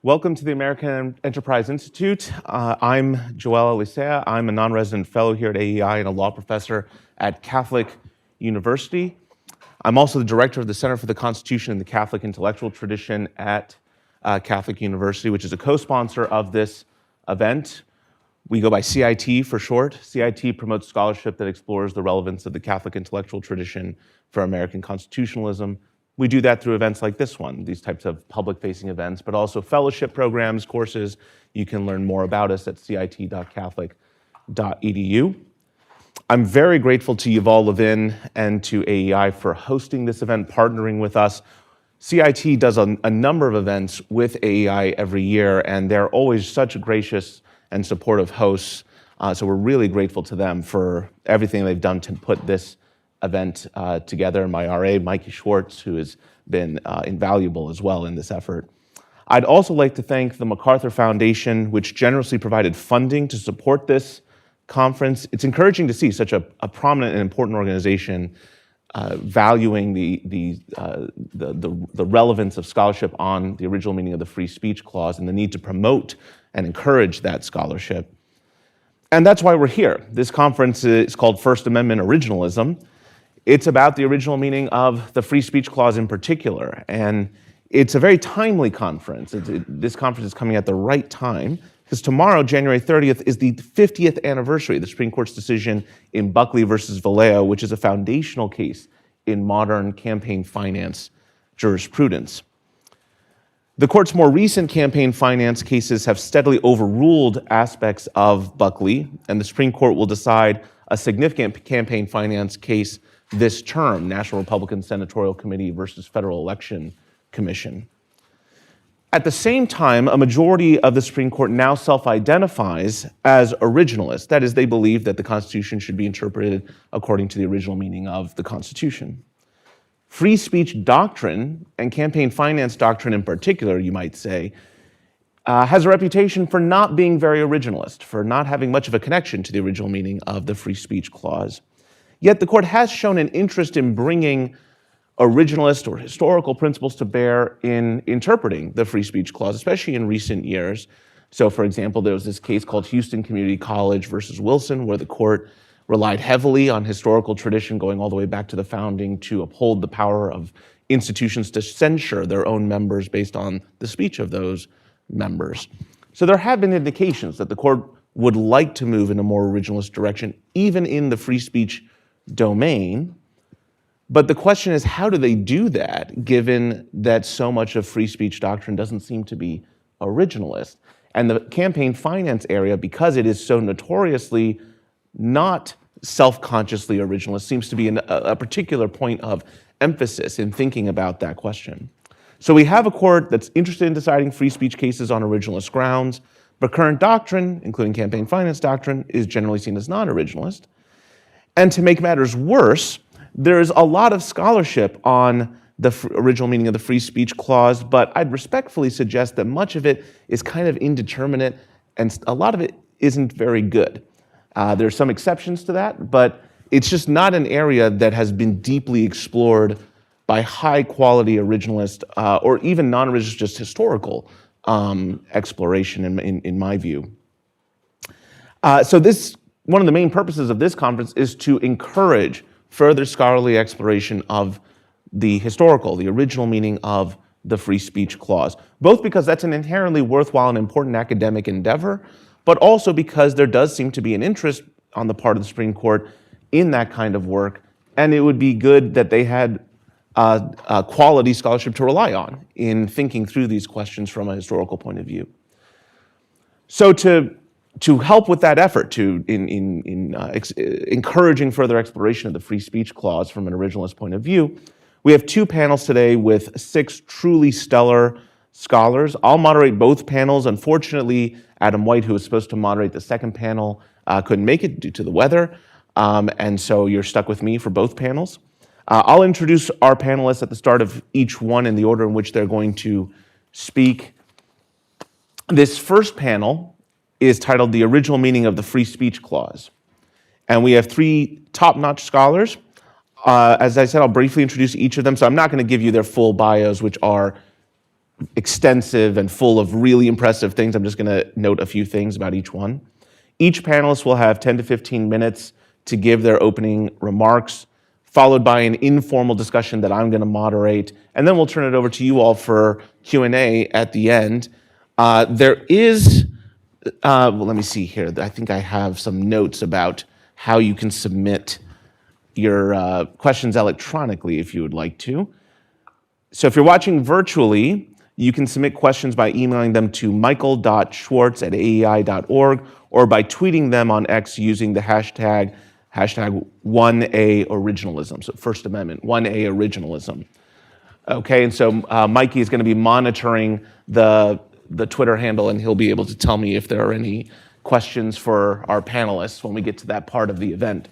Welcome to the American Enterprise Institute. I'm Joel Elisea. I'm a non-resident fellow here at AEI and a law professor at Catholic University. I'm also the director of the Center for the Constitution and the Catholic Intellectual Tradition at Catholic University, which is a co-sponsor of this event. We go by CIT for short. CIT promotes scholarship that explores the relevance of the Catholic intellectual tradition for American constitutionalism. We do that through events like this one, these types of public-facing events, but also fellowship programs, courses. You can learn more about us at cit.catholic.edu. I'm very grateful to Yuval Levin and to AEI for hosting this event, partnering with us. CIT does a number of events with AEI every year, and they're always such gracious and supportive hosts. So we're really grateful to them for everything they've done to put this event together. My RA, Mikey Schwartz, who has been invaluable as well in this effort. I'd also like to thank the MacArthur Foundation, which generously provided funding to support this conference. It's encouraging to see such a prominent and important organization valuing the relevance of scholarship on the original meaning of the Free Speech Clause and the need to promote and encourage that scholarship. And that's why we're here. This conference is called First Amendment Originalism. It's about the original meaning of the Free Speech Clause in particular, and it's a very timely conference. This conference is coming at the right time, because tomorrow, January 30th, is the 50th anniversary of the Supreme Court's decision in Buckley versus Valeo, which is a foundational case in modern campaign finance jurisprudence. The court's more recent campaign finance cases have steadily overruled aspects of Buckley, and the Supreme Court will decide a significant campaign finance case this term, National Republican Senatorial Committee versus Federal Election Commission. At the same time, a majority of the Supreme Court now self-identifies as originalist. That is, they believe that the Constitution should be interpreted according to the original meaning of the Constitution. Free speech doctrine, and campaign finance doctrine in particular, you might say, has a reputation for not being very originalist, for not having much of a connection to the original meaning of the Free Speech Clause. Yet the court has shown an interest in bringing originalist or historical principles to bear in interpreting the Free Speech Clause, especially in recent years. So, for example, there was this case called Houston Community College versus Wilson, where the court relied heavily on historical tradition going all the way back to the founding to uphold the power of institutions to censure their own members based on the speech of those members. So there have been indications that the court would like to move in a more originalist direction, even in the free speech domain. But the question is, how do they do that, given that so much of free speech doctrine doesn't seem to be originalist? And the campaign finance area, because it is so notoriously not self-consciously originalist, seems to be a particular point of emphasis in thinking about that question. So we have a court that's interested in deciding free speech cases on originalist grounds, but current doctrine, including campaign finance doctrine, is generally seen as non-originalist. And to make matters worse, there's a lot of scholarship on the original meaning of the Free Speech Clause, but I'd respectfully suggest that much of it is kind of indeterminate, and a lot of it isn't very good. There's some exceptions to that, but it's just not an area that has been deeply explored by high-quality originalist or even non-originalist, just historical exploration, in my view. One of the main purposes of this conference is to encourage further scholarly exploration of the historical, the original meaning of the Free Speech Clause, both because that's an inherently worthwhile and important academic endeavor, but also because there does seem to be an interest on the part of the Supreme Court in that kind of work, and it would be good that they had quality scholarship to rely on in thinking through these questions from a historical point of view. So to help with that effort, encouraging further exploration of the Free Speech Clause from an originalist point of view, we have two panels today with 6 truly stellar scholars. I'll moderate both panels. Unfortunately, Adam White, who was supposed to moderate the second panel, couldn't make it due to the weather, and so you're stuck with me for both panels. I'll introduce our panelists at the start of each one in the order in which they're going to speak. This first panel is titled The Original Meaning of the Free Speech Clause. And we have 3 top-notch scholars. As I said, I'll briefly introduce each of them, so I'm not going to give you their full bios, which are extensive and full of really impressive things. I'm just going to note a few things about each one. Each panelist will have 10 to 15 minutes to give their opening remarks, followed by an informal discussion that I'm going to moderate, and then we'll turn it over to you all for Q&A at the end. There is, well, let me see here. I think I have some notes about how you can submit your questions electronically if you would like to. So if you're watching virtually, you can submit questions by emailing them to michael.schwartz@aei.org or by tweeting them on X using the hashtag 1A-originalism, so First Amendment, 1A-originalism. Okay, and so Mikey is going to be monitoring the Twitter handle, and he'll be able to tell me if there are any questions for our panelists when we get to that part of the event.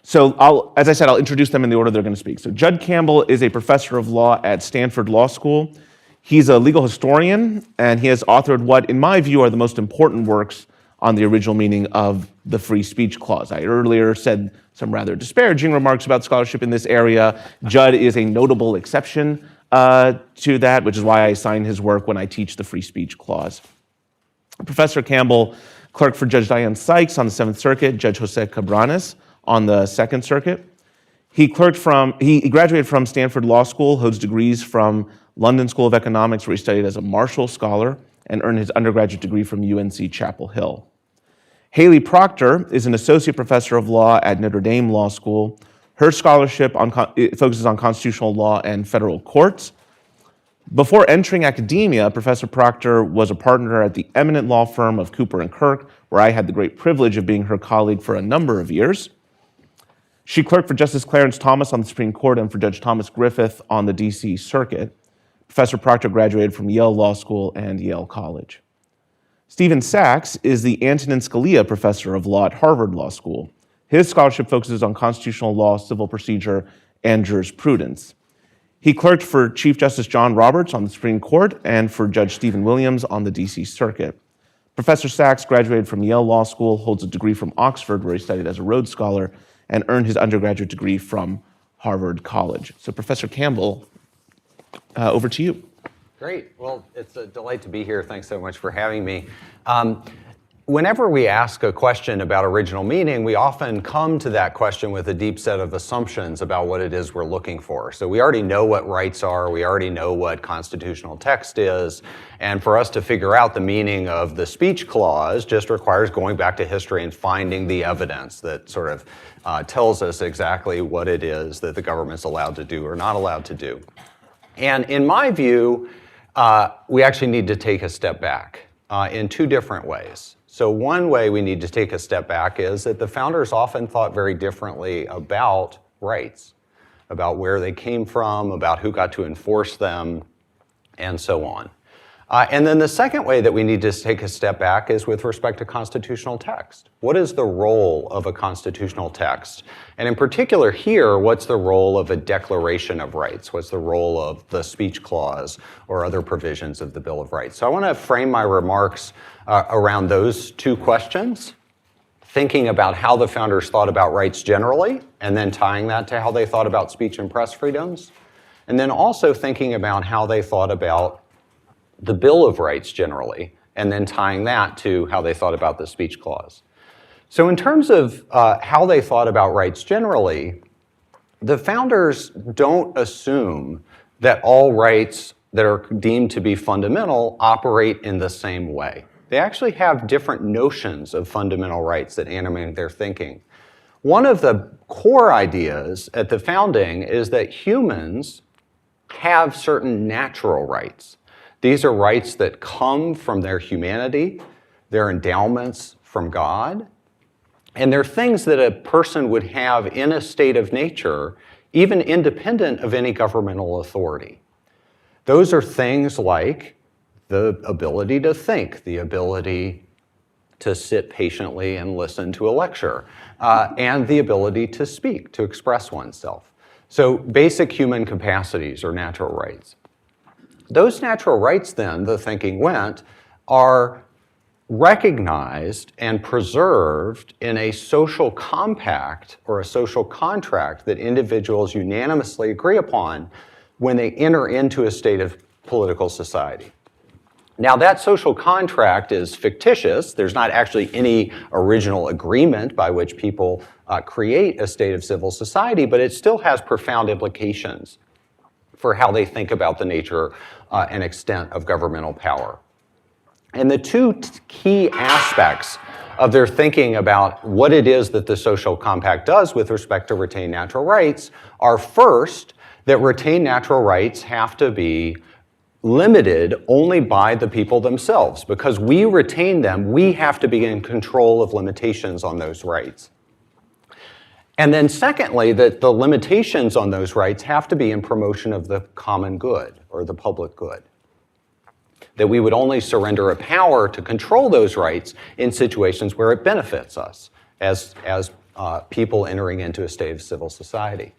So as I said, I'll introduce them in the order they're going to speak. So Judd Campbell is a professor of law at Stanford Law School. He's a legal historian, and he has authored what, in my view, are the most important works on the original meaning of the free speech clause. I earlier said some rather disparaging remarks about scholarship in this area. Judd is a notable exception to that, which is why I assign his work when I teach the free speech clause. Professor Campbell clerked for Judge Diane Sykes on the Seventh Circuit, Judge Jose Cabranes on the Second Circuit. He graduated from Stanford Law School, holds degrees from London School of Economics, where he studied as a Marshall Scholar, and earned his undergraduate degree from UNC Chapel Hill. Haley Proctor is an associate professor of law at Notre Dame Law School. Her scholarship focuses on constitutional law and federal courts. Before entering academia, Professor Proctor was a partner at the eminent law firm of Cooper and Kirk, where I had the great privilege of being her colleague for a number of years. She clerked for Justice Clarence Thomas on the Supreme Court and for Judge Thomas Griffith on the DC Circuit. Professor Proctor graduated from Yale Law School and Yale College. Stephen Sachs is the Antonin Scalia Professor of Law at Harvard Law School. His scholarship focuses on constitutional law, civil procedure, and jurisprudence. He clerked for Chief Justice John Roberts on the Supreme Court and for Judge Stephen Williams on the DC Circuit. Professor Sachs graduated from Yale Law School, holds a degree from Oxford, where he studied as a Rhodes Scholar, and earned his undergraduate degree from Harvard College. So Professor Campbell, over to you. Great. Well, it's a delight to be here. Thanks so much for having me. Whenever we ask a question about original meaning, we often come to that question with a deep set of assumptions about what it is we're looking for. So we already know what rights are, we already know what constitutional text is, and for us to figure out the meaning of the speech clause just requires going back to history and finding the evidence that sort of tells us exactly what it is that the government's allowed to do or not allowed to do. And in my view, we actually need to take a step back in two different ways. So one way we need to take a step back is that the founders often thought very differently about rights, about where they came from, about who got to enforce them, and so on. And then the second way that we need to take a step back is with respect to constitutional text. What is the role of a constitutional text? And in particular here, what's the role of a Declaration of Rights? What's the role of the speech clause or other provisions of the Bill of Rights? So I want to frame my remarks around those two questions, thinking about how the founders thought about rights generally, and then tying that to how they thought about speech and press freedoms, and then also thinking about how they thought about the Bill of Rights generally, and then tying that to how they thought about the speech clause. So in terms of how they thought about rights generally, the founders don't assume that all rights that are deemed to be fundamental operate in the same way. They actually have different notions of fundamental rights that animate their thinking. One of the core ideas at the founding is that humans have certain natural rights. These are rights that come from their humanity, they're endowments from God, and they're things that a person would have in a state of nature, even independent of any governmental authority. Those are things like the ability to think, the ability to sit patiently and listen to a lecture, and the ability to speak, to express oneself. So basic human capacities or natural rights. Those natural rights then, the thinking went, are recognized and preserved in a social compact or a social contract that individuals unanimously agree upon when they enter into a state of political society. Now, that social contract is fictitious. There's not actually any original agreement by which people create a state of civil society, but it still has profound implications for how they think about the nature and extent of governmental power. And the two key aspects of their thinking about what it is that the social compact does with respect to retained natural rights are, first, that retained natural rights have to be limited only by the people themselves. Because we retain them, we have to be in control of limitations on those rights. And then secondly, that the limitations on those rights have to be in promotion of the common good or the public good. That we would only surrender a power to control those rights in situations where it benefits us as people entering into a state of civil society.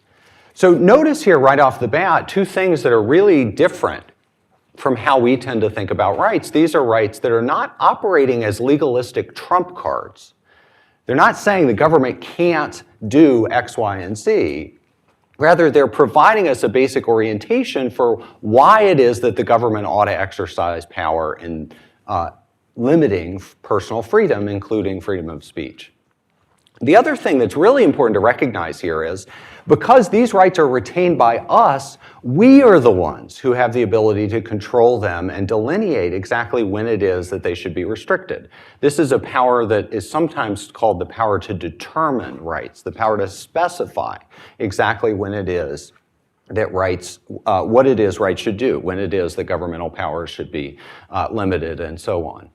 So notice here right off the bat two things that are really different from how we tend to think about rights. These are rights that are not operating as legalistic trump cards. They're not saying the government can't do X, Y, and Z. Rather, they're providing us a basic orientation for why it is that the government ought to exercise power in limiting personal freedom, including freedom of speech. The other thing that's really important to recognize here is because these rights are retained by us, we are the ones who have the ability to control them and delineate exactly when it is that they should be restricted. This is a power that is sometimes called the power to determine rights, the power to specify exactly when it is that rights, what it is rights should do, when it is that governmental powers should be limited, and so on.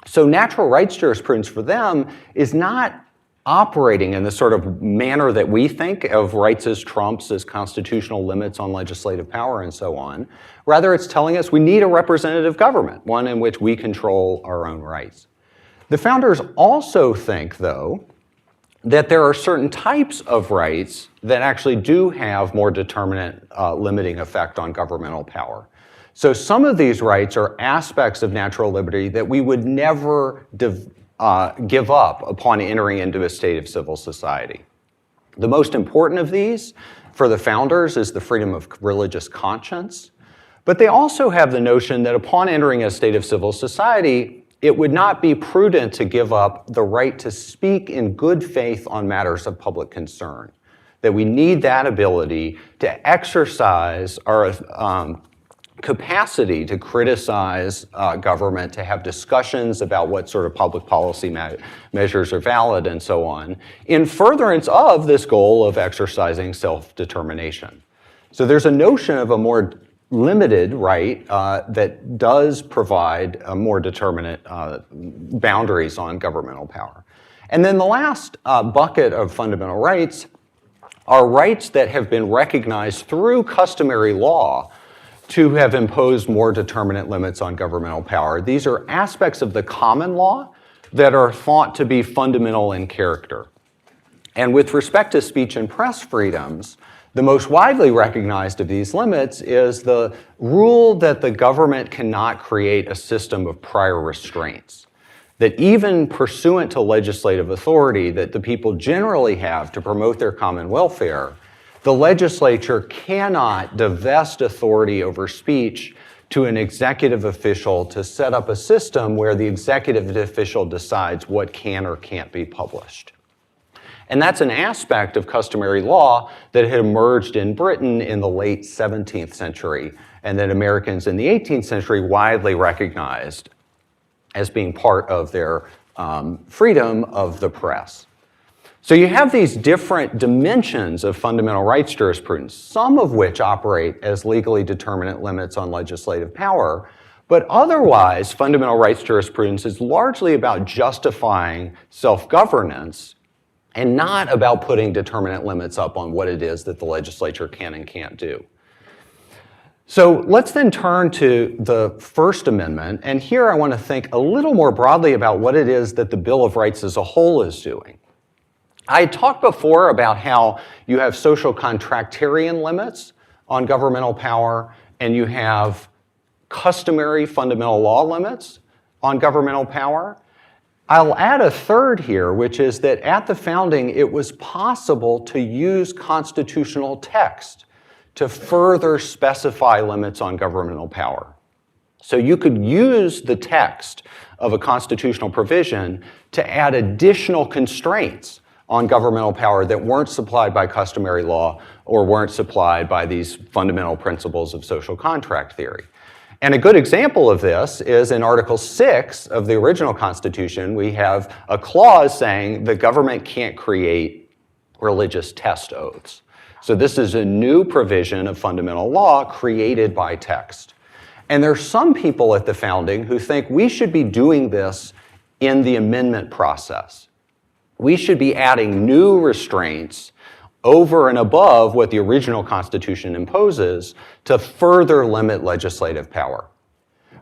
So natural rights jurisprudence for them is not operating in the sort of manner that we think of rights as trumps, as constitutional limits on legislative power and so on. Rather, it's telling us we need a representative government, one in which we control our own rights. The founders also think, though, that there are certain types of rights that actually do have more determinate limiting effect on governmental power. So some of these rights are aspects of natural liberty that we would never give up upon entering into a state of civil society. The most important of these for the founders is the freedom of religious conscience, but they also have the notion that upon entering a state of civil society, it would not be prudent to give up the right to speak in good faith on matters of public concern, that we need that ability to exercise our capacity to criticize government, to have discussions about what sort of public policy measures are valid and so on, in furtherance of this goal of exercising self-determination. So there's a notion of a more limited right that does provide a more determinate boundaries on governmental power. And then the last bucket of fundamental rights are rights that have been recognized through customary law to have imposed more determinate limits on governmental power. These are aspects of the common law that are thought to be fundamental in character. And with respect to speech and press freedoms, the most widely recognized of these limits is the rule that the government cannot create a system of prior restraints. That even pursuant to legislative authority that the people generally have to promote their common welfare, the legislature cannot divest authority over speech to an executive official to set up a system where the executive official decides what can or can't be published. And that's an aspect of customary law that had emerged in Britain in the late 17th century, and that Americans in the 18th century widely recognized as being part of their freedom of the press. So you have these different dimensions of fundamental rights jurisprudence, some of which operate as legally determinate limits on legislative power, but otherwise fundamental rights jurisprudence is largely about justifying self-governance and not about putting determinate limits up on what it is that the legislature can and can't do. So let's then turn to the First Amendment, and here I want to think a little more broadly about what it is that the Bill of Rights as a whole is doing. I had talked before about how you have social contractarian limits on governmental power, and you have customary fundamental law limits on governmental power. I'll add a third here, which is that at the founding, it was possible to use constitutional text to further specify limits on governmental power. So you could use the text of a constitutional provision to add additional constraints on governmental power that weren't supplied by customary law or weren't supplied by these fundamental principles of social contract theory. And a good example of this is in Article 6 of the original Constitution, we have a clause saying the government can't create religious test oaths. So this is a new provision of fundamental law created by text. And there are some people at the founding who think we should be doing this in the amendment process. We should be adding new restraints over and above what the original Constitution imposes to further limit legislative power.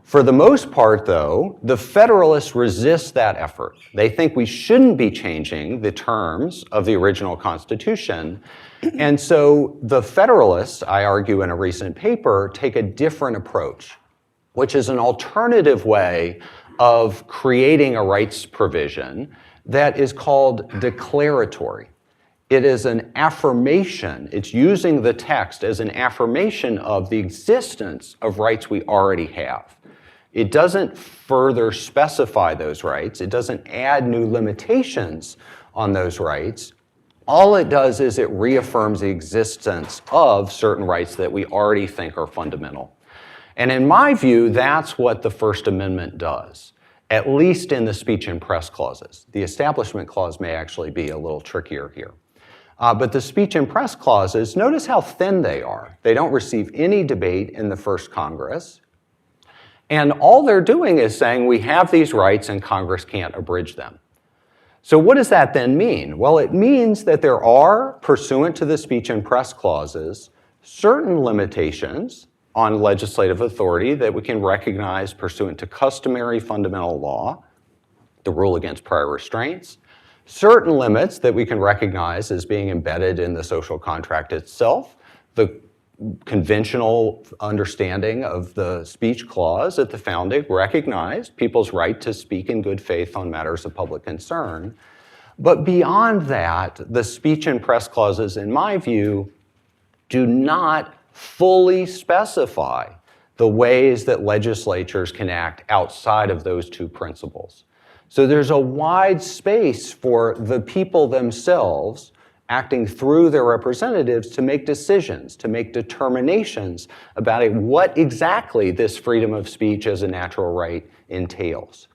For the most part, though, the Federalists resist that effort. They think we shouldn't be changing the terms of the original Constitution. And so the Federalists, I argue in a recent paper, take a different approach, which is an alternative way of creating a rights provision that is called declaratory. It is an affirmation. It's using the text as an affirmation of the existence of rights we already have. It doesn't further specify those rights. It doesn't add new limitations on those rights. All it does is it reaffirms the existence of certain rights that we already think are fundamental. And in my view, that's what the First Amendment does, at least in the speech and press clauses. The Establishment Clause may actually be a little trickier here. But the speech and press clauses, notice how thin they are. They don't receive any debate in the first Congress. And all they're doing is saying we have these rights and Congress can't abridge them. So what does that then mean? Well, it means that there are, pursuant to the speech and press clauses, certain limitations on legislative authority that we can recognize pursuant to customary fundamental law, the rule against prior restraints, certain limits that we can recognize as being embedded in the social contract itself, the conventional understanding of the speech clause at the founding recognized people's right to speak in good faith on matters of public concern. But beyond that, the speech and press clauses, in my view, do not fully specify the ways that legislatures can act outside of those two principles. So there's a wide space for the people themselves acting through their representatives to make decisions, to make determinations about what exactly this freedom of speech as a natural right entails.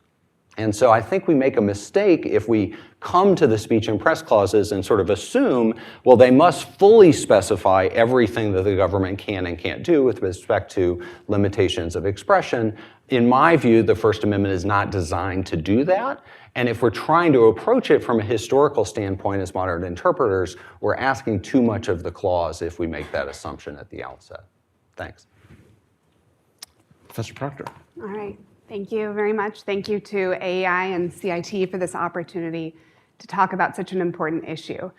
And so I think we make a mistake if we come to the speech and press clauses and sort of assume, well, they must fully specify everything that the government can and can't do with respect to limitations of expression. In my view, the First Amendment is not designed to do that. And if we're trying to approach it from a historical standpoint as modern interpreters, we're asking too much of the clause if we make that assumption at the outset. Thanks. Professor Proctor. All right. Thank you very much. Thank you to AEI and CIT for this opportunity to talk about such an important issue.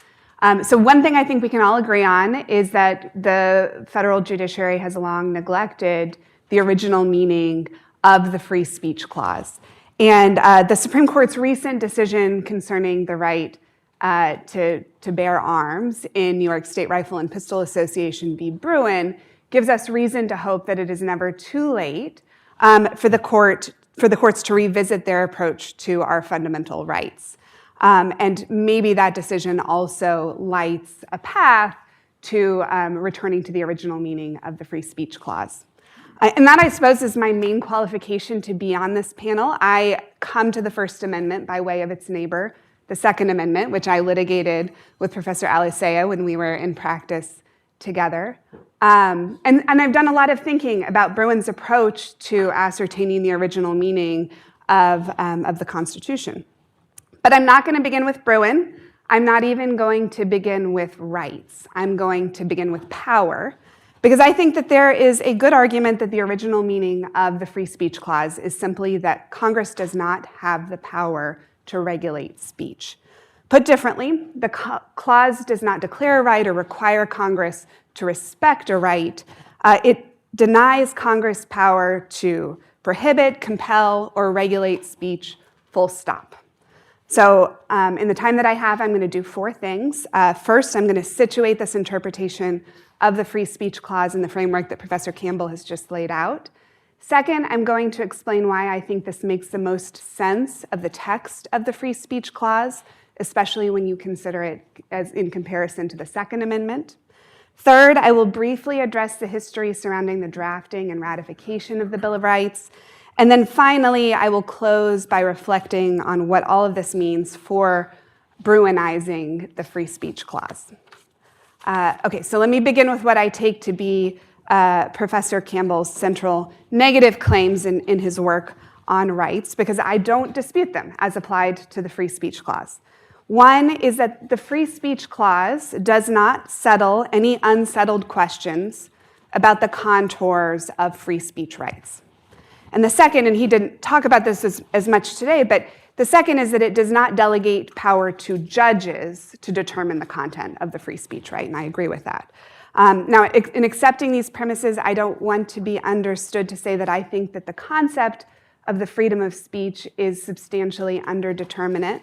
So one thing I think we can all agree on is that the federal judiciary has long neglected the original meaning of the free speech clause. And the Supreme Court's recent decision concerning the right to bear arms in New York State Rifle and Pistol Association v. Bruin gives us reason to hope that it is never too late for the courts to revisit their approach to our fundamental rights. And maybe that decision also lights a path to returning to the original meaning of the free speech clause. And that, I suppose, is my main qualification to be on this panel. I come to the First Amendment by way of its neighbor, the Second Amendment, which I litigated with Professor Alicea when we were in practice together. And I've done a lot of thinking about Bruin's approach to ascertaining the original meaning of the Constitution. But I'm not going to begin with Bruin. I'm not even going to begin with rights. I'm going to begin with power, because I think that there is a good argument that the original meaning of the free speech clause is simply that Congress does not have the power to regulate speech. Put differently, the clause does not declare a right or require Congress to respect a right. It denies Congress power to prohibit, compel, or regulate speech, full stop. So in the time that I have, I'm going to do four things. First, I'm going to situate this interpretation of the free speech clause in the framework that Professor Campbell has just laid out. Second, I'm going to explain why I think this makes the most sense of the text of the free speech clause, especially when you consider it as in comparison to the Second Amendment. Third, I will briefly address the history surrounding the drafting and ratification of the Bill of Rights. And then finally, I will close by reflecting on what all of this means for Bruinizing the free speech clause. Okay, so let me begin with what I take to be Professor Campbell's central negative claims in his work on rights, because I don't dispute them as applied to the free speech clause. One is that the free speech clause does not settle any unsettled questions about the contours of free speech rights. And the second, and he didn't talk about this as much today, but the second is that it does not delegate power to judges to determine the content of the free speech right, and I agree with that. Now, in accepting these premises, I don't want to be understood to say that I think that the concept of the freedom of speech is substantially underdeterminate.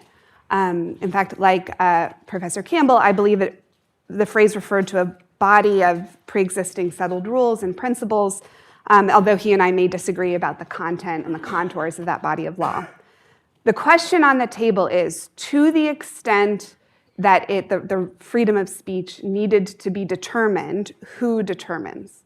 In fact, like Professor Campbell, I believe that the phrase referred to a body of pre-existing settled rules and principles, although he and I may disagree about the content and the contours of that body of law. The question on the table is, to the extent that the freedom of speech needed to be determined, who determines?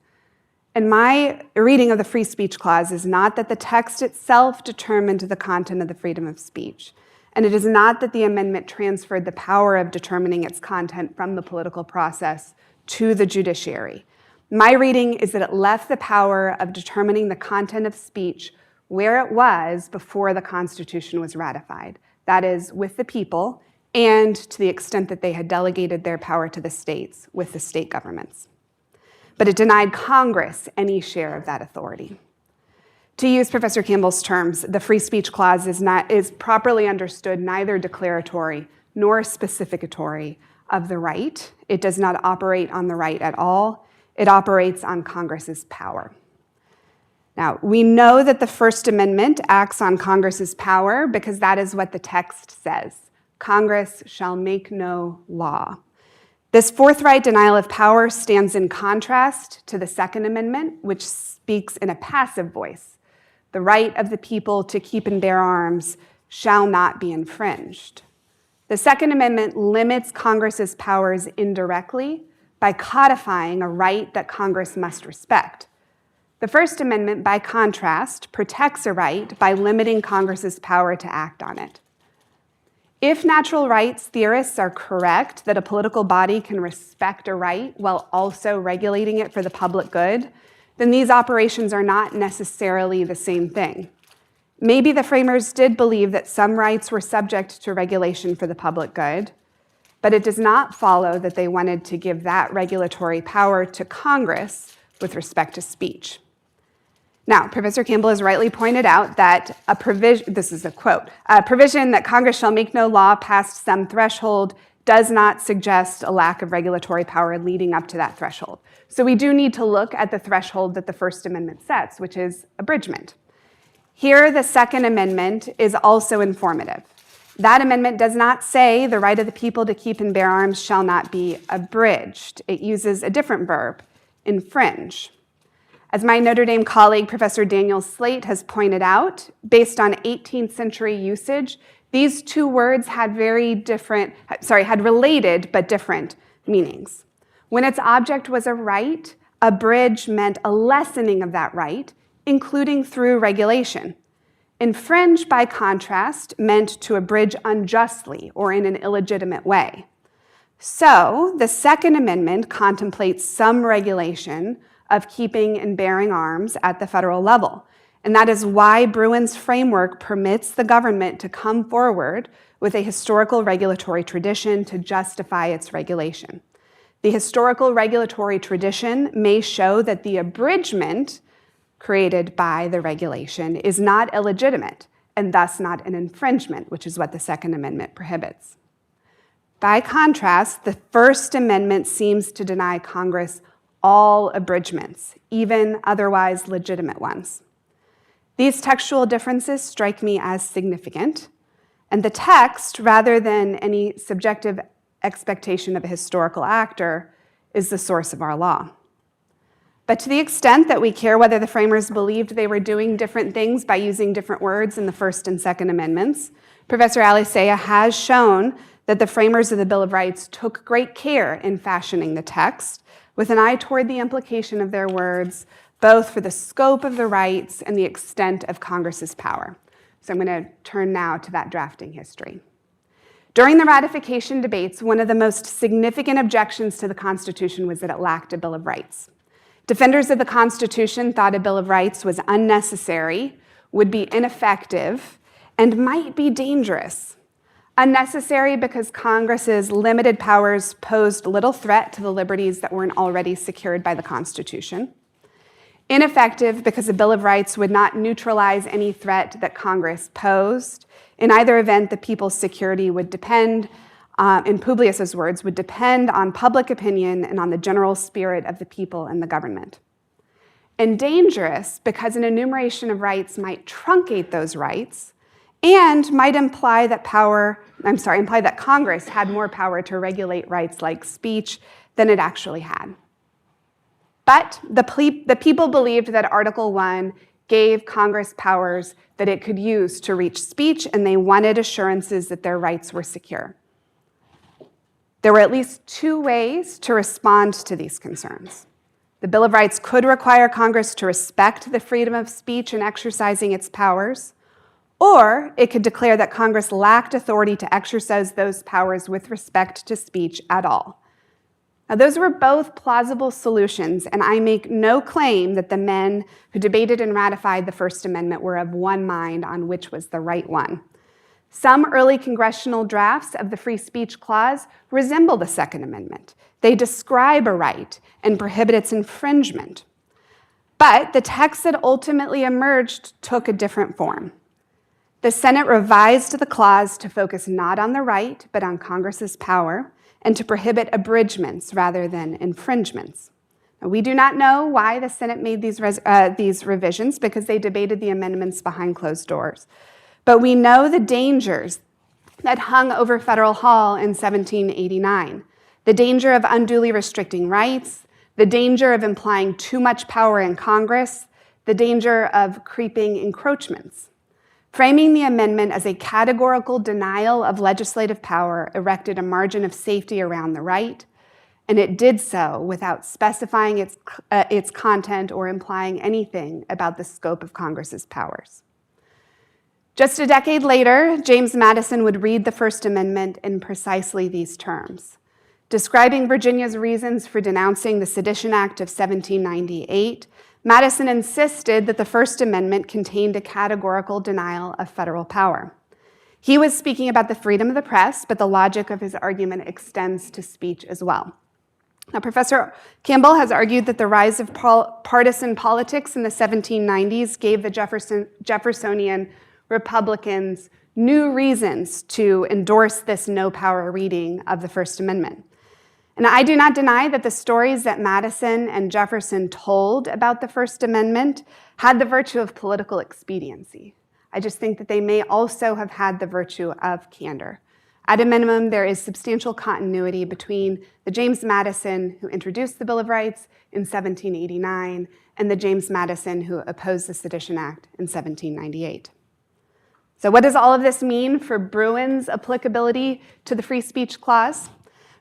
And my reading of the free speech clause is not that the text itself determined the content of the freedom of speech, and it is not that the amendment transferred the power of determining its content from the political process to the judiciary. My reading is that it left the power of determining the content of speech where it was before the Constitution was ratified. That is, with the people, and to the extent that they had delegated their power to the states, with the state governments. But it denied Congress any share of that authority. To use Professor Campbell's terms, the free speech clause is properly understood neither declaratory nor specificatory of the right. It does not operate on the right at all. It operates on Congress's power. Now, we know that the First Amendment acts on Congress's power because that is what the text says. Congress shall make no law. This forthright denial of power stands in contrast to the Second Amendment, which speaks in a passive voice. The right of the people to keep and bear arms shall not be infringed. The Second Amendment limits Congress's powers indirectly by codifying a right that Congress must respect. The First Amendment, by contrast, protects a right by limiting Congress's power to act on it. If natural rights theorists are correct that a political body can respect a right while also regulating it for the public good, then these operations are not necessarily the same thing. Maybe the framers did believe that some rights were subject to regulation for the public good, but it does not follow that they wanted to give that regulatory power to Congress with respect to speech. Now, Professor Campbell has rightly pointed out that a provision, this is a quote, a provision that Congress shall make no law past some threshold does not suggest a lack of regulatory power leading up to that threshold. So we do need to look at the threshold that the First Amendment sets, which is abridgment. Here, the Second Amendment is also informative. That amendment does not say the right of the people to keep and bear arms shall not be abridged. It uses a different verb, infringe. As my Notre Dame colleague, Professor Daniel Slate, has pointed out, based on 18th century usage, these two words had related but different meanings. When its object was a right, abridge meant a lessening of that right, including through regulation. Infringe, by contrast, meant to abridge unjustly or in an illegitimate way. So, the Second Amendment contemplates some regulation of keeping and bearing arms at the federal level. And that is why Bruin's framework permits the government to come forward with a historical regulatory tradition to justify its regulation. The historical regulatory tradition may show that the abridgment created by the regulation is not illegitimate and thus not an infringement, which is what the Second Amendment prohibits. By contrast, the First Amendment seems to deny Congress all abridgments, even otherwise legitimate ones. These textual differences strike me as significant, and the text, rather than any subjective expectation of a historical actor, is the source of our law. But to the extent that we care whether the framers believed they were doing different things by using different words in the First and Second Amendments, Professor Alicea has shown that the framers of the Bill of Rights took great care in fashioning the text with an eye toward the implication of their words, both for the scope of the rights and the extent of Congress's power. So I'm going to turn now to that drafting history. During the ratification debates, one of the most significant objections to the Constitution was that it lacked a Bill of Rights. Defenders of the Constitution thought a Bill of Rights was unnecessary, would be ineffective, and might be dangerous. Unnecessary because Congress's limited powers posed little threat to the liberties that weren't already secured by the Constitution. Ineffective because a Bill of Rights would not neutralize any threat that Congress posed. In either event, the people's security would depend, in Publius's words, would depend on public opinion and on the general spirit of the people and the government. And dangerous because an enumeration of rights might truncate those rights and might imply that Congress had more power to regulate rights like speech than it actually had. But the people believed that Article I gave Congress powers that it could use to reach speech, and they wanted assurances that their rights were secure. There were at least two ways to respond to these concerns. The Bill of Rights could require Congress to respect the freedom of speech in exercising its powers, or it could declare that Congress lacked authority to exercise those powers with respect to speech at all. Now, those were both plausible solutions, and I make no claim that the men who debated and ratified the First Amendment were of one mind on which was the right one. Some early congressional drafts of the Free Speech Clause resemble the Second Amendment. They describe a right and prohibit its infringement. But the text that ultimately emerged took a different form. The Senate revised the clause to focus not on the right, but on Congress's power, and to prohibit abridgments rather than infringements. Now, we do not know why the Senate made these revisions, because they debated the amendments behind closed doors. But we know the dangers that hung over Federal Hall in 1789, the danger of unduly restricting rights, the danger of implying too much power in Congress, the danger of creeping encroachments. Framing the amendment as a categorical denial of legislative power erected a margin of safety around the right, and it did so without specifying its content or implying anything about the scope of Congress's powers. Just a decade later, James Madison would read the First Amendment in precisely these terms. Describing Virginia's reasons for denouncing the Sedition Act of 1798, Madison insisted that the First Amendment contained a categorical denial of federal power. He was speaking about the freedom of the press, but the logic of his argument extends to speech as well. Now, Professor Campbell has argued that the rise of partisan politics in the 1790s gave the Jeffersonian Republicans new reasons to endorse this no-power reading of the First Amendment. And I do not deny that the stories that Madison and Jefferson told about the First Amendment had the virtue of political expediency. I just think that they may also have had the virtue of candor. At a minimum, there is substantial continuity between the James Madison who introduced the Bill of Rights in 1789 and the James Madison who opposed the Sedition Act in 1798. So what does all of this mean for Bruin's applicability to the Free Speech Clause?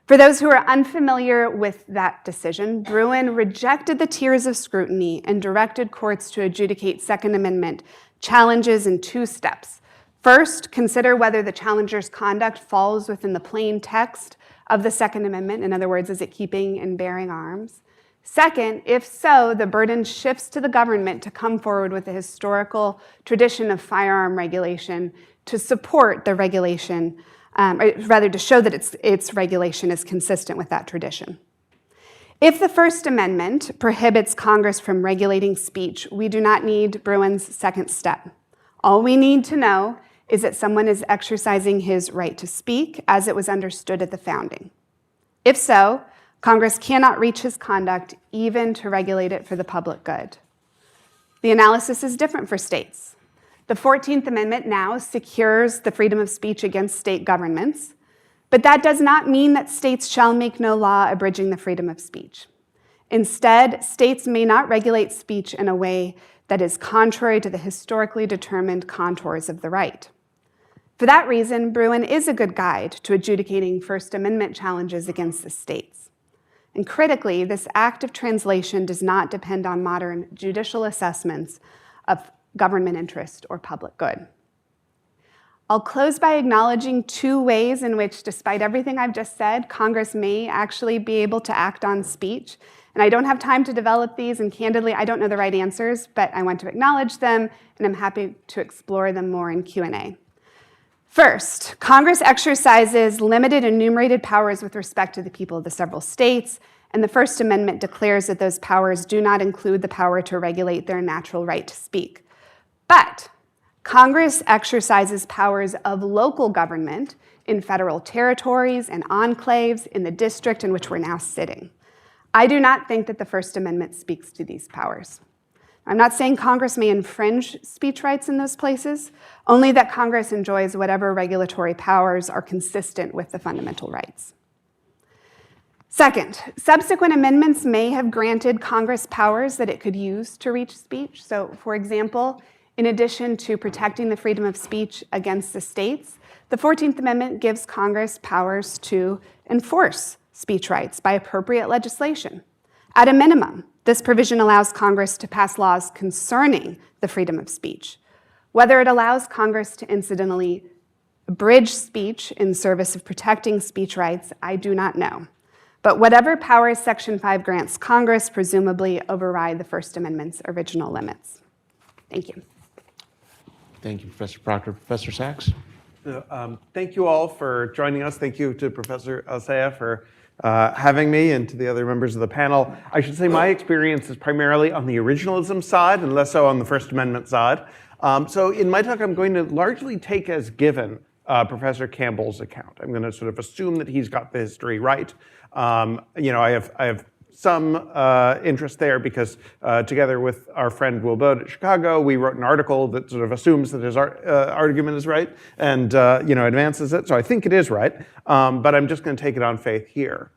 For those who are unfamiliar with that decision, Bruin rejected the tiers of scrutiny and directed courts to adjudicate Second Amendment challenges in two steps. First, consider whether the challenger's conduct falls within the plain text of the Second Amendment. In other words, is it keeping and bearing arms? Second, if so, the burden shifts to the government to come forward with a historical tradition of firearm regulation to support the regulation, or rather to show that its regulation is consistent with that tradition. If the First Amendment prohibits Congress from regulating speech, we do not need Bruin's second step. All we need to know is that someone is exercising his right to speak as it was understood at the founding. If so, Congress cannot reach his conduct even to regulate it for the public good. The analysis is different for states. The 14th Amendment now secures the freedom of speech against state governments, But that does not mean that states shall make no law abridging the freedom of speech. Instead, states may not regulate speech in a way that is contrary to the historically determined contours of the right. For that reason, Bruin is a good guide to adjudicating First Amendment challenges against the states. And critically, this act of translation does not depend on modern judicial assessments of government interest or public good. I'll close by acknowledging two ways in which, despite everything I've just said, Congress may actually be able to act on speech. And I don't have time to develop these, and candidly, I don't know the right answers, but I want to acknowledge them, and I'm happy to explore them more in Q&A. First, Congress exercises limited enumerated powers with respect to the people of the several states, and the First Amendment declares that those powers do not include the power to regulate their natural right to speak. But Congress exercises powers of local government in federal territories and enclaves in the district in which we're now sitting. I do not think that the First Amendment speaks to these powers. I'm not saying Congress may infringe speech rights in those places, only that Congress enjoys whatever regulatory powers are consistent with the fundamental rights. Second, subsequent amendments may have granted Congress powers that it could use to reach speech. So, for example, in addition to protecting the freedom of speech against the states, the 14th Amendment gives Congress powers to enforce speech rights by appropriate legislation. At a minimum, this provision allows Congress to pass laws concerning the freedom of speech. Whether it allows Congress to incidentally abridge speech in service of protecting speech rights, I do not know. But whatever powers Section 5 grants Congress presumably override the First Amendment's original limits. Thank you. Thank you, Professor Proctor. Professor Sachs? Thank you all for joining us. Thank you to Professor Alsea for having me, and to the other members of the panel. I should say my experience is primarily on the originalism side and less so on the First Amendment side. So in my talk, I'm going to largely take as given Professor Campbell's account. I'm going to sort of assume that he's got the history right. I have some interest there because together with our friend Will Bode at Chicago, we wrote an article that sort of assumes that his argument is right and advances it. So I think it is right, but I'm just going to take it on faith here.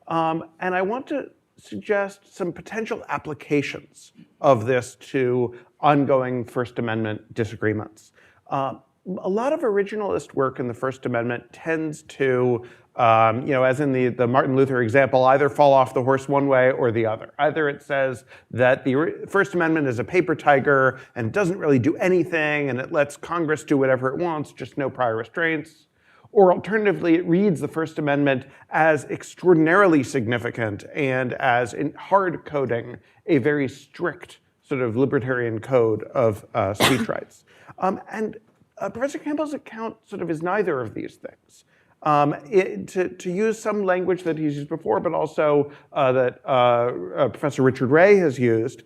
And I want to suggest some potential applications of this to ongoing First Amendment disagreements. A lot of originalist work in the First Amendment tends to as in the Martin Luther example, either fall off the horse one way or the other. Either it says that the First Amendment is a paper tiger and doesn't really do anything and it lets Congress do whatever it wants, just no prior restraints. Or alternatively, it reads the First Amendment as extraordinarily significant and as hard coding a very strict sort of libertarian code of speech rights. And Professor Campbell's account sort of is neither of these things. To use some language that he's used before, but also that Professor Richard Ray has used,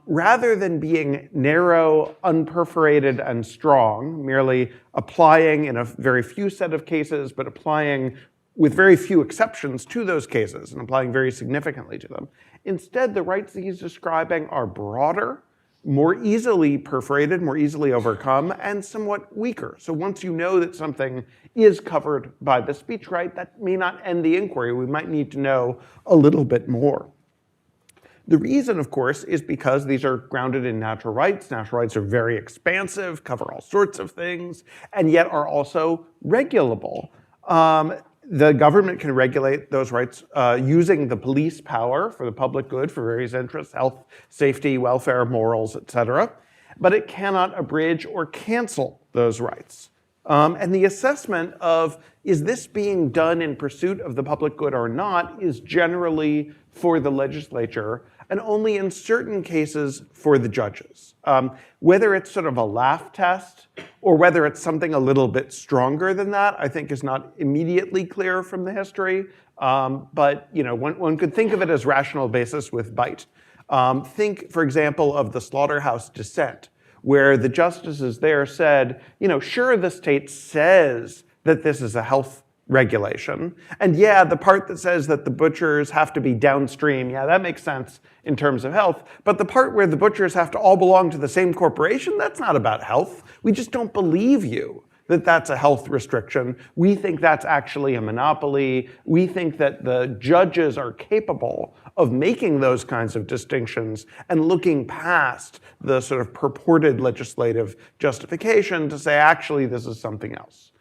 rather than being narrow, unperforated, and strong, merely applying in a very few set of cases, but applying with very few exceptions to those cases and applying very significantly to them. Instead, the rights that he's describing are broader, more easily perforated, more easily overcome, and somewhat weaker. So once you know that something is covered by the speech right, that may not end the inquiry. We might need to know a little bit more. The reason, of course, is because these are grounded in natural rights. Natural rights are very expansive, cover all sorts of things, and yet are also regulable. The government can regulate those rights using the police power for the public good, for various interests, health, safety, welfare, morals, etc. But it cannot abridge or cancel those rights. And the assessment of, is this being done in pursuit of the public good or not, is generally for the legislature, and only in certain cases for the judges. Whether it's sort of a laugh test, or whether it's something a little bit stronger than that, I think is not immediately clear from the history. But one could think of it as rational basis with bite. Think, for example, of the Slaughterhouse dissent, where the justices there said, sure, the state says that this is a health regulation. And yeah, the part that says that the butchers have to be downstream, yeah, that makes sense in terms of health. But the part where the butchers have to all belong to the same corporation, that's not about health. We just don't believe you that that's a health restriction. We think that's actually a monopoly. We think that the judges are capable of making those kinds of distinctions and looking past the sort of purported legislative justification to say, actually, this is something else.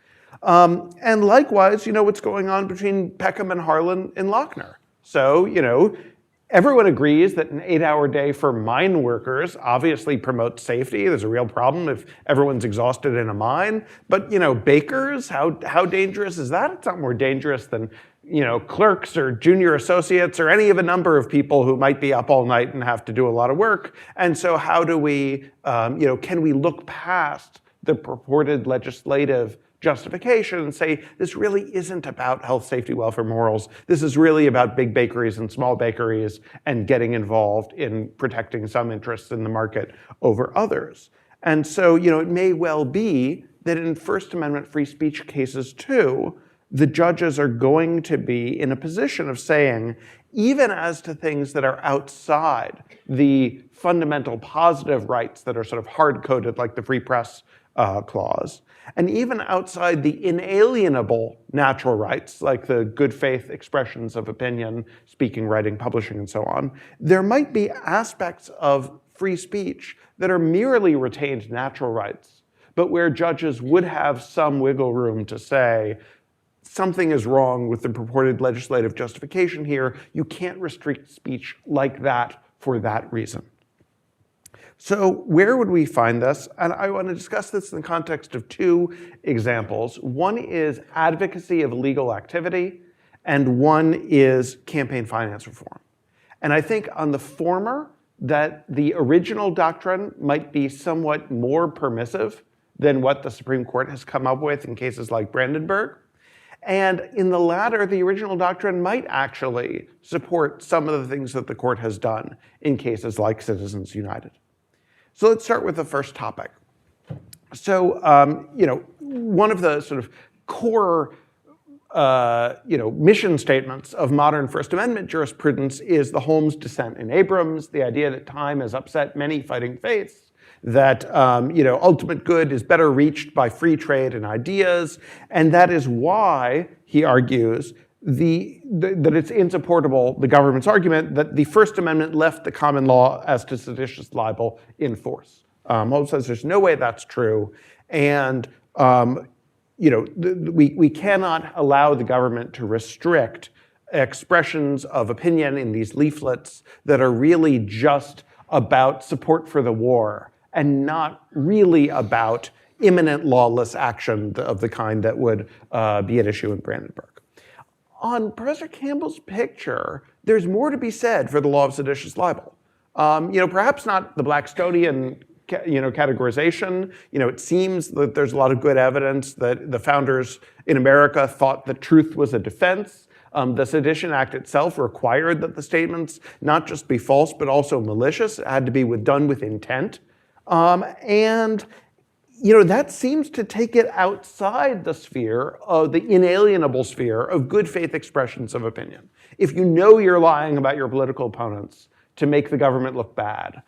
And likewise, what's going on between Peckham and Harlan in Lochner. So, everyone agrees that an 8-hour day for mine workers obviously promotes safety. There's a real problem if everyone's exhausted in a mine. But, bakers, how dangerous is that? It's not more dangerous than, clerks or junior associates or any of a number of people who might be up all night and have to do a lot of work. And so how do we, can we look past the purported legislative justification and say, this really isn't about health, safety, welfare, morals. This is really about big bakeries and small bakeries and getting involved in protecting some interests in the market over others. And so, it may well be that in First Amendment free speech cases too, the judges are going to be in a position of saying, even as to things that are outside the fundamental positive rights that are sort of hard-coded, like the free press clause, and even outside the inalienable natural rights, like the good faith expressions of opinion, speaking, writing, publishing, and so on, there might be aspects of free speech that are merely retained natural rights, but where judges would have some wiggle room to say, something is wrong with the purported legislative justification here. You can't restrict speech like that for that reason. So where would we find this? And I want to discuss this in the context of two examples. One is advocacy of legal activity, and one is campaign finance reform. And I think on the former, that the original doctrine might be somewhat more permissive than what the Supreme Court has come up with in cases like Brandenburg. And in the latter, the original doctrine might actually support some of the things that the court has done in cases like Citizens United. So let's start with the first topic. So, one of the sort of core, mission statements of modern First Amendment jurisprudence is the Holmes dissent in Abrams, the idea that time has upset many fighting faiths, that, ultimate good is better reached by free trade and ideas, and that is why, he argues, that it's insupportable, the government's argument, that the First Amendment left the common law as to seditious libel in force. Holmes says there's no way that's true, and we cannot allow the government to restrict expressions of opinion in these leaflets that are really just about support for the war and not really about imminent lawless action of the kind that would be at issue in Brandenburg. On Professor Campbell's picture, there's more to be said for the law of seditious libel. Perhaps not the Blackstonian, categorization. It seems that there's a lot of good evidence that the founders in America thought that truth was a defense. The Sedition Act itself required that the statements not just be false, but also malicious. It had to be done with intent. That seems to take it outside the sphere of the inalienable sphere of good faith expressions of opinion. If you know you're lying about your political opponents to make the government look bad,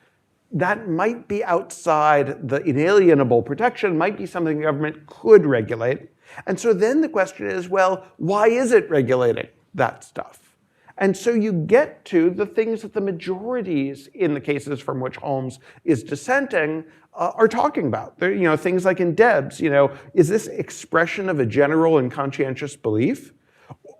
that might be outside the inalienable protection, might be something the government could regulate. And so then the question is, well, why is it regulating that stuff? And so you get to the things that the majorities in the cases from which Holmes is dissenting are talking about. Things like in Debs, is this expression of a general and conscientious belief?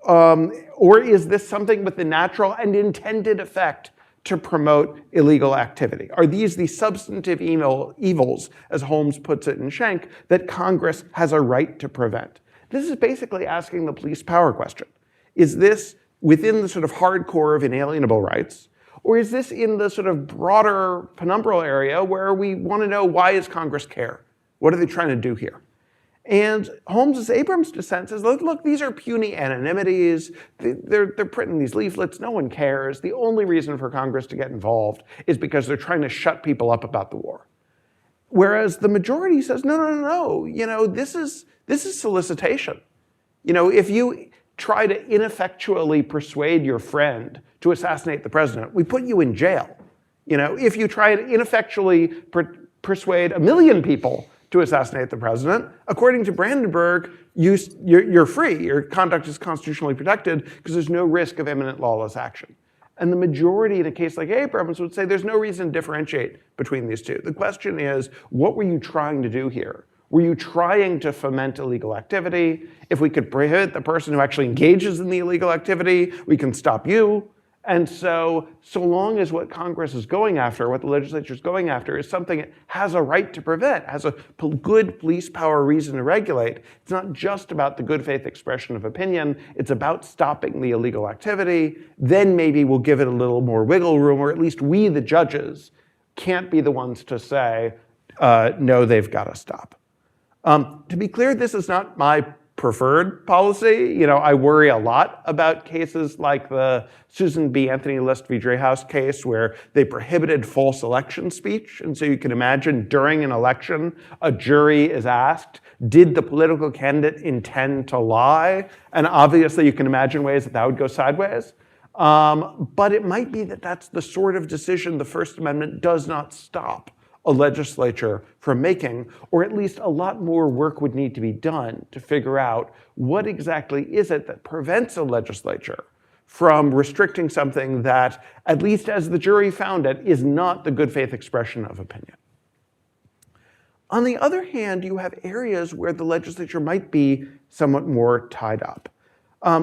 Or is this something with the natural and intended effect to promote illegal activity? Are these the substantive evils, as Holmes puts it in Schenck, that Congress has a right to prevent? This is basically asking the police power question. Is this within the sort of hardcore of inalienable rights? Or is this in the sort of broader penumbral area where we want to know, why does Congress care? What are they trying to do here? And Holmes's Abrams dissent says, look, these are puny anonymities. They're printing these leaflets. No one cares. The only reason for Congress to get involved is because they're trying to shut people up about the war. Whereas the majority says, no. This is solicitation. If you try to ineffectually persuade your friend to assassinate the president, we put you in jail. If you try to ineffectually persuade 1 million people to assassinate the president. According to Brandenburg, you're free. Your conduct is constitutionally protected because there's no risk of imminent lawless action. And the majority in a case like Abrams would say there's no reason to differentiate between these two. The question is, what were you trying to do here? Were you trying to foment illegal activity? If we could prohibit the person who actually engages in the illegal activity, we can stop you. And so long as what Congress is going after, what the legislature is going after, is something it has a right to prevent, has a good police power reason to regulate, it's not just about the good faith expression of opinion, it's about stopping the illegal activity, then maybe we'll give it a little more wiggle room, or at least we, the judges, can't be the ones to say, no, they've got to stop. To be clear, this is not my preferred policy. I worry a lot about cases like the Susan B. Anthony List v. Dreyhouse case where they prohibited false election speech. And so you can imagine during an election, a jury is asked, did the political candidate intend to lie? And obviously you can imagine ways that would go sideways. But it might be that that's the sort of decision the First Amendment does not stop a legislature from making, or at least a lot more work would need to be done to figure out what exactly is it that prevents a legislature from restricting something that, at least as the jury found it, is not the good faith expression of opinion. On the other hand, you have areas where the legislature might be somewhat more tied up.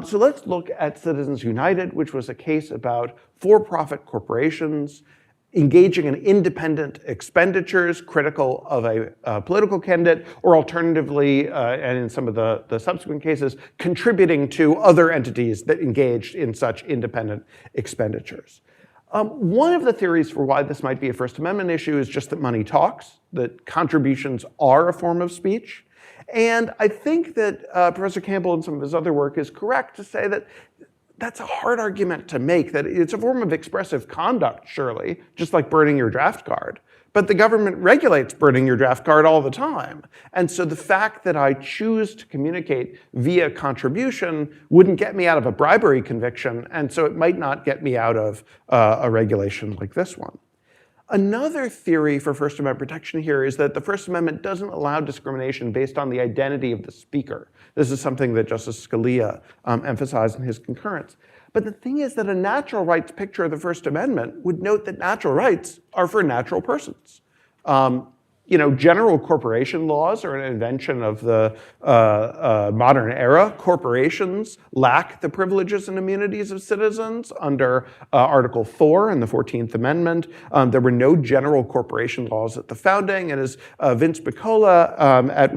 So let's look at Citizens United, which was a case about for-profit corporations engaging in independent expenditures critical of a political candidate, or alternatively, and in some of the subsequent cases, contributing to other entities that engaged in such independent expenditures. One of the theories for why this might be a First Amendment issue is just that money talks, that contributions are a form of speech. And I think that Professor Campbell in some of his other work is correct to say that that's a hard argument to make, that it's a form of expressive conduct, surely, just like burning your draft card. But the government regulates burning your draft card all the time. And so the fact that I choose to communicate via contribution wouldn't get me out of a bribery conviction, and so it might not get me out of a regulation like this one. Another theory for First Amendment protection here is that the First Amendment doesn't allow discrimination based on the identity of the speaker. This is something that Justice Scalia emphasized in his concurrence. But the thing is that a natural rights picture of the First Amendment would note that natural rights are for natural persons. General corporation laws are an invention of the modern era. Corporations lack the privileges and immunities of citizens under Article 4 in the 14th Amendment. There were no general corporation laws at the founding, and as Vince Bicola at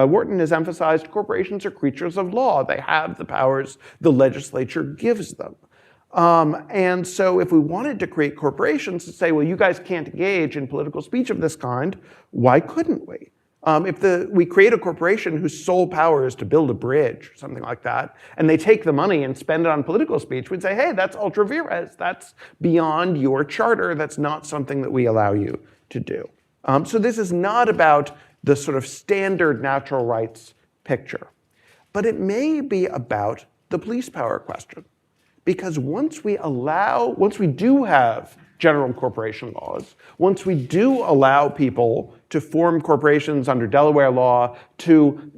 Wharton has emphasized, corporations are creatures of law. They have the powers the legislature gives them. And so if we wanted to create corporations to say, well, you guys can't engage in political speech of this kind, why couldn't we? If we create a corporation whose sole power is to build a bridge or something like that, and they take the money and spend it on political speech, we'd say, hey, that's ultra vires. That's beyond your charter. That's not something that we allow you to do. So this is not about the sort of standard natural rights picture, but it may be about the police power question. Because once we do have general corporation laws, once we do allow people to form corporations under Delaware law to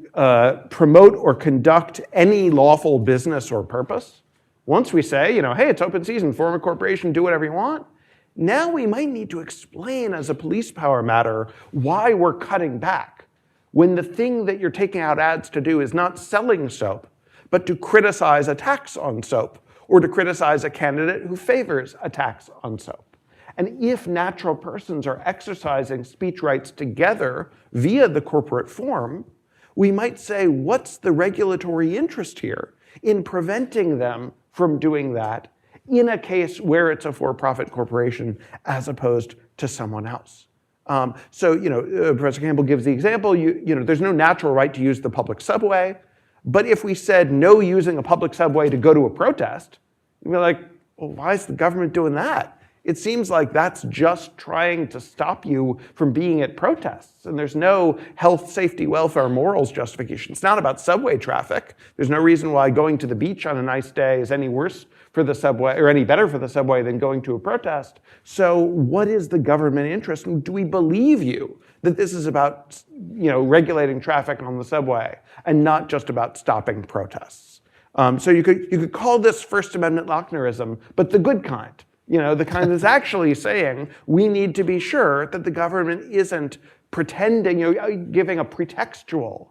promote or conduct any lawful business or purpose, once we say, hey, it's open season, form a corporation, do whatever you want, now we might need to explain as a police power matter why we're cutting back when the thing that you're taking out ads to do is not selling soap, but to criticize a tax on soap, or to criticize a candidate who favors a tax on soap. And if natural persons are exercising speech rights together via the corporate form, we might say, what's the regulatory interest here in preventing them from doing that in a case where it's a for-profit corporation as opposed to someone else? Professor Campbell gives the example, there's no natural right to use the public subway. But if we said no using a public subway to go to a protest, you'd be like, well, why is the government doing that? It seems like that's just trying to stop you from being at protests. And there's no health, safety, welfare, morals justification. It's not about subway traffic. There's no reason why going to the beach on a nice day is any worse for the subway, or any better for the subway than going to a protest. So what is the government interest? Do we believe you that this is about, regulating traffic on the subway and not just about stopping protests? So you could call this First Amendment Lochnerism, but the good kind. The kind that's actually saying we need to be sure that the government isn't pretending, giving a pretextual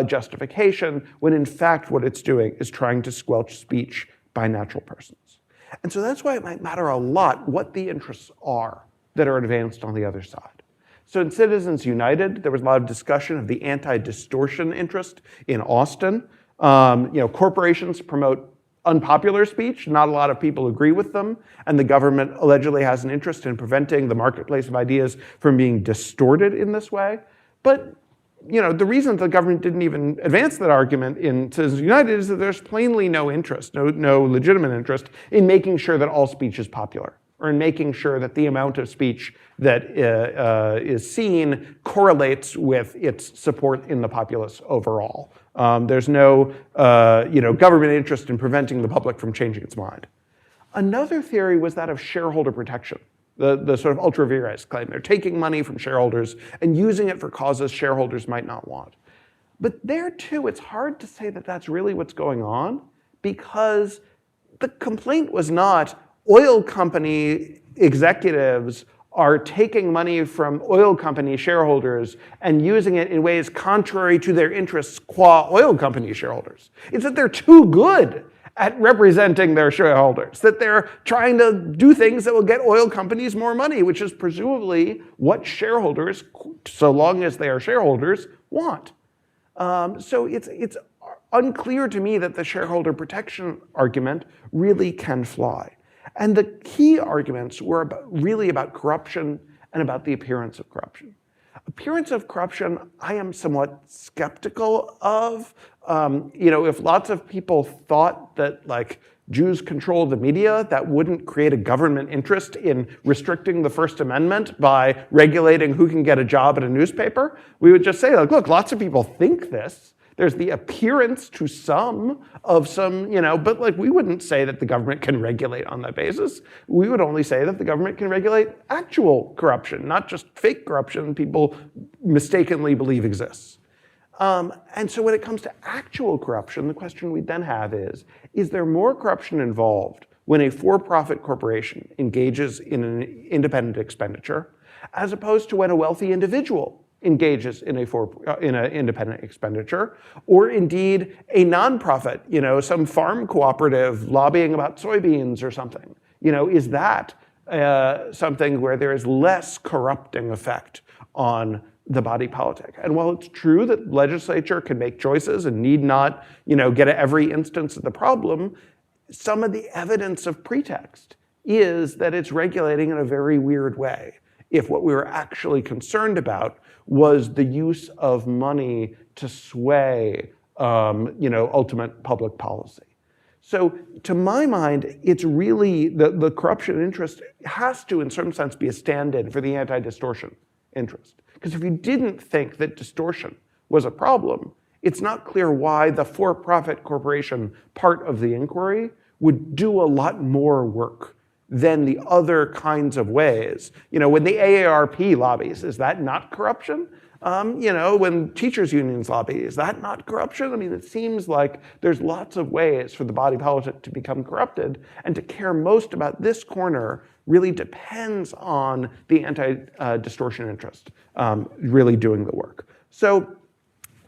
justification, when in fact what it's doing is trying to squelch speech by natural persons. And so that's why it might matter a lot what the interests are that are advanced on the other side. So in Citizens United, there was a lot of discussion of the anti-distortion interest in Austin. Corporations promote unpopular speech. Not a lot of people agree with them. And the government allegedly has an interest in preventing the marketplace of ideas from being distorted in this way. But the reason the government didn't even advance that argument in Citizens United is that there's plainly no interest, no legitimate interest in making sure that all speech is popular, or in making sure that the amount of speech that is seen correlates with its support in the populace overall. There's no government interest in preventing the public from changing its mind. Another theory was that of shareholder protection. The sort of ultra vires claim they're taking money from shareholders and using it for causes shareholders might not want. But there too, it's hard to say that that's really what's going on, because the complaint was not oil company executives are taking money from oil company shareholders and using it in ways contrary to their interests qua oil company shareholders. It's that they're too good at representing their shareholders, that they're trying to do things that will get oil companies more money, which is presumably what shareholders, so long as they are shareholders, want. So it's unclear to me that the shareholder protection argument really can fly. And the key arguments were really about corruption and about the appearance of corruption. Appearance of corruption, I am somewhat skeptical of. If lots of people thought that Jews control the media, that wouldn't create a government interest in restricting the First Amendment by regulating who can get a job at a newspaper. We would just say, look, lots of people think this. There's the appearance to some of some, but we wouldn't say that the government can regulate on that basis. We would only say that the government can regulate actual corruption, not just fake corruption people mistakenly believe exists. And so when it comes to actual corruption, the question we then have is there more corruption involved when a for-profit corporation engages in an independent expenditure, as opposed to when a wealthy individual engages in an independent expenditure, or indeed a nonprofit, some farm cooperative lobbying about soybeans or something? Is that something where there is less corrupting effect on the body politic? And while it's true that legislature can make choices and need not, get at every instance of the problem, some of the evidence of pretext is that it's regulating in a very weird way, if what we were actually concerned about was the use of money to sway, ultimate public policy. So to my mind, it's really the corruption interest has to, in some sense, be a stand-in for the anti-distortion interest. Because if you didn't think that distortion was a problem, it's not clear why the for-profit corporation part of the inquiry would do a lot more work than the other kinds of ways. When the AARP lobbies, is that not corruption? When teachers' unions lobby, is that not corruption? It seems like there's lots of ways for the body politic to become corrupted, and to care most about this corner really depends on the anti-distortion interest really doing the work. So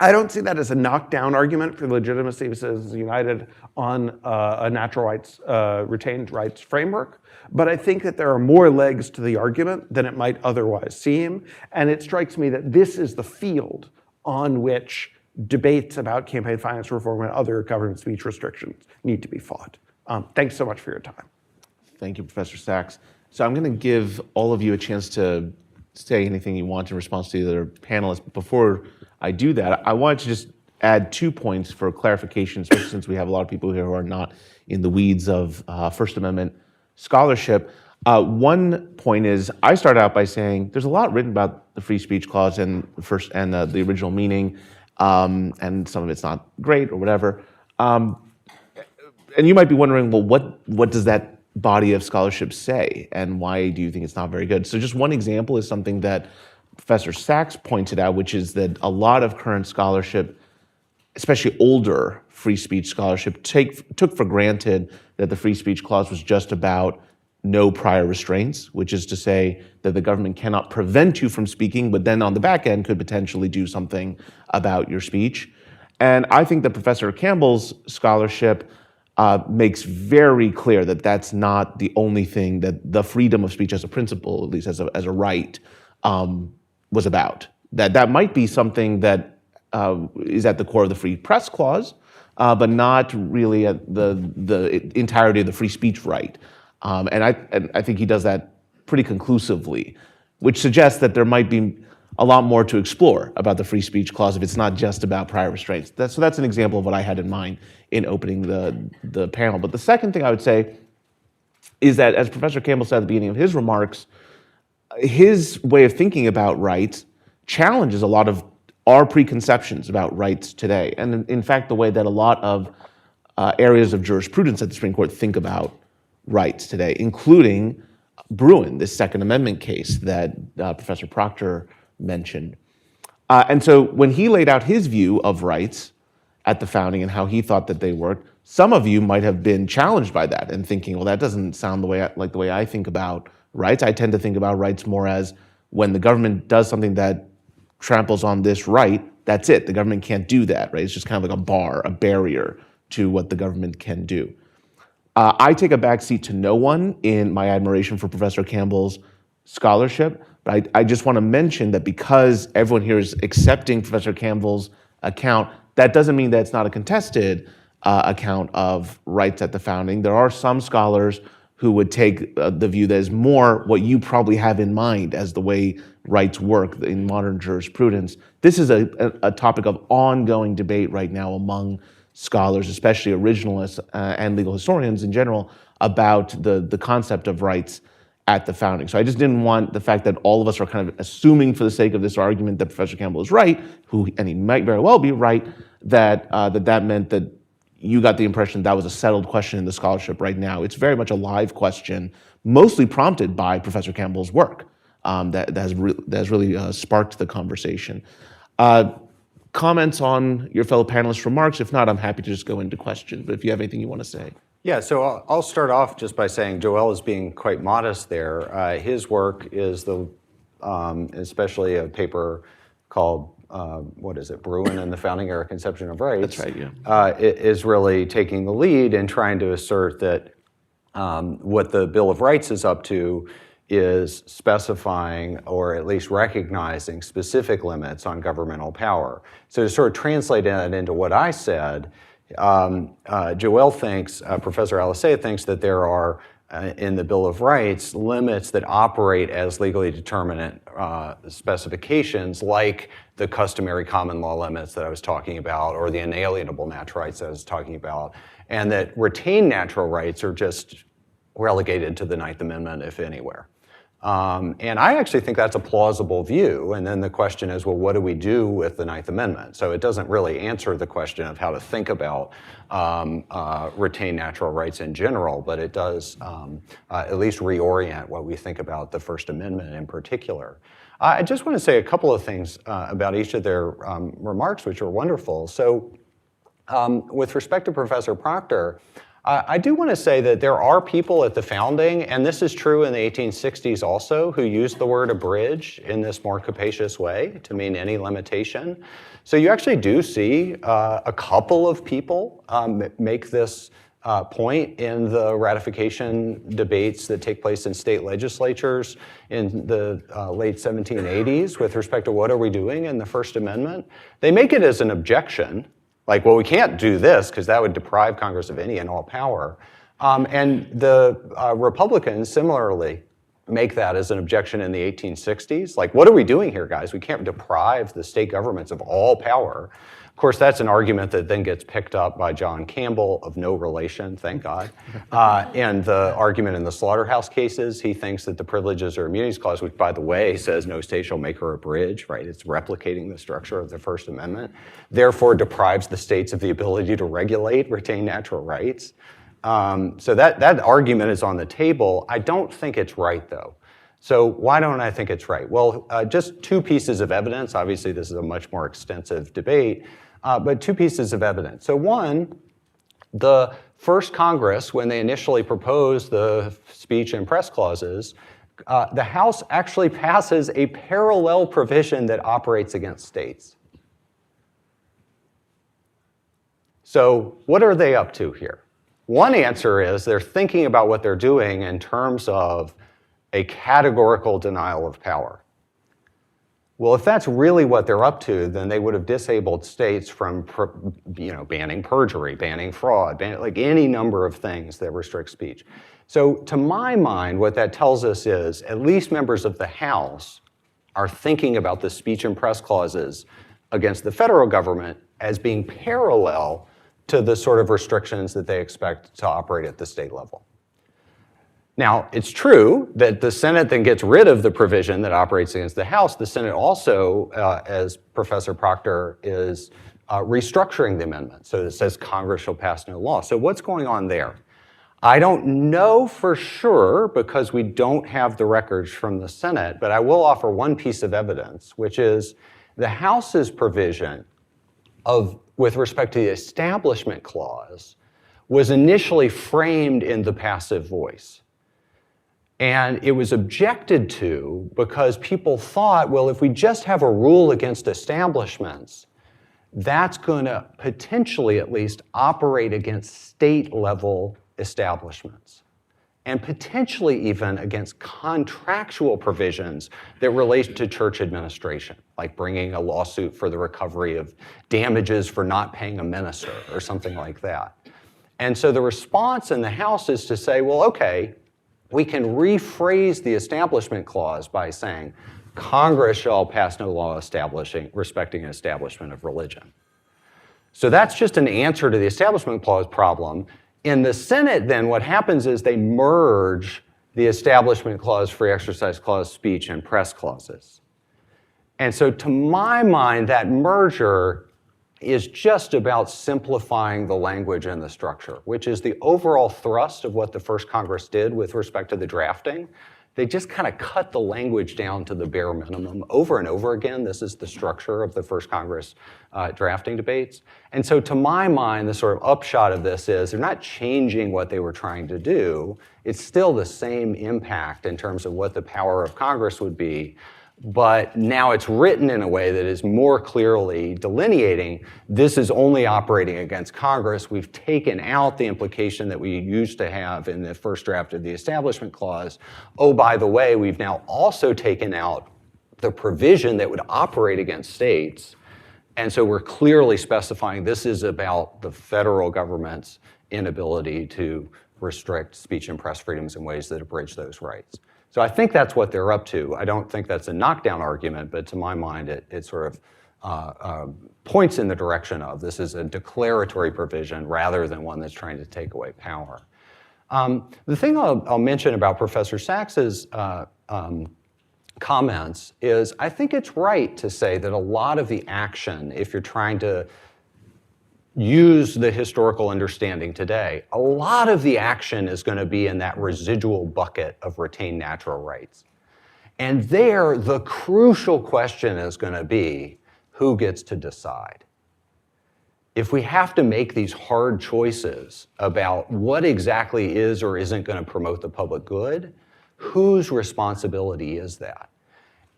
I don't see that as a knockdown argument for the legitimacy of Citizens United on a natural rights, retained rights framework. But I think that there are more legs to the argument than it might otherwise seem. And it strikes me that this is the field on which debates about campaign finance reform and other government speech restrictions need to be fought. Thanks so much for your time. Thank you, Professor Sachs. So I'm going to give all of you a chance to say anything you want in response to the other panelists. But before I do that, I wanted to just add 2 points for clarification, especially since we have a lot of people here who are not in the weeds of First Amendment scholarship. One point is, I started out by saying there's a lot written about the free speech clause and the original meaning, and some of it's not great or whatever. and you might be wondering, well, what does that body of scholarship say, and why do you think it's not very good? So just one example is something that Professor Sachs pointed out, which is that a lot of current scholarship, especially older free speech scholarship, took for granted that the free speech clause was just about no prior restraints, which is to say that the government cannot prevent you from speaking, but then on the back end could potentially do something about your speech. And I think that Professor Campbell's scholarship makes very clear that that's not the only thing that the freedom of speech as a principle, at least as a right, was about. That might be something that is at the core of the Free Press Clause, but not really at the entirety of the free speech right. And I think he does that pretty conclusively, which suggests that there might be a lot more to explore about the free speech clause if it's not just about prior restraints. So that's an example of what I had in mind in opening the panel. But the second thing I would say is that, as Professor Campbell said at the beginning of his remarks, his way of thinking about rights challenges a lot of our preconceptions about rights today. And in fact, the way that a lot of areas of jurisprudence at the Supreme Court think about rights today, including Bruin, this Second Amendment case that Professor Proctor mentioned. And so when he laid out his view of rights at the founding and how he thought that they worked, some of you might have been challenged by that and thinking, well, that doesn't sound like the way I think about rights. I tend to think about rights more as when the government does something that tramples on this right, that's it. The government can't do that, right? It's just kind of like a bar, a barrier to what the government can do. I take a backseat to no one in my admiration for Professor Campbell's scholarship, but I just want to mention that because everyone here is accepting Professor Campbell's account, that doesn't mean that it's not a contested account of rights at the founding. There are some scholars who would take the view that is more what you probably have in mind as the way rights work in modern jurisprudence. This is a topic of ongoing debate right now among scholars, especially originalists and legal historians in general, about the concept of rights at the founding. So I just didn't want the fact that all of us are kind of assuming for the sake of this argument that Professor Campbell is right, and he might very well be right, that meant that you got the impression that was a settled question in the scholarship right now. It's very much a live question, mostly prompted by Professor Campbell's work that has really sparked the conversation. Comments on your fellow panelists' remarks? If not, I'm happy to just go into questions, but if you have anything you want to say. Yeah, so I'll start off just by saying Joel is being quite modest there. His work is especially a paper called, Bruin and the Founding Era Conception of Rights. That's right, yeah. Is really taking the lead in trying to assert that what the Bill of Rights is up to is specifying or at least recognizing specific limits on governmental power. So to sort of translate that into what I said, Joel thinks, Professor Alisea thinks that there are in the Bill of Rights limits that operate as legally determinate specifications, like the customary common law limits that I was talking about, or the inalienable natural rights that I was talking about, and that retained natural rights are just relegated to the Ninth Amendment, if anywhere. And I actually think that's a plausible view. And then the question is, well, what do we do with the Ninth Amendment? So it doesn't really answer the question of how to think about retained natural rights in general, but it does at least reorient what we think about the First Amendment in particular. I just want to say a couple of things about each of their remarks, which are wonderful. So with respect to Professor Proctor, I do want to say that there are people at the founding, and this is true in the 1860s also, who used the word abridge in this more capacious way to mean any limitation. So you actually do see a couple of people make this point in the ratification debates that take place in state legislatures in the late 1780s with respect to what are we doing in the First Amendment. They make it as an objection. Like, well, we can't do this because that would deprive Congress of any and all power. And the Republicans similarly make that as an objection in the 1860s. Like, what are we doing here, guys? We can't deprive the state governments of all power. Of course, that's an argument that then gets picked up by John Campbell, of no relation, thank God. And the argument in the slaughterhouse cases, he thinks that the Privileges or Immunities Clause, which, by the way, says no state shall make or abridge, right? It's replicating the structure of the First Amendment, therefore deprives the states of the ability to regulate retained natural rights. So that argument is on the table. I don't think it's right, though. So why don't I think it's right? Well, just two pieces of evidence. Obviously, this is a much more extensive debate, but two pieces of evidence. So one, the first Congress, when they initially proposed the speech and press clauses, the House actually passes a parallel provision that operates against states. So what are they up to here? One answer is they're thinking about what they're doing in terms of a categorical denial of power. Well, if that's really what they're up to, then they would have disabled states from banning perjury, banning fraud, like any number of things that restrict speech. So to my mind, what that tells us is at least members of the House are thinking about the speech and press clauses against the federal government as being parallel to the sort of restrictions that they expect to operate at the state level. Now, it's true that the Senate then gets rid of the provision that operates against the House. The Senate also, as Professor Proctor is restructuring the amendment. So it says Congress shall pass no law. So what's going on there? I don't know for sure because we don't have the records from the Senate, but I will offer one piece of evidence, which is the House's provision with respect to the Establishment Clause was initially framed in the passive voice. And it was objected to because people thought, well, if we just have a rule against establishments, that's going to potentially at least operate against state-level establishments and potentially even against contractual provisions that relate to church administration, like bringing a lawsuit for the recovery of damages for not paying a minister or something like that. And so the response in the House is to say, well, okay, we can rephrase the Establishment Clause by saying, Congress shall pass no law respecting an establishment of religion. So that's just an answer to the Establishment Clause problem. In the Senate, then, what happens is they merge the Establishment Clause, Free Exercise Clause, speech, and press clauses. And so to my mind, that merger is just about simplifying the language and the structure, which is the overall thrust of what the first Congress did with respect to the drafting. They just kind of cut the language down to the bare minimum over and over again. This is the structure of the first Congress drafting debates. And so to my mind, the sort of upshot of this is they're not changing what they were trying to do. It's still the same impact in terms of what the power of Congress would be, but now it's written in a way that is more clearly delineating this is only operating against Congress. We've taken out the implication that we used to have in the first draft of the Establishment Clause. Oh, by the way, we've now also taken out the provision that would operate against states. And so we're clearly specifying this is about the federal government's inability to restrict speech and press freedoms in ways that abridge those rights. So I think that's what they're up to. I don't think that's a knockdown argument, but to my mind, it sort of points in the direction of this is a declaratory provision rather than one that's trying to take away power. The thing I'll mention about Professor Sachs's comments is I think it's right to say that a lot of the action, if you're trying to use the historical understanding today, a lot of the action is going to be in that residual bucket of retained natural rights. And there, the crucial question is going to be, who gets to decide? If we have to make these hard choices about what exactly is or isn't going to promote the public good, whose responsibility is that?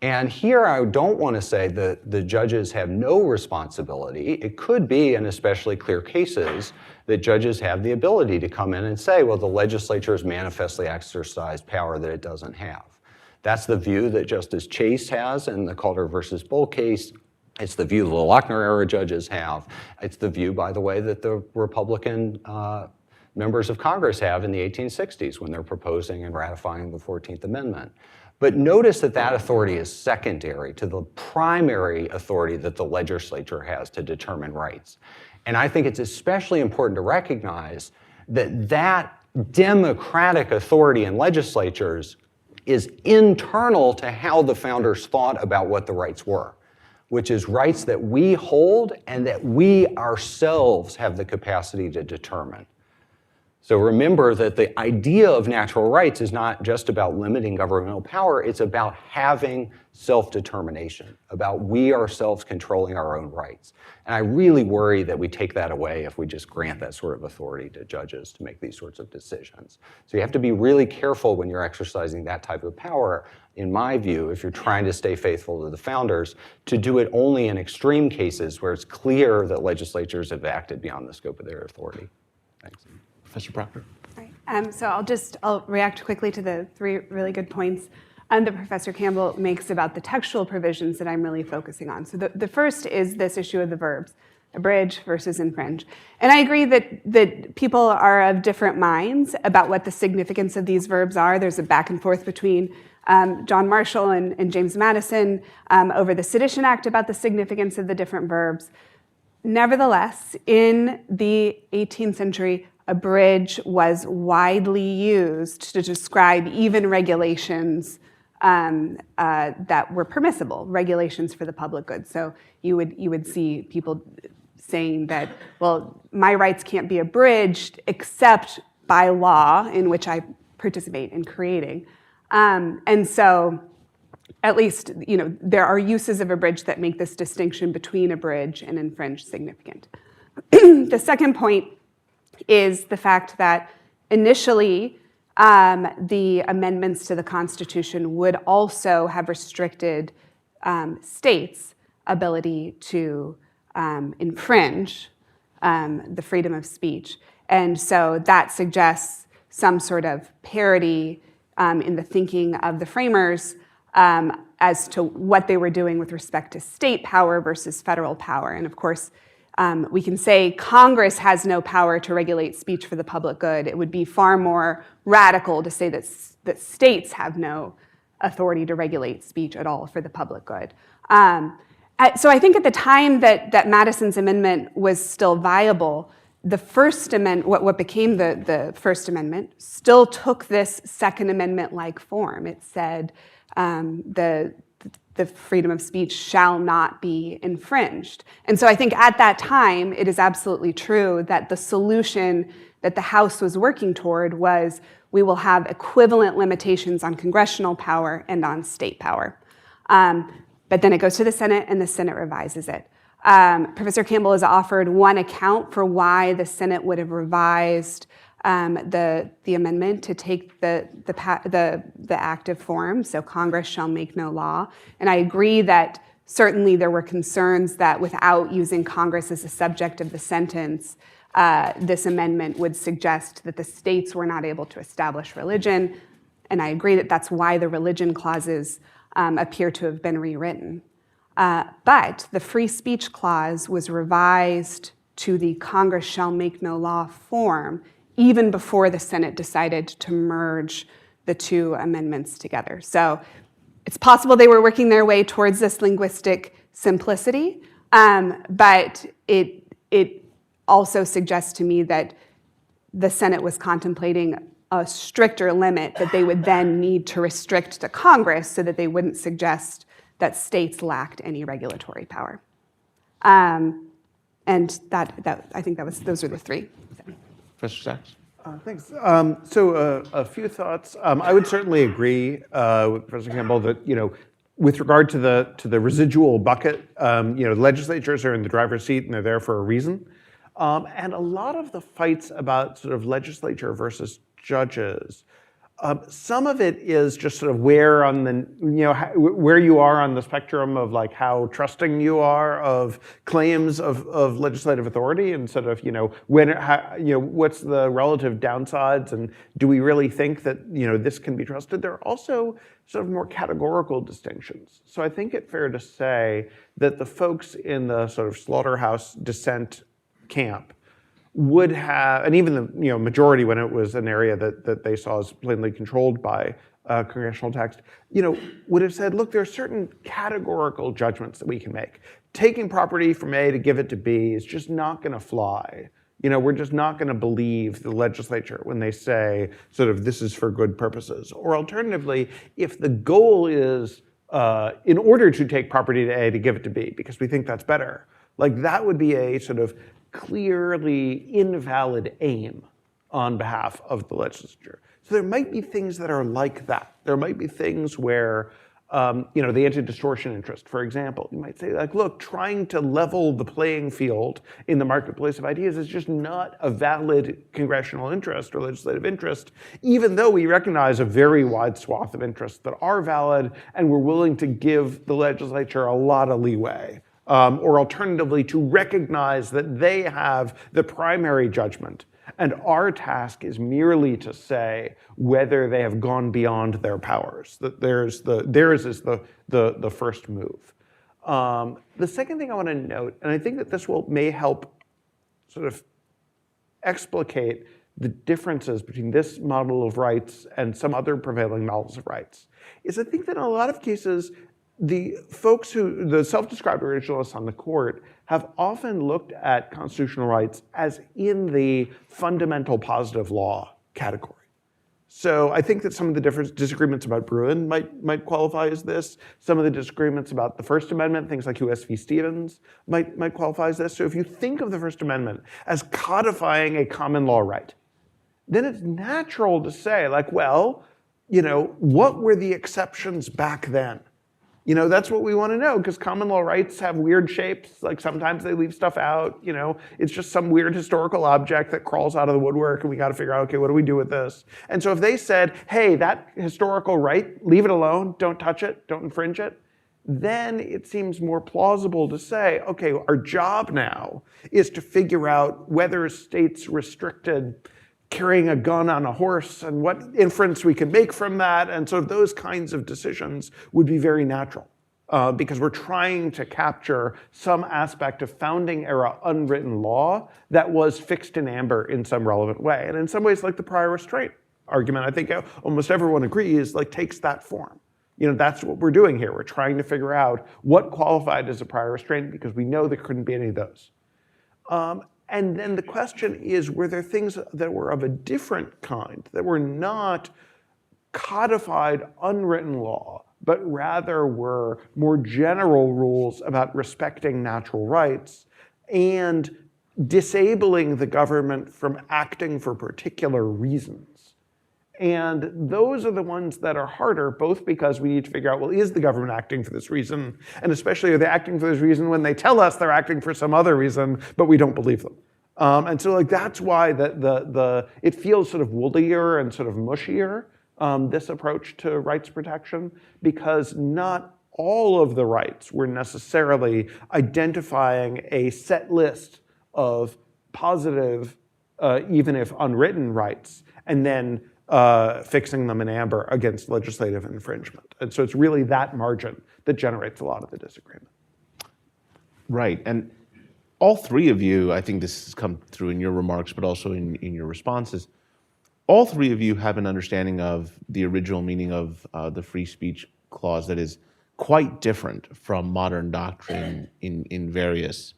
And here I don't want to say that the judges have no responsibility. It could be, in especially clear cases, that judges have the ability to come in and say, well, the legislature has manifestly exercised power that it doesn't have. That's the view that Justice Chase has in the Calder versus Bull case. It's the view the Lochner-era judges have. It's the view, by the way, that the Republican members of Congress have in the 1860s when they're proposing and ratifying the 14th Amendment. But notice that that authority is secondary to the primary authority that the legislature has to determine rights. And I think it's especially important to recognize that that democratic authority in legislatures is internal to how the founders thought about what the rights were, which is rights that we hold and that we ourselves have the capacity to determine. So remember that the idea of natural rights is not just about limiting governmental power, it's about having self-determination, about we ourselves controlling our own rights. And I really worry that we take that away if we just grant that sort of authority to judges to make these sorts of decisions. So you have to be really careful when you're exercising that type of power, in my view, if you're trying to stay faithful to the founders, to do it only in extreme cases where it's clear that legislatures have acted beyond the scope of their authority. Thanks. Professor Proctor. Right. So I'll react quickly to the three really good points that Professor Campbell makes about the textual provisions that I'm really focusing on. So the first is this issue of the verbs, abridge versus infringe. And I agree that people are of different minds about what the significance of these verbs are. There's a back and forth between John Marshall and James Madison over the Sedition Act about the significance of the different verbs. Nevertheless, in the 18th century, abridge was widely used to describe even regulations that were permissible, regulations for the public good. So you would see people saying that, well, my rights can't be abridged except by law in which I participate in creating. And so at least, there are uses of abridge that make this distinction between abridge and infringe significant. The second point is the fact that initially the amendments to the Constitution would also have restricted states' ability to infringe the freedom of speech. And so that suggests some sort of parity in the thinking of the framers as to what they were doing with respect to state power versus federal power. And of course, we can say Congress has no power to regulate speech for the public good. It would be far more radical to say that states have no authority to regulate speech at all for the public good. So I think at the time that Madison's amendment was still viable, the First Amendment, what became the First Amendment, still took this Second Amendment-like form. It said the freedom of speech shall not be infringed. And so I think at that time, it is absolutely true that the solution that the House was working toward was we will have equivalent limitations on congressional power and on state power. But then it goes to the Senate, and the Senate revises it. Professor Campbell has offered one account for why the Senate would have revised the amendment to take the active form, so Congress shall make no law. And I agree that certainly there were concerns that without using Congress as a subject of the sentence, this amendment would suggest that the states were not able to establish religion. And I agree that that's why the religion clauses appear to have been rewritten. But the free speech clause was revised to the Congress shall make no law form even before the Senate decided to merge the two amendments together. So it's possible they were working their way towards this linguistic simplicity, but it also suggests to me that the Senate was contemplating a stricter limit that they would then need to restrict to Congress so that they wouldn't suggest that states lacked any regulatory power. And I think those are the three. Professor Sachs. Thanks. So a few thoughts. I would certainly agree with Professor Campbell that with regard to the residual bucket, legislatures are in the driver's seat and they're there for a reason. And a lot of the fights about sort of legislature versus judges, some of it is just sort of where on the where you are on the spectrum of like how trusting you are of claims of legislative authority, and sort of what's the relative downsides, and do we really think that this can be trusted? There are also sort of more categorical distinctions. So I think it's fair to say that the folks in the sort of slaughterhouse dissent camp would have, and even the majority when it was an area that they saw as plainly controlled by congressional text, would have said, look, there are certain categorical judgments that we can make. Taking property from A to give it to B is just not going to fly. We're just not going to believe the legislature when they say sort of this is for good purposes. Or alternatively, if the goal is in order to take property to A to give it to B because we think that's better, like that would be a sort of clearly invalid aim on behalf of the legislature. So there might be things that are like that. There might be things where, the anti-distortion interest, for example, you might say, like, look, trying to level the playing field in the marketplace of ideas is just not a valid congressional interest or legislative interest, even though we recognize a very wide swath of interests that are valid, and we're willing to give the legislature a lot of leeway. Or alternatively, to recognize that they have the primary judgment. And our task is merely to say whether they have gone beyond their powers, that theirs is the first move. The second thing I want to note, and I think that this may help sort of explicate the differences between this model of rights and some other prevailing models of rights, is I think that in a lot of cases, the self-described originalists on the court have often looked at constitutional rights as in the fundamental positive law category. So I think that some of the disagreements about Bruin might qualify as this. Some of the disagreements about the First Amendment, things like U.S. v. Stevens, might qualify as this. So if you think of the First Amendment as codifying a common law right, then it's natural to say, like, well, what were the exceptions back then? That's what we want to know, because common law rights have weird shapes. Like sometimes they leave stuff out. It's just some weird historical object that crawls out of the woodwork, and we got to figure out, okay, what do we do with this? And so if they said, hey, that historical right, leave it alone, don't touch it, don't infringe it, then it seems more plausible to say, okay, our job now is to figure out whether states restricted carrying a gun on a horse and what inference we can make from that. And so those kinds of decisions would be very natural because we're trying to capture some aspect of founding era unwritten law that was fixed in amber in some relevant way. And in some ways, like the prior restraint argument, I think almost everyone agrees, takes that form. That's what we're doing here. We're trying to figure out what qualified as a prior restraint because we know there couldn't be any of those. And then the question is, were there things that were of a different kind, that were not codified unwritten law, but rather were more general rules about respecting natural rights and disabling the government from acting for particular reasons? And those are the ones that are harder, both because we need to figure out, well, is the government acting for this reason? And especially, are they acting for this reason when they tell us they're acting for some other reason, but we don't believe them? And so that's why it feels sort of woollier and sort of mushier, this approach to rights protection, because not all of the rights were necessarily identifying a set list of positive, even if unwritten rights, and then fixing them in amber against legislative infringement. And so it's really that margin that generates a lot of the disagreement. Right, and all three of you, I think this has come through in your remarks, but also in your responses, all three of you have an understanding of the original meaning of the free speech clause that is quite different from modern doctrine in various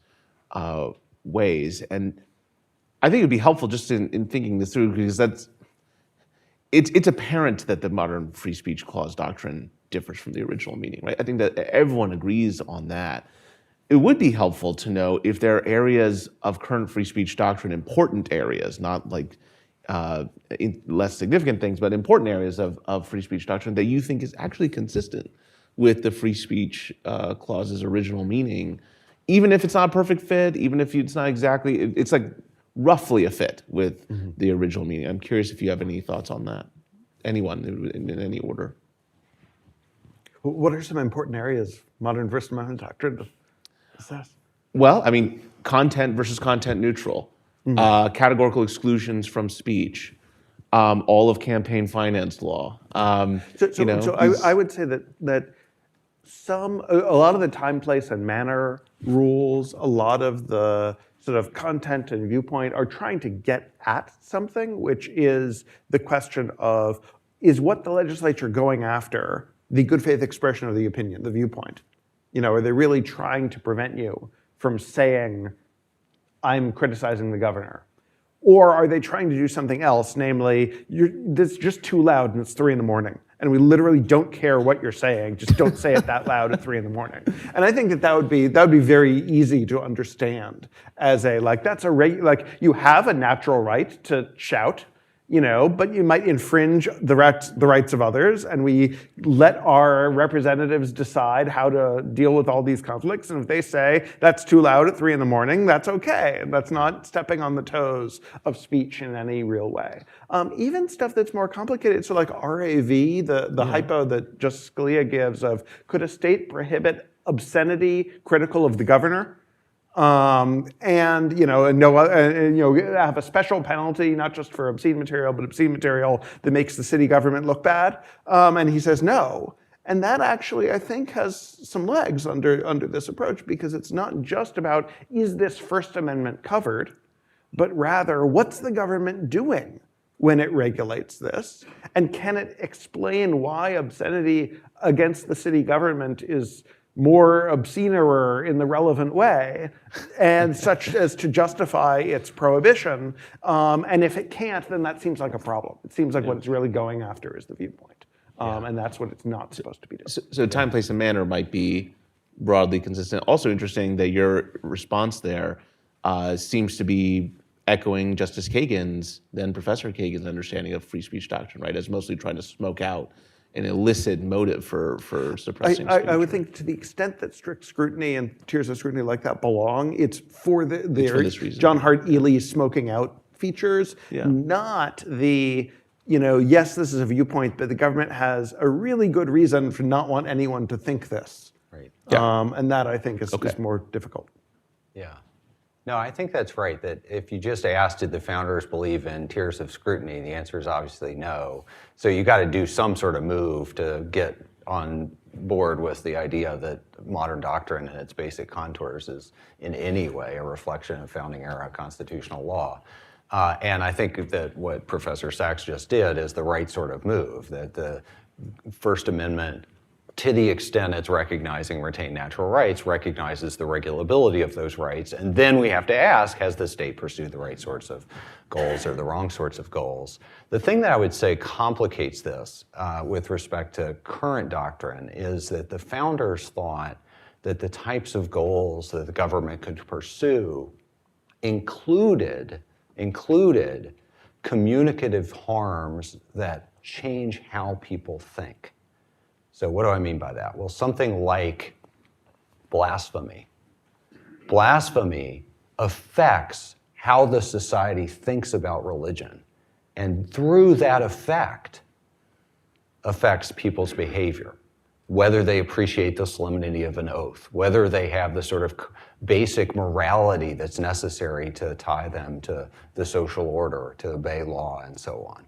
ways. And I think it'd be helpful just in thinking this through, because it's apparent that the modern free speech clause doctrine differs from the original meaning, right? I think that everyone agrees on that. It would be helpful to know if there are areas of current free speech doctrine, important areas, not less significant things, but important areas of free speech doctrine that you think is actually consistent with the free speech clause's original meaning, even if it's not a perfect fit, even if it's not exactly, it's like roughly a fit with the original meaning. I'm curious if you have any thoughts on that. Anyone in any order. What are some important areas modern First Amendment doctrine to assess? Well, I mean, content versus content neutral, categorical exclusions from speech, all of campaign finance law. I would say that a lot of the time, place, and manner rules, a lot of the sort of content and viewpoint are trying to get at something, which is the question of, is what the legislature going after the good faith expression of the opinion, the viewpoint? Are they really trying to prevent you from saying, I'm criticizing the governor? Or are they trying to do something else, namely, this is just too loud and it's 3 a.m. and we literally don't care what you're saying. Just don't say it that loud at 3 in the morning. And I think that would be very easy to understand as that's like you have a natural right to shout, but you might infringe the rights of others, and we let our representatives decide how to deal with all these conflicts. And if they say that's too loud at 3 in the morning, that's okay. And that's not stepping on the toes of speech in any real way. Even stuff that's more complicated, so like RAV, the hypo that Justice Scalia gives of, could a state prohibit obscenity critical of the governor? And have a special penalty, not just for obscene material, but obscene material that makes the city government look bad. And he says no. And that actually, I think, has some legs under this approach, because it's not just about, is this First Amendment covered, but rather, what's the government doing when it regulates this? And can it explain why obscenity against the city government is more obscener in the relevant way, and such as to justify its prohibition? And if it can't, then that seems like a problem. It seems like what it's really going after is the viewpoint. And that's what it's not supposed to be doing. So time, place, and manner might be broadly consistent. Also interesting that your response there seems to be echoing Justice Kagan's, then Professor Kagan's understanding of free speech doctrine, right? As mostly trying to smoke out an illicit motive for suppressing speech. I would think, to the extent that strict scrutiny and tiers of scrutiny like that belong, it's for this reason. John Hart Ely smoking out features, not the, yes, this is a viewpoint, but the government has a really good reason for not want anyone to think this. Right. And that, I think, is more difficult. Yeah. No, I think that's right, that if you just asked, did the founders believe in tiers of scrutiny, the answer is obviously no. So you got to do some sort of move to get on board with the idea that modern doctrine in its basic contours is in any way a reflection of founding era constitutional law. And I think that what Professor Sachs just did is the right sort of move, that the First Amendment, to the extent it's recognizing retained natural rights, recognizes the regulability of those rights. And then we have to ask, has the state pursued the right sorts of goals or the wrong sorts of goals? The thing that I would say complicates this with respect to current doctrine is that the founders thought that the types of goals that the government could pursue included communicative harms that change how people think. So what do I mean by that? Well, something like blasphemy. Blasphemy affects how the society thinks about religion, and through that effect, affects people's behavior, whether they appreciate the solemnity of an oath, whether they have the sort of basic morality that's necessary to tie them to the social order, to obey law, and so on.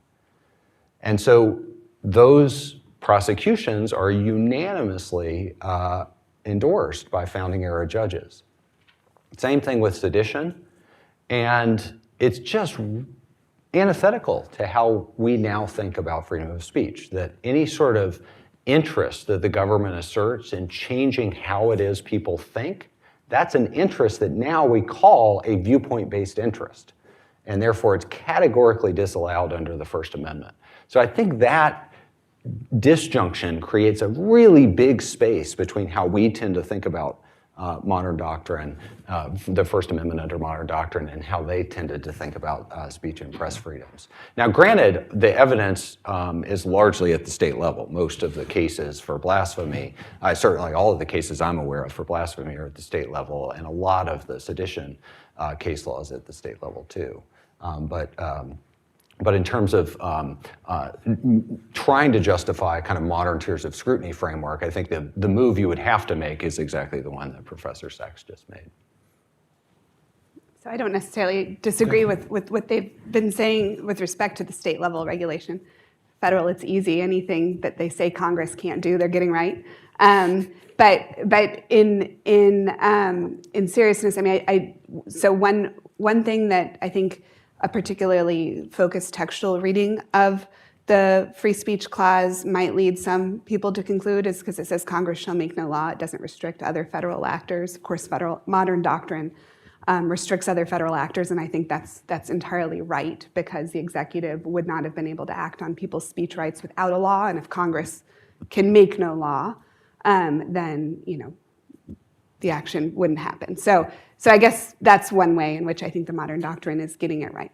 And so those prosecutions are unanimously endorsed by founding era judges. Same thing with sedition, and it's just antithetical to how we now think about freedom of speech, that any sort of interest that the government asserts in changing how it is people think, that's an interest that now we call a viewpoint-based interest, and therefore it's categorically disallowed under the First Amendment. So I think that disjunction creates a really big space between how we tend to think about modern doctrine, the First Amendment under modern doctrine, and how they tended to think about speech and press freedoms. Now, granted, the evidence is largely at the state level. Most of the cases for blasphemy, certainly all of the cases I'm aware of for blasphemy are at the state level, and a lot of the sedition case law is at the state level too. But in terms of trying to justify kind of modern tiers of scrutiny framework, I think the move you would have to make is exactly the one that Professor Sachs just made. So I don't necessarily disagree with what they've been saying with respect to the state level regulation. Federal, it's easy. Anything that they say Congress can't do, they're getting right. But in seriousness, I mean, so one thing that I think a particularly focused textual reading of the free speech clause might lead some people to conclude is because it says Congress shall make no law. It doesn't restrict other federal actors. Of course, federal modern doctrine restricts other federal actors, and I think that's entirely right, because the executive would not have been able to act on people's speech rights without a law, and if Congress can make no law, then the action wouldn't happen. So I guess that's one way in which I think the modern doctrine is getting it right.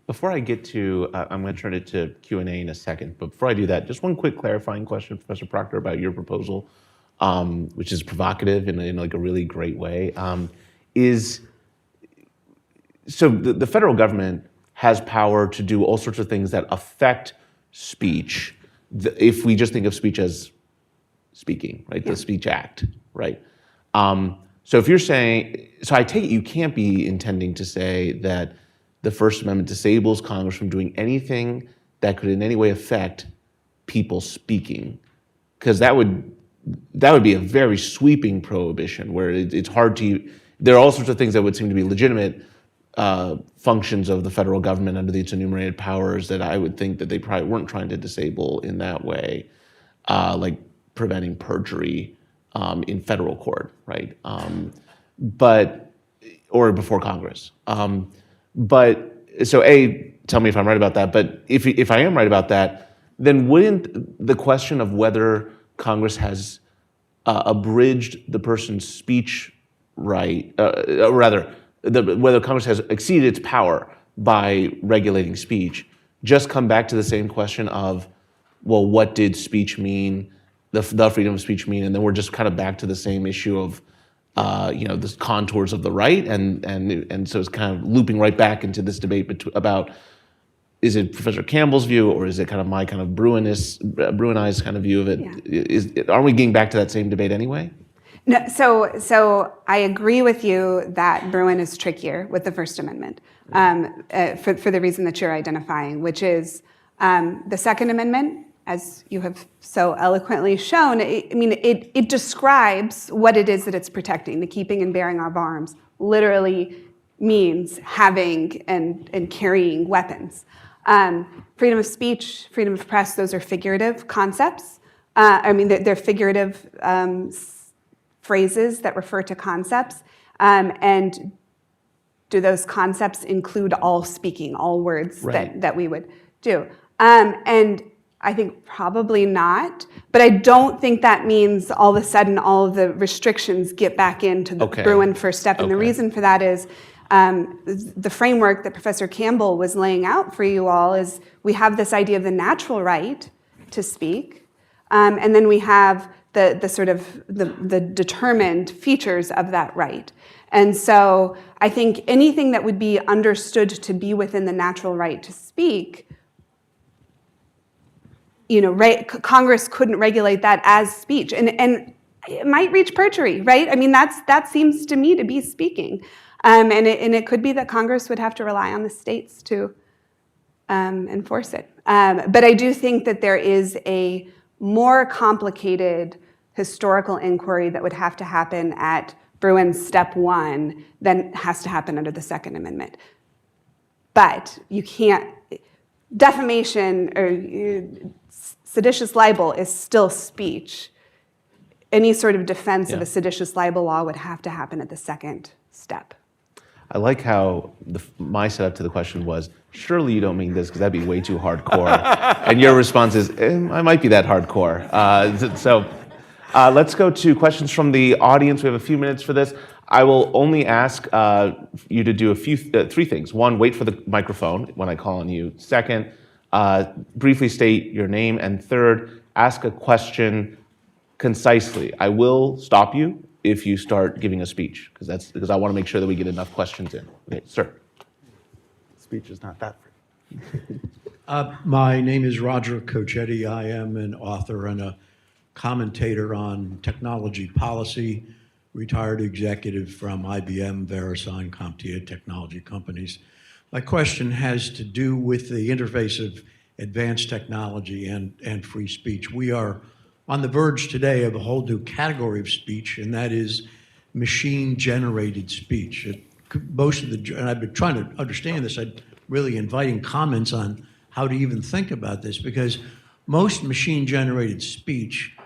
Before I get to, I'm going to turn it to Q&A in a second, but before I do that, just one quick clarifying question, Professor Proctor, about your proposal, which is provocative in like a really great way. So the federal government has power to do all sorts of things that affect speech, if we just think of speech as speaking, right? The Speech Act, right? So if you're saying, so I take it you can't be intending to say that the First Amendment disables Congress from doing anything that could in any way affect people speaking, because that would be a very sweeping prohibition where it's hard to, there are all sorts of things that would seem to be legitimate functions of the federal government under its enumerated powers that I would think that they probably weren't trying to disable in that way, like preventing perjury in federal court, right? Or before Congress. But so tell me if I'm right about that, but if I am right about that, then wouldn't the question of whether Congress has abridged the person's speech right, whether Congress has exceeded its power by regulating speech, just come back to the same question of, well, what did speech mean, the freedom of speech mean, and then we're just kind of back to the same issue of the contours of the right, and so it's kind of looping right back into this debate about, is it Professor Campbell's view, or is it kind of my kind of Bruinized kind of view of it? Yeah. Aren't we getting back to that same debate anyway? No, so I agree with you that Bruin is trickier with the First Amendment for the reason that you're identifying, which is the Second Amendment, as you have so eloquently shown. It describes what it is that it's protecting. The keeping and bearing of arms literally means having and carrying weapons. Freedom of speech, freedom of press, those are figurative concepts. They're figurative phrases that refer to concepts. And do those concepts include all speaking, all words that we would do? And I think probably not, but I don't think that means all of a sudden all of the restrictions get back into the Bruin first step. And the reason for that is the framework that Professor Campbell was laying out for you all is we have this idea of the natural right to speak, and then we have the sort of the determined features of that right. And so I think anything that would be understood to be within the natural right to speak, Congress couldn't regulate that as speech, and it might reach perjury, right? That seems to me to be speaking, and it could be that Congress would have to rely on the states to enforce it. But I do think that there is a more complicated historical inquiry that would have to happen at Bruin's step one than has to happen under the Second Amendment. But you can't, defamation or seditious libel is still speech. Any sort of defense of a seditious libel law would have to happen at the second step. I like how my setup to the question was, surely you don't mean this because that'd be way too hardcore. And your response is, I might be that hardcore. Let's go to questions from the audience. We have a few minutes for this. I will only ask you to do three things. One, wait for the microphone when I call on you. Second, briefly state your name. And third, ask a question concisely. I will stop you if you start giving a speech, because I want to make sure that we get enough questions in. Okay, sir. Speech is not that free. My name is Roger Cochetti. I am an author and a commentator on technology policy, retired executive from IBM, VeriSign, CompTIA technology companies. My question has to do with the interface of advanced technology and free speech. We are on the verge today of a whole new category of speech, and that is machine-generated speech. And I've been trying to understand this. I'm really inviting comments on how to even think about this, because most machine-generated speech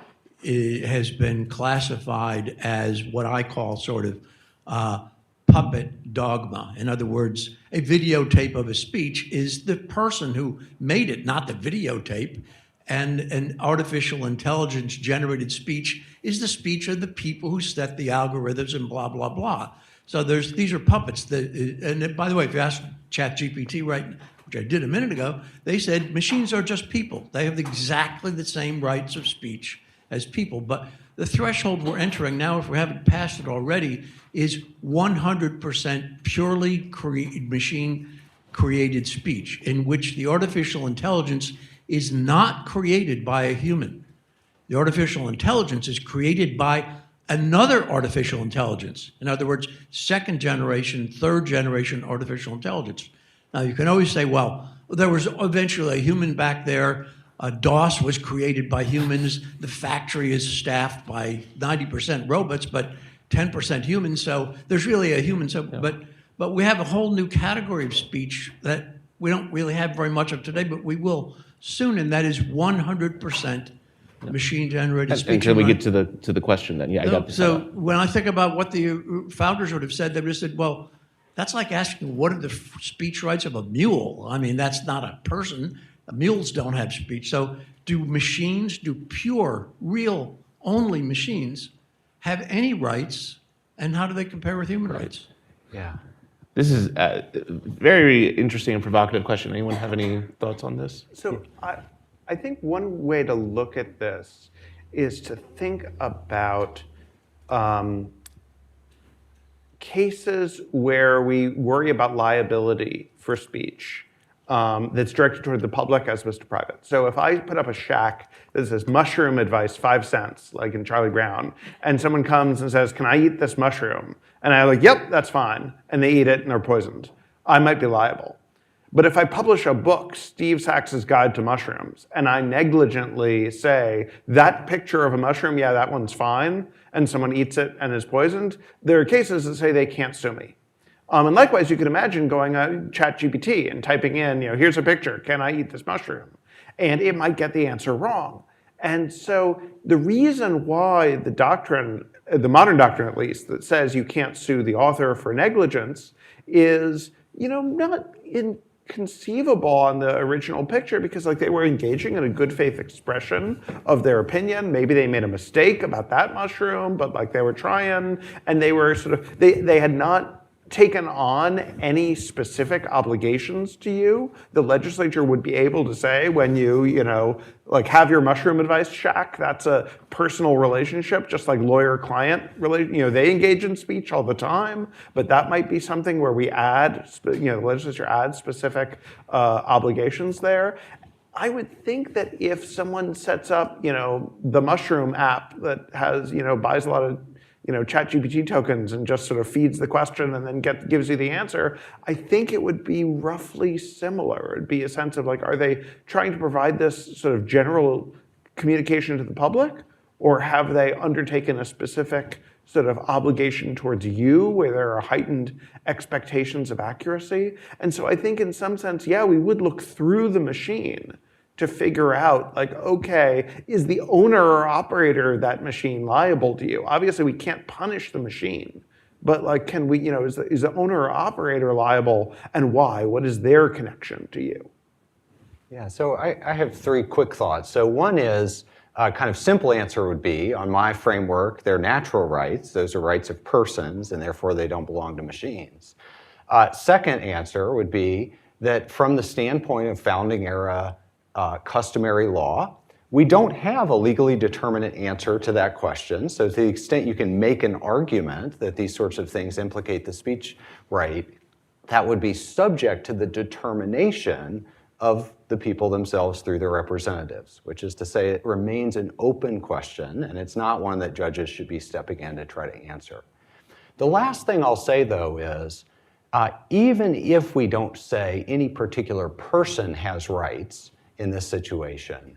has been classified as what I call sort of puppet dogma. In other words, a videotape of a speech is the person who made it, not the videotape. And an artificial intelligence generated speech is the speech of the people who set the algorithms and blah, blah, blah. So these are puppets. And by the way, if you ask ChatGPT which I did a minute ago, they said machines are just people. They have exactly the same rights of speech as people. But the threshold we're entering now, if we haven't passed it already, is 100% purely machine-created speech, in which the artificial intelligence is not created by a human. The artificial intelligence is created by another artificial intelligence. In other words, second generation, third generation artificial intelligence. Now, you can always say, well, there was eventually a human back there. DOS was created by humans. The factory is staffed by 90% robots, but 10% humans. So there's really a human. So, yeah. But we have a whole new category of speech that we don't really have very much of today, but we will soon, and that is 100% machine-generated speech. Until we get to the question, then, yeah, I got this. So when I think about what the founders would have said, they would have said, well, that's like asking what are the speech rights of a mule? I mean, that's not a person. Mules don't have speech. So do pure, real, only machines have any rights, and how do they compare with human rights? Yeah. This is a very interesting and provocative question. Anyone have any thoughts on this? So I think one way to look at this is to think about cases where we worry about liability for speech that's directed toward the public as opposed to private. So if I put up a shack that says mushroom advice 5 cents, like in Charlie Brown, and someone comes and says, can I eat this mushroom? And I'm like, yep, that's fine. And they eat it and they're poisoned. I might be liable. But if I publish a book, Steve Sachs's Guide to Mushrooms, and I negligently say, that picture of a mushroom, yeah, that one's fine, and someone eats it and is poisoned, there are cases that say they can't sue me. And likewise, you could imagine going on ChatGPT and typing in, here's a picture, can I eat this mushroom? And it might get the answer wrong. And so the reason why the doctrine, the modern doctrine at least, that says you can't sue the author for negligence is, not inconceivable on the original picture, because they were engaging in a good faith expression of their opinion. Maybe they made a mistake about that mushroom, but they were trying, and they were they had not taken on any specific obligations to you. The legislature would be able to say when you, have your mushroom advice shack, that's a personal relationship, just like lawyer-client, they engage in speech all the time, but that might be something where we add, the legislature adds specific obligations there. I would think that if someone sets up, the mushroom app that has, buys a lot of ChatGPT tokens and just sort of feeds the question and then gives you the answer, I think it would be roughly similar. It'd be a sense of are they trying to provide this sort of general communication to the public, or have they undertaken a specific sort of obligation towards you where there are heightened expectations of accuracy? And so I think in some sense, yeah, we would look through the machine to figure out, okay, is the owner or operator of that machine liable to you? Obviously, we can't punish the machine, but can we, is the owner or operator liable, and why? What is their connection to you? Yeah, so I have 3 quick thoughts. So one is, kind of simple answer would be, on my framework, they're natural rights. Those are rights of persons, and therefore they don't belong to machines. Second answer would be that from the standpoint of founding era customary law, we don't have a legally determinate answer to that question. So to the extent you can make an argument that these sorts of things implicate the speech right, that would be subject to the determination of the people themselves through their representatives, which is to say it remains an open question, and it's not one that judges should be stepping in to try to answer. The last thing I'll say, though, is even if we don't say any particular person has rights in this situation,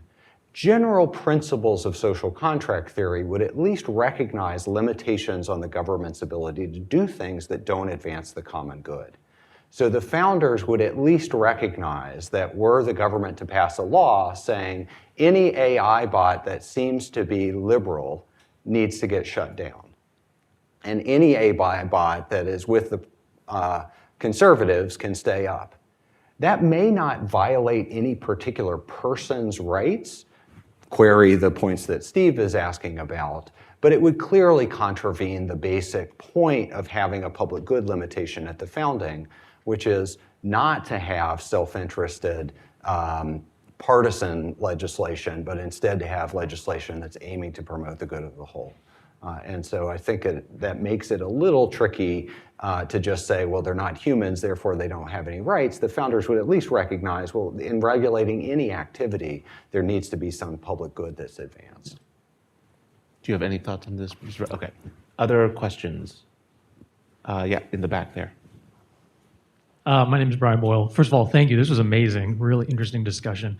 general principles of social contract theory would at least recognize limitations on the government's ability to do things that don't advance the common good. So the founders would at least recognize that were the government to pass a law saying any AI bot that seems to be liberal needs to get shut down. and any AI bot that is with the conservatives can stay up. That may not violate any particular person's rights, query the points that Steve is asking about, but it would clearly contravene the basic point of having a public good limitation at the founding, which is not to have self-interested partisan legislation, but instead to have legislation that's aiming to promote the good of the whole. And so I think that makes it a little tricky to just say, well, they're not humans, therefore they don't have any rights. The founders would at least recognize, well, in regulating any activity, there needs to be some public good that's advanced. Do you have any thoughts on this? Okay. Other questions? Yeah, in the back there. My name is Brian Boyle. First of all, thank you. This was amazing. Really interesting discussion.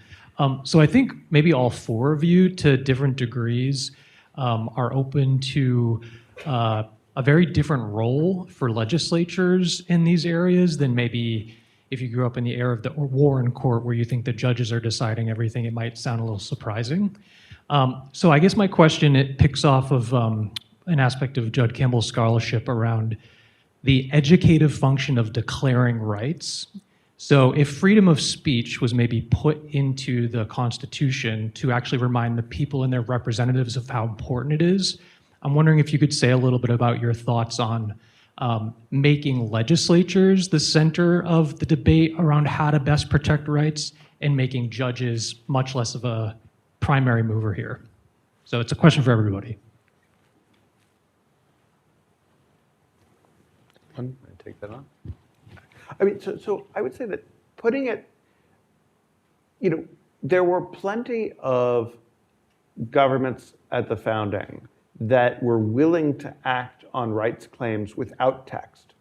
So I think maybe all four of you, to different degrees, are open to a very different role for legislatures in these areas than maybe if you grew up in the era of the Warren Court, where you think the judges are deciding everything. It might sound a little surprising. So I guess my question, it picks off of an aspect of Judd Campbell's scholarship around the educative function of declaring rights. So if freedom of speech was maybe put into the Constitution to actually remind the people and their representatives of how important it is, I'm wondering if you could say a little bit about your thoughts on making legislatures the center of the debate around how to best protect rights and making judges much less of a primary mover here. So it's a question for everybody. Want to take that on? I mean, so I would say that putting it, there were plenty of governments at the founding that were willing to act on rights claims without text.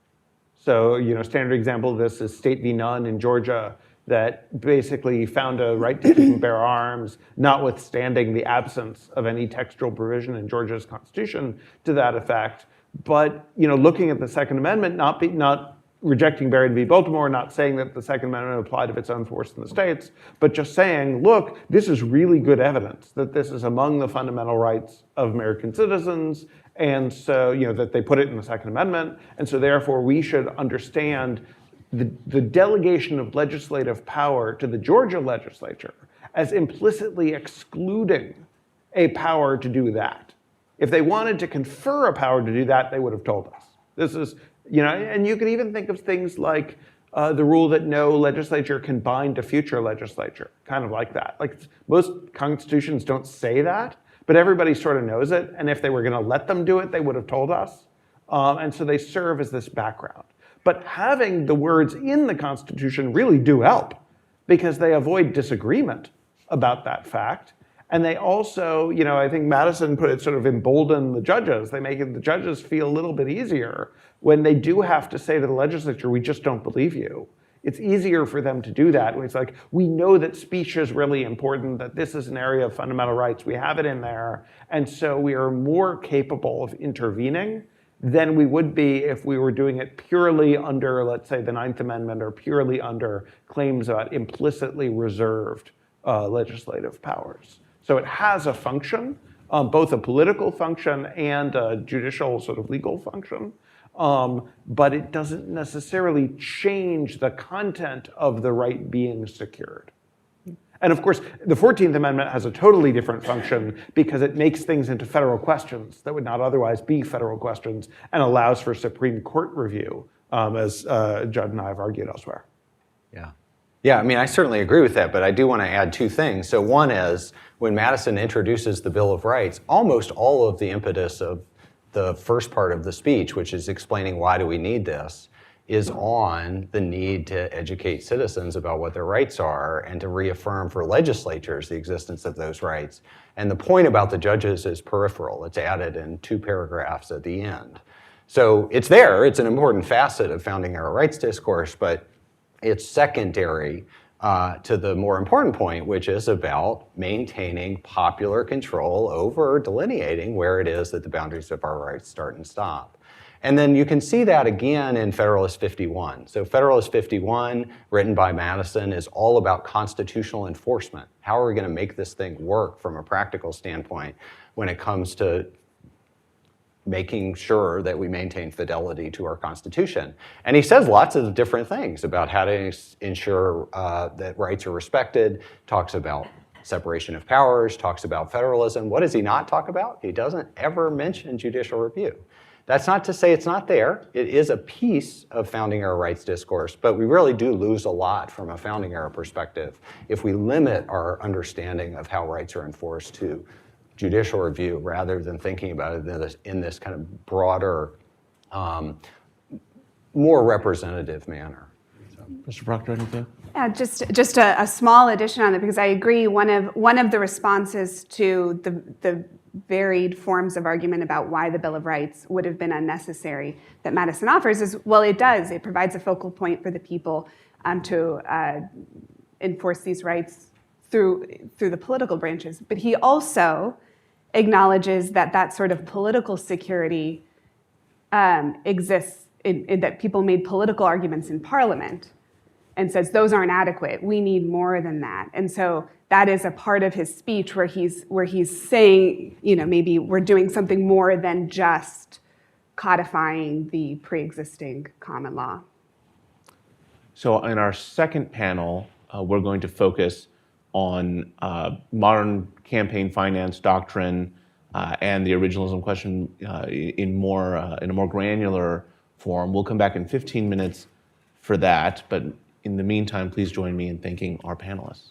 So, standard example of this is State v. Nunn in Georgia, that basically found a right to keep and bear arms, notwithstanding the absence of any textual provision in Georgia's constitution to that effect. But looking at the Second Amendment, not rejecting Barry v. Baltimore, not saying that the Second Amendment applied of its own force in the states, but just saying, look, this is really good evidence that this is among the fundamental rights of American citizens, and so that they put it in the Second Amendment, and so therefore we should understand the delegation of legislative power to the Georgia legislature as implicitly excluding a power to do that. If they wanted to confer a power to do that, they would have told us. This is, and you can even think of things like the rule that no legislature can bind a future legislature, kind of like that. Like most constitutions don't say that, but everybody sort of knows it. And if they were going to let them do it, they would have told us. And so they serve as this background. But having the words in the Constitution really do help because they avoid disagreement about that fact. And they also, I think Madison put it, sort of embolden the judges. They make the judges feel a little bit easier when they do have to say to the legislature, we just don't believe you. It's easier for them to do that when it's like, we know that speech is really important, that this is an area of fundamental rights, we have it in there, and so we are more capable of intervening than we would be if we were doing it purely under, let's say, the Ninth Amendment or purely under claims about implicitly reserved legislative powers. So it has a function, both a political function and a judicial sort of legal function, but it doesn't necessarily change the content of the right being secured. And of course, the 14th Amendment has a totally different function because it makes things into federal questions that would not otherwise be federal questions and allows for Supreme Court review, as Judd and I have argued elsewhere. Yeah, I mean, I certainly agree with that, but I do want to add two things. So one is, when Madison introduces the Bill of Rights, almost all of the impetus of the first part of the speech, which is explaining why do we need this, is on the need to educate citizens about what their rights are and to reaffirm for legislatures the existence of those rights. And the point about the judges is peripheral. It's added in 2 paragraphs at the end. So it's there. It's an important facet of founding era rights discourse, but it's secondary to the more important point, which is about maintaining popular control over delineating where it is that the boundaries of our rights start and stop. And then you can see that again in Federalist 51. So Federalist 51, written by Madison, is all about constitutional enforcement. How are we going to make this thing work from a practical standpoint when it comes to making sure that we maintain fidelity to our Constitution. And he says lots of different things about how to ensure that rights are respected, talks about separation of powers, talks about federalism. What does he not talk about? He doesn't ever mention judicial review. That's not to say it's not there. It is a piece of founding era rights discourse, but we really do lose a lot from a founding era perspective if we limit our understanding of how rights are enforced to judicial review rather than thinking about it in this kind of broader, more representative manner. Mr. Proctor, anything? Yeah, just a small addition on that, because I agree. One of the responses to the varied forms of argument about why the Bill of Rights would have been unnecessary that Madison offers is, well, it does. It provides a focal point for the people to enforce these rights through the political branches. But he also acknowledges that that sort of political security exists, in that people made political arguments in Parliament, and says those aren't adequate. We need more than that. And so that is a part of his speech where he's saying, maybe we're doing something more than just codifying the pre-existing common law. So in our second panel, we're going to focus on modern campaign finance doctrine and the originalism question in a more granular form. We'll come back in 15 minutes for that, but in the meantime, please join me in thanking our panelists.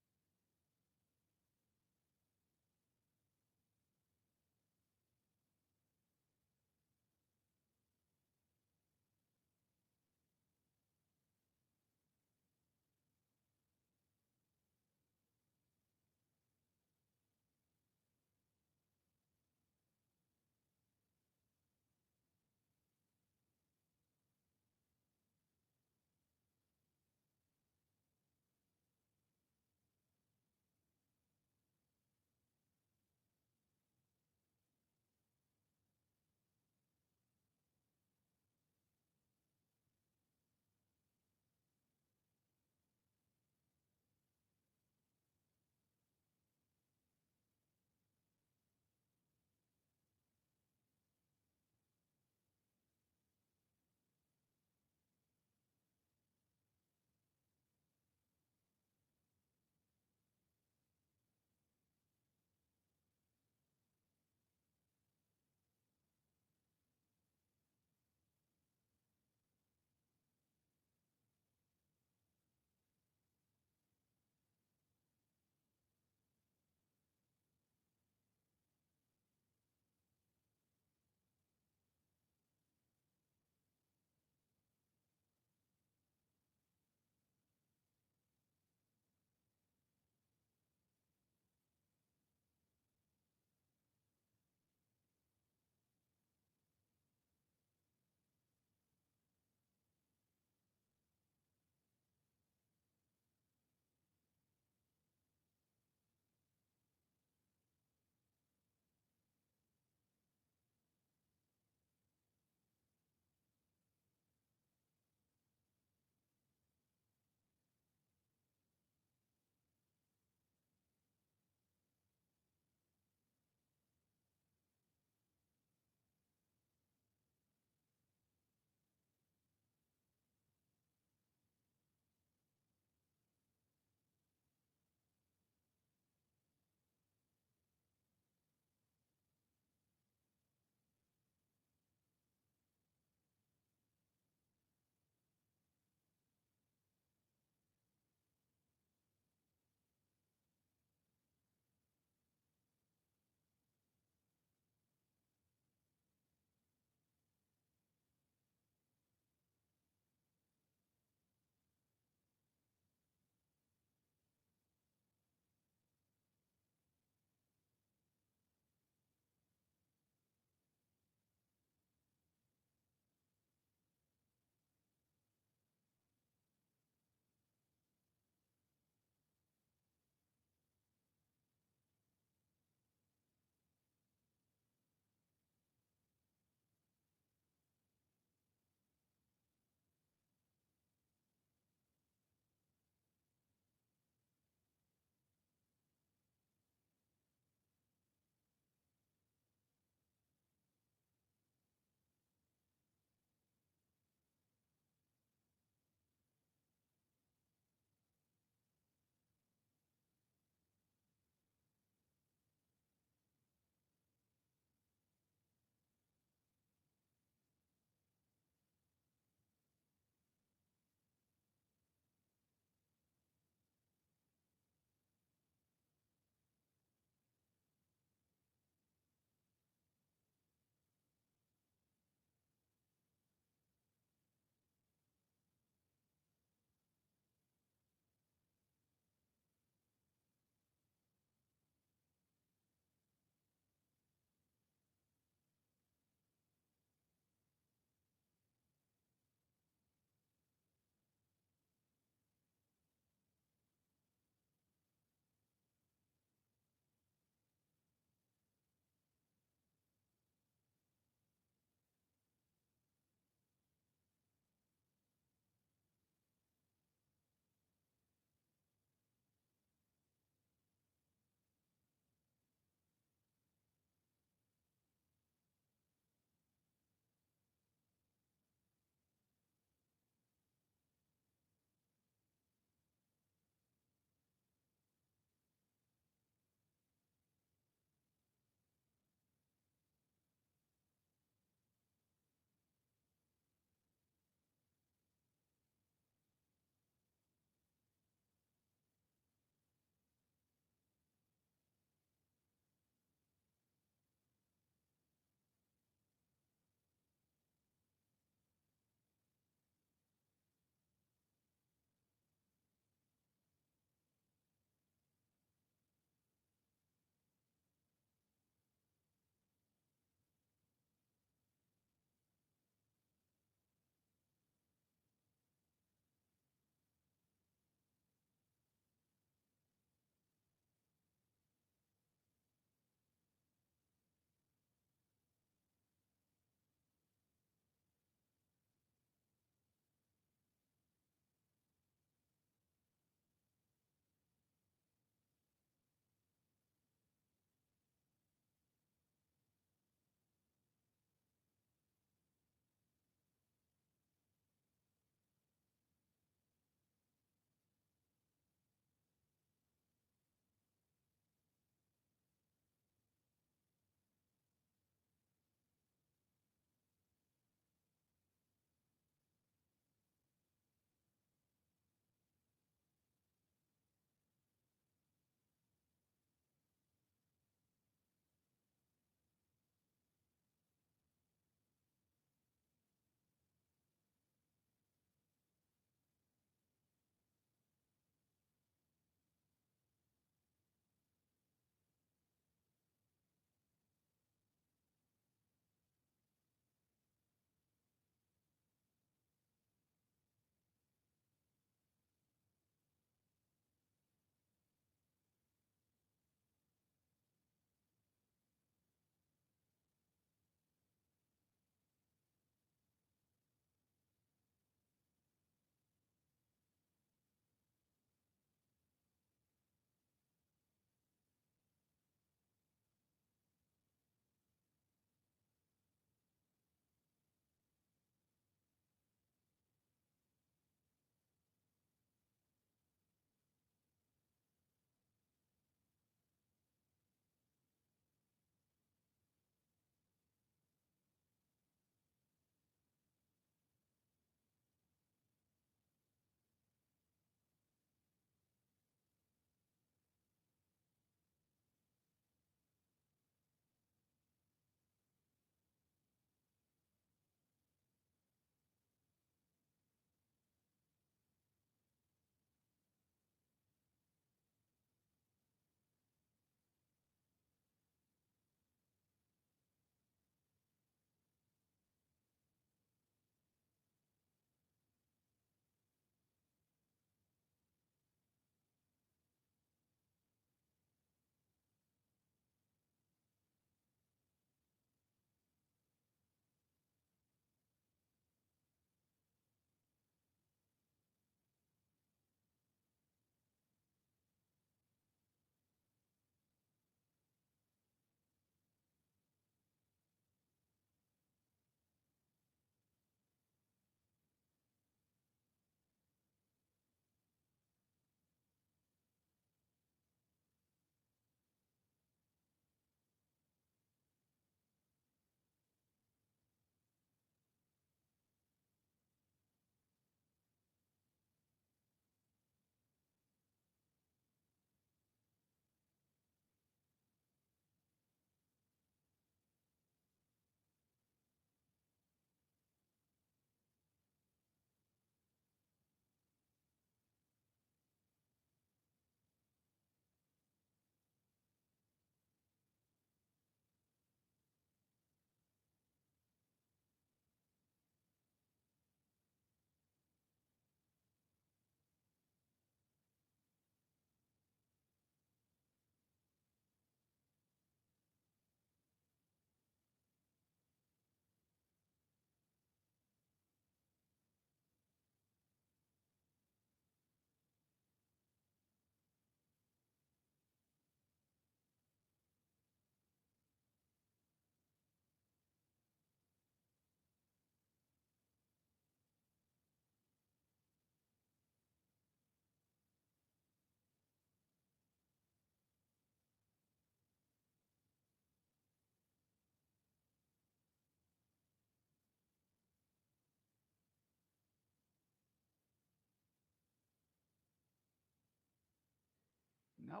No,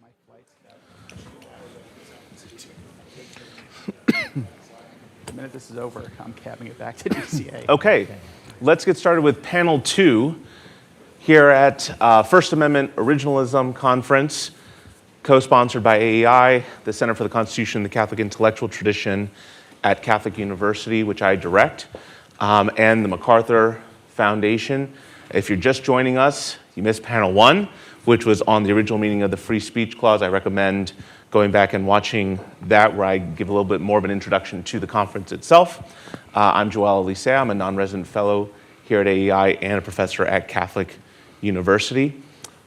my flight's the minute this is over, I'm cabbing it back to DCA. Okay, let's get started with panel 2 here at First Amendment Originalism Conference, co-sponsored by AEI, the Center for the Constitution and the Catholic Intellectual Tradition at Catholic University, which I direct, and the MacArthur Foundation. If you're just joining us, you missed panel 1, which was on the original meaning of the Free Speech Clause. I recommend going back and watching that, where I give a little bit more of an introduction to the conference itself. I'm Joel Elisea. I'm a non-resident fellow here at AEI and a professor at Catholic University.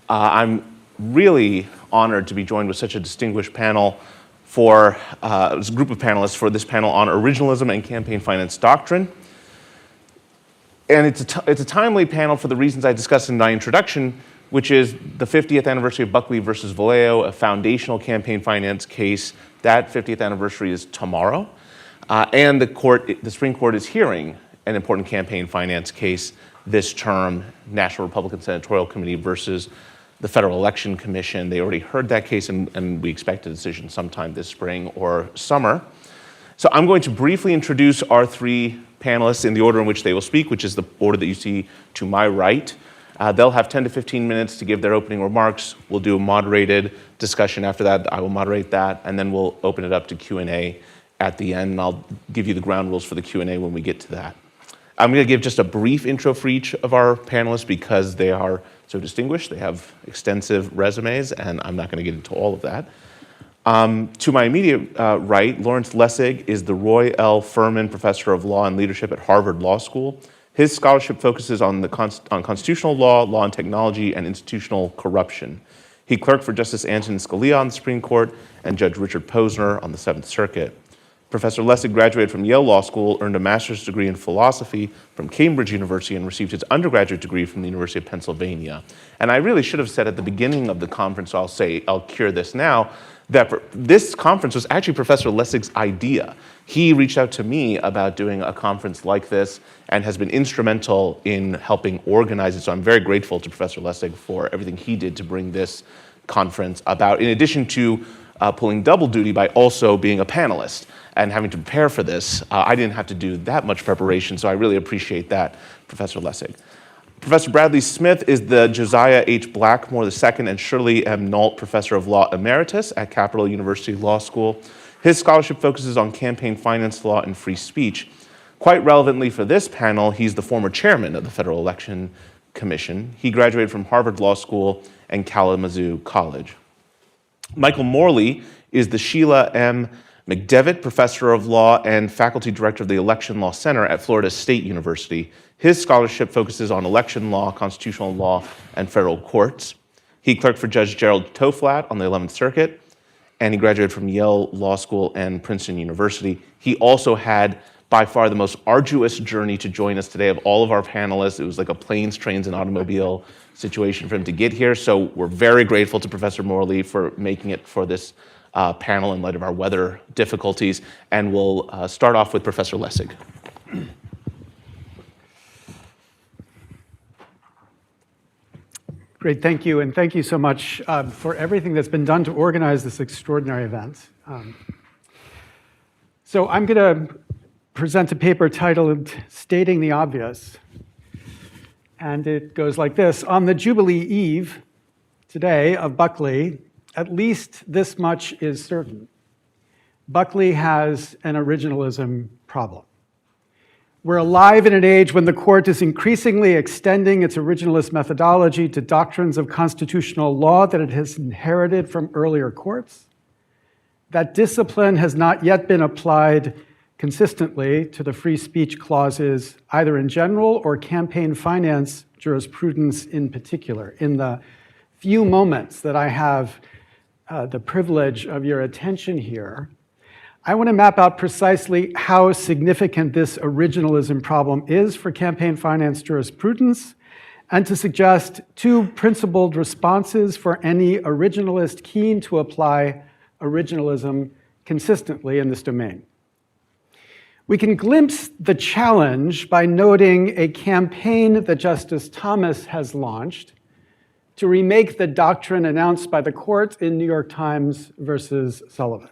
I'm really honored to be joined with such a distinguished panel for a group of panelists for this panel on originalism and campaign finance doctrine. And it's a timely panel for the reasons I discussed in my introduction, which is the 50th anniversary of Buckley versus Valeo, a foundational campaign finance case. That 50th anniversary is tomorrow. And the Supreme Court is hearing an important campaign finance case this term, National Republican Senatorial Committee versus the Federal Election Commission. They already heard that case, and we expect a decision sometime this spring or summer. So I'm going to briefly introduce our 3 panelists in the order in which they will speak, which is the order that you see to my right. They'll have 10 to 15 minutes to give their opening remarks. We'll do a moderated discussion after that. I will moderate that, and then we'll open it up to Q&A at the end, and I'll give you the ground rules for the Q&A when we get to that. I'm going to give just a brief intro for each of our panelists because they are so distinguished. They have extensive resumes, and I'm not going to get into all of that. To my immediate right, Lawrence Lessig is the Roy L. Furman Professor of Law and Leadership at Harvard Law School. His scholarship focuses on constitutional law, law and technology, and institutional corruption. He clerked for Justice Antonin Scalia on the Supreme Court and Judge Richard Posner on the Seventh Circuit. Professor Lessig graduated from Yale Law School, earned a master's degree in philosophy from Cambridge University, and received his undergraduate degree from the University of Pennsylvania. And I really should have said at the beginning of the conference, so I'll cure this now, that this conference was actually Professor Lessig's idea. He reached out to me about doing a conference like this and has been instrumental in helping organize it. So I'm very grateful to Professor Lessig for everything he did to bring this conference about, in addition to pulling double duty by also being a panelist and having to prepare for this. I didn't have to do that much preparation, so I really appreciate that, Professor Lessig. Professor Bradley Smith is the Josiah H. Blackmore II and Shirley M. Nault Professor of Law Emeritus at Capital University Law School. His scholarship focuses on campaign finance law and free speech. Quite relevantly for this panel, he's the former chairman of the Federal Election Commission. He graduated from Harvard Law School and Kalamazoo College. Michael Morley is the Sheila M. McDevitt Professor of Law and Faculty Director of the Election Law Center at Florida State University. His scholarship focuses on election law, constitutional law, and federal courts. He clerked for Judge Gerald Toflat on the 11th Circuit, and he graduated from Yale Law School and Princeton University. He also had by far the most arduous journey to join us today of all of our panelists. It was like a planes, trains, and automobile situation for him to get here. So we're very grateful to Professor Morley for making it for this panel in light of our weather difficulties. And we'll start off with Professor Lessig. Great, thank you, and thank you so much for everything that's been done to organize this extraordinary event. So I'm going to present a paper titled Stating the Obvious, and it goes like this. On the Jubilee Eve today of Buckley, at least this much is certain. Buckley has an originalism problem. We're alive in an age when the court is increasingly extending its originalist methodology to doctrines of constitutional law that it has inherited from earlier courts. That discipline has not yet been applied consistently to the free speech clauses, either in general or campaign finance jurisprudence in particular. In the few moments that I have the privilege of your attention here, I want to map out precisely how significant this originalism problem is for campaign finance jurisprudence, and to suggest 2 principled responses for any originalist keen to apply originalism consistently in this domain. We can glimpse the challenge by noting a campaign that Justice Thomas has launched to remake the doctrine announced by the court in New York Times versus Sullivan.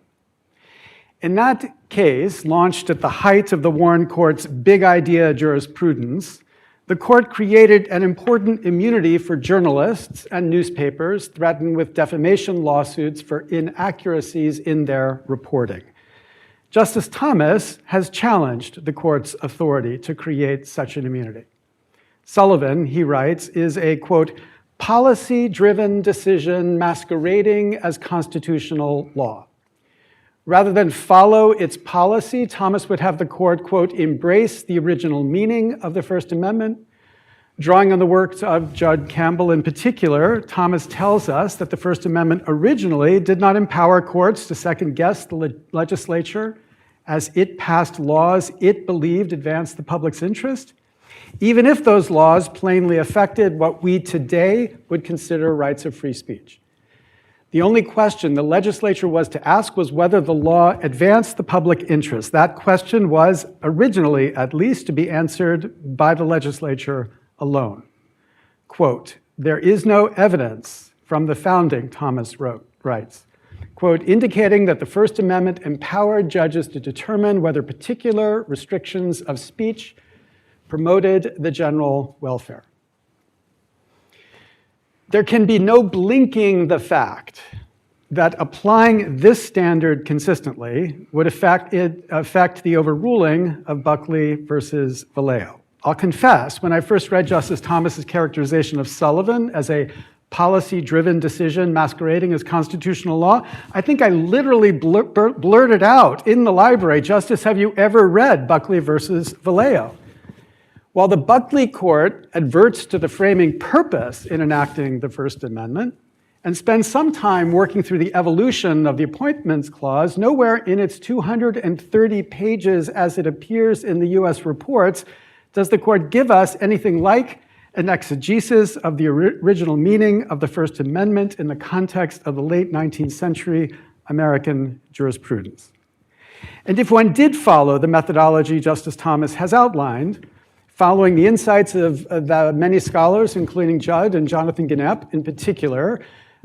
In that case, launched at the height of the Warren Court's big idea jurisprudence, the court created an important immunity for journalists and newspapers threatened with defamation lawsuits for inaccuracies in their reporting. Justice Thomas has challenged the court's authority to create such an immunity. Sullivan, he writes, is a, quote, policy-driven decision masquerading as constitutional law. Rather than follow its policy, Thomas would have the court, quote, embrace the original meaning of the First Amendment. Drawing on the works of Judd Campbell in particular, Thomas tells us that the First Amendment originally did not empower courts to second-guess the legislature as it passed laws it believed advanced the public's interest, even if those laws plainly affected what we today would consider rights of free speech. The only question the legislature was to ask was whether the law advanced the public interest. That question was, originally at least, to be answered by the legislature alone. Quote, there is no evidence from the founding, Thomas writes, quote, indicating that the First Amendment empowered judges to determine whether particular restrictions of speech promoted the general welfare. There can be no blinking the fact that applying this standard consistently would affect the overruling of Buckley versus Valeo. I'll confess, when I first read Justice Thomas's characterization of Sullivan as a policy-driven decision masquerading as constitutional law, I think I literally blurted out in the library, Justice, have you ever read Buckley versus Valeo? While the Buckley court adverts to the framing purpose in enacting the First Amendment and spends some time working through the evolution of the Appointments Clause, nowhere in its 230 pages as it appears in the US reports does the court give us anything like an exegesis of the original meaning of the First Amendment in the context of the late 19th century American jurisprudence. And if one did follow the methodology Justice Thomas has outlined, following the insights of the many scholars, including Judd and Jonathan Gannep in particular,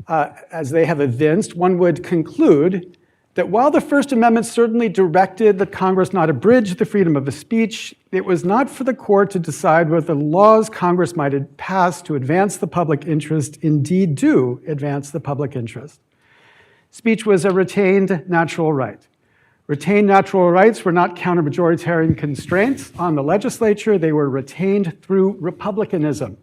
as they have evinced, one would conclude that while the First Amendment certainly directed that Congress not abridge the freedom of speech, it was not for the court to decide whether the laws Congress might have passed to advance the public interest indeed do advance the public interest. Speech was a retained natural right. Retained natural rights were not counter-majoritarian constraints on the legislature. They were retained through republicanism,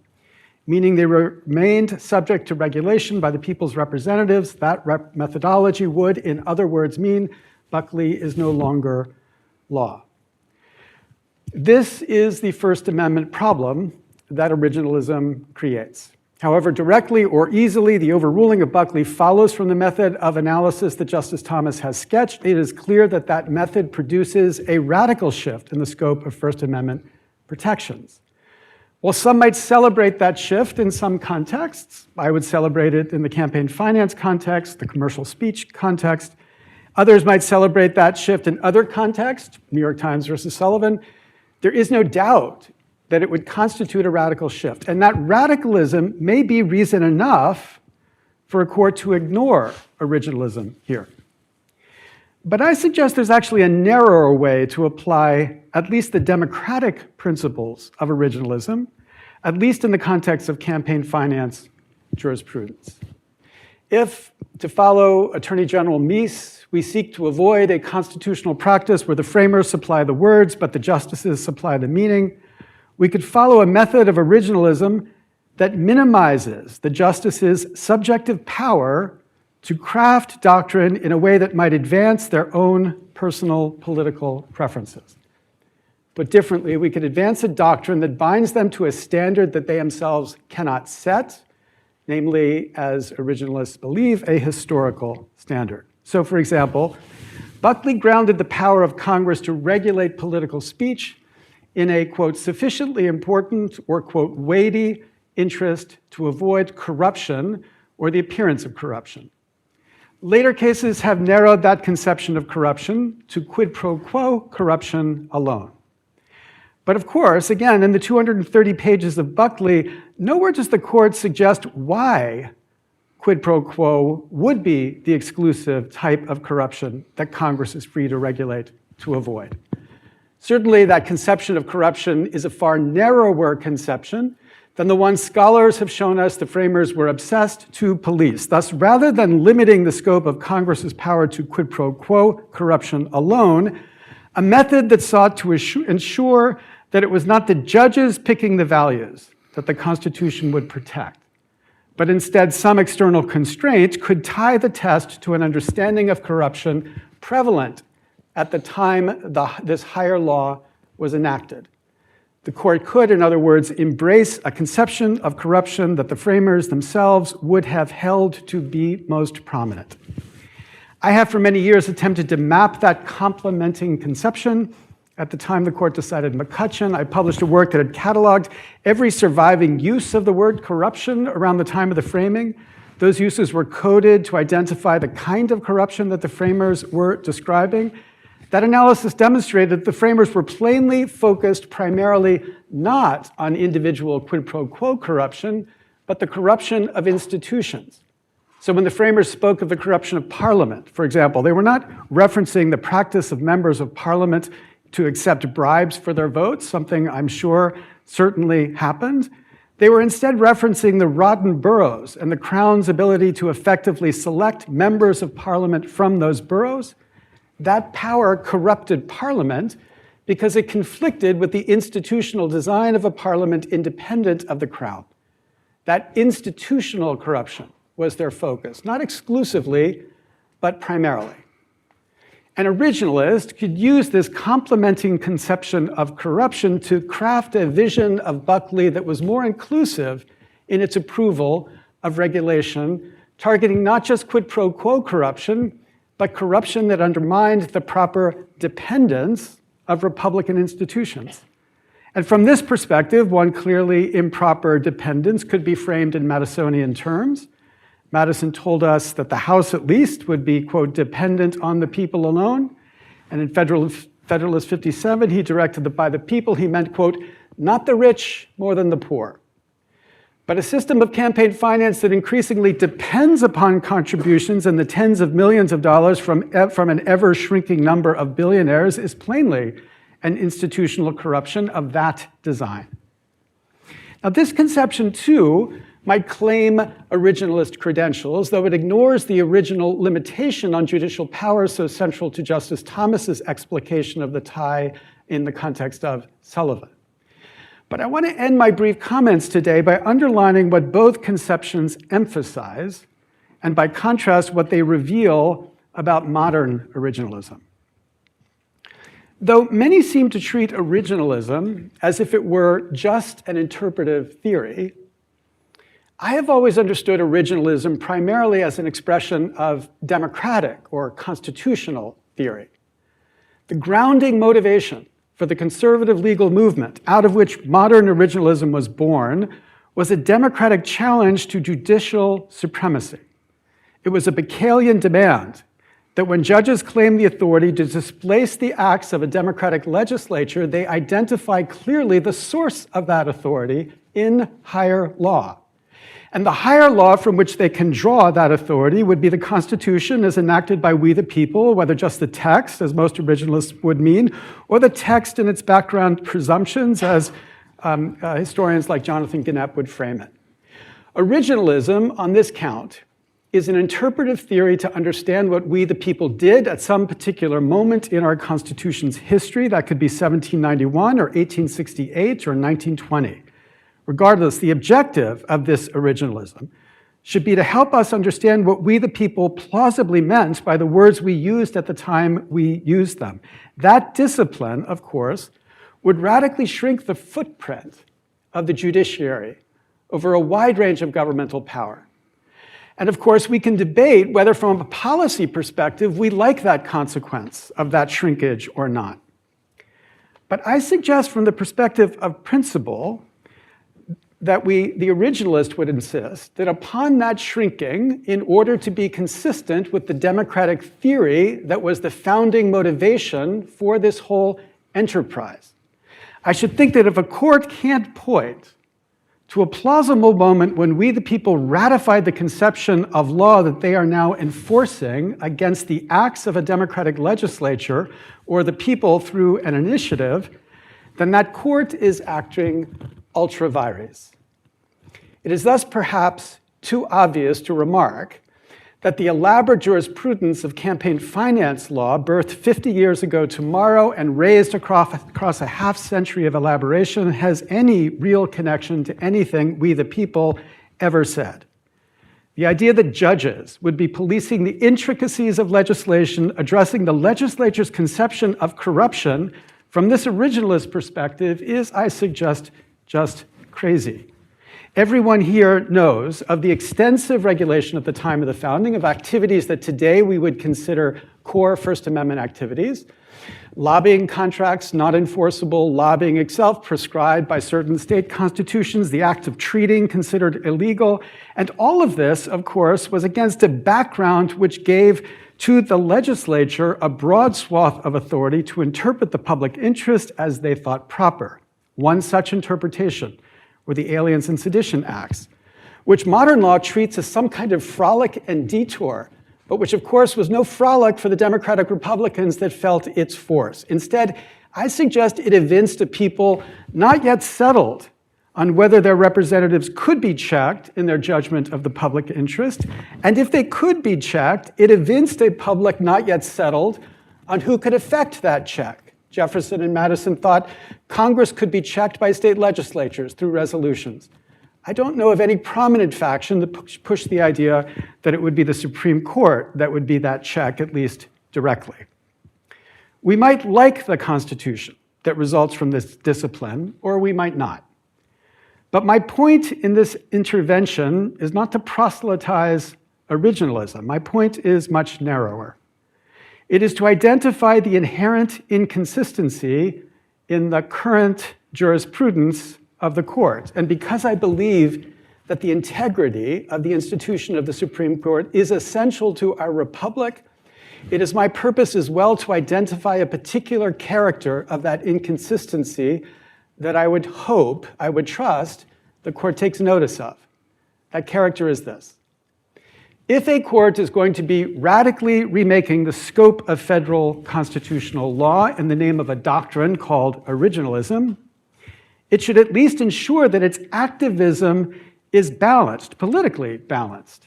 meaning they remained subject to regulation by the people's representatives. That methodology would, in other words, mean Buckley is no longer law. This is the First Amendment problem that originalism creates. However directly or easily the overruling of Buckley follows from the method of analysis that Justice Thomas has sketched, it is clear that that method produces a radical shift in the scope of First Amendment protections. While some might celebrate that shift in some contexts, I would celebrate it in the campaign finance context, the commercial speech context. Others might celebrate that shift in other contexts, New York Times versus Sullivan. There is no doubt that it would constitute a radical shift. And that radicalism may be reason enough for a court to ignore originalism here. But I suggest there's actually a narrower way to apply at least the democratic principles of originalism, at least in the context of campaign finance jurisprudence. If, to follow Attorney General Meese, we seek to avoid a constitutional practice where the framers supply the words but the justices supply the meaning, we could follow a method of originalism that minimizes the justices' subjective power to craft doctrine in a way that might advance their own personal political preferences. Put differently, we could advance a doctrine that binds them to a standard that they themselves cannot set, namely, as originalists believe, a historical standard. So, for example, Buckley grounded the power of Congress to regulate political speech in a, quote, sufficiently important or, quote, weighty interest to avoid corruption or the appearance of corruption. Later cases have narrowed that conception of corruption to quid pro quo corruption alone. But of course, again, in the 230 pages of Buckley, nowhere does the court suggest why quid pro quo would be the exclusive type of corruption that Congress is free to regulate to avoid. Certainly, that conception of corruption is a far narrower conception than the one scholars have shown us the framers were obsessed to police. Thus, rather than limiting the scope of Congress's power to quid pro quo corruption alone, a method that sought to ensure that it was not the judges picking the values that the Constitution would protect, but instead some external constraint could tie the test to an understanding of corruption prevalent at the time this higher law was enacted. The court could, in other words, embrace a conception of corruption that the framers themselves would have held to be most prominent. I have for many years attempted to map that complementing conception. At the time the court decided McCutcheon, I published a work that had cataloged every surviving use of the word corruption around the time of the framing. Those uses were coded to identify the kind of corruption that the framers were describing. That analysis demonstrated the framers were plainly focused primarily not on individual quid pro quo corruption, but the corruption of institutions. So when the framers spoke of the corruption of Parliament, for example, they were not referencing the practice of members of Parliament to accept bribes for their votes, something I'm sure certainly happened. They were instead referencing the rotten boroughs and the Crown's ability to effectively select members of Parliament from those boroughs. That power corrupted Parliament because it conflicted with the institutional design of a Parliament independent of the Crown. That institutional corruption was their focus, not exclusively, but primarily. An originalist could use this complementing conception of corruption to craft a vision of Buckley that was more inclusive in its approval of regulation, targeting not just quid pro quo corruption, but corruption that undermined the proper dependence of Republican institutions. And from this perspective, one clearly improper dependence could be framed in Madisonian terms. Madison told us that the House, at least, would be, quote, dependent on the people alone. And in Federalist 57, he directed that by the people, he meant, quote, not the rich more than the poor. But a system of campaign finance that increasingly depends upon contributions in the tens of millions of dollars from an ever-shrinking number of billionaires is plainly an institutional corruption of that design. Now, this conception, too, might claim originalist credentials, though it ignores the original limitation on judicial power so central to Justice Thomas's explication of the tie in the context of Sullivan. But I want to end my brief comments today by underlining what both conceptions emphasize, and by contrast, what they reveal about modern originalism. Though many seem to treat originalism as if it were just an interpretive theory, I have always understood originalism primarily as an expression of democratic or constitutional theory. The grounding motivation for the conservative legal movement, out of which modern originalism was born, was a democratic challenge to judicial supremacy. It was a Buckleyan demand that when judges claim the authority to displace the acts of a democratic legislature, they identify clearly the source of that authority in higher law. And the higher law from which they can draw that authority would be the Constitution as enacted by we the people, whether just the text, as most originalists would mean, or the text and its background presumptions, as historians like Jonathan Gannett would frame it. Originalism, on this count, is an interpretive theory to understand what we the people did at some particular moment in our Constitution's history. That could be 1791 or 1868 or 1920. Regardless, the objective of this originalism should be to help us understand what we the people plausibly meant by the words we used at the time we used them. That discipline, of course, would radically shrink the footprint of the judiciary over a wide range of governmental power. And of course, we can debate whether from a policy perspective we like that consequence of that shrinkage or not. But I suggest from the perspective of principle that the originalist would insist that upon that shrinking, in order to be consistent with the democratic theory that was the founding motivation for this whole enterprise, I should think that if a court can't point to a plausible moment when we, the people, ratified the conception of law that they are now enforcing against the acts of a democratic legislature or the people through an initiative, then that court is acting ultra vires. It is thus perhaps too obvious to remark that the elaborate jurisprudence of campaign finance law, birthed 50 years ago tomorrow and raised across a half century of elaboration, has any real connection to anything we, the people, ever said. The idea that judges would be policing the intricacies of legislation, addressing the legislature's conception of corruption from this originalist perspective is, I suggest, just crazy. Everyone here knows of the extensive regulation at the time of the founding of activities that today we would consider core First Amendment activities. Lobbying contracts not enforceable, lobbying itself prescribed by certain state constitutions, the act of treating considered illegal. And all of this, of course, was against a background which gave to the legislature a broad swath of authority to interpret the public interest as they thought proper. One such interpretation were the Aliens and Sedition Acts, which modern law treats as some kind of frolic and detour, but which of course was no frolic for the Democratic Republicans that felt its force. Instead, I suggest it evinced a people not yet settled on whether their representatives could be checked in their judgment of the public interest, and if they could be checked, it evinced a public not yet settled on who could effect that check. Jefferson and Madison thought Congress could be checked by state legislatures through resolutions. I don't know of any prominent faction that pushed the idea that it would be the Supreme Court that would be that check, at least directly. We might like the Constitution that results from this discipline, or we might not. But my point in this intervention is not to proselytize originalism. My point is much narrower. It is to identify the inherent inconsistency in the current jurisprudence of the court. And because I believe that the integrity of the institution of the Supreme Court is essential to our republic, it is my purpose as well to identify a particular character of that inconsistency that I would hope, I would trust, the court takes notice of. That character is this. If a court is going to be radically remaking the scope of federal constitutional law in the name of a doctrine called originalism, it should at least ensure that its activism is balanced, politically balanced.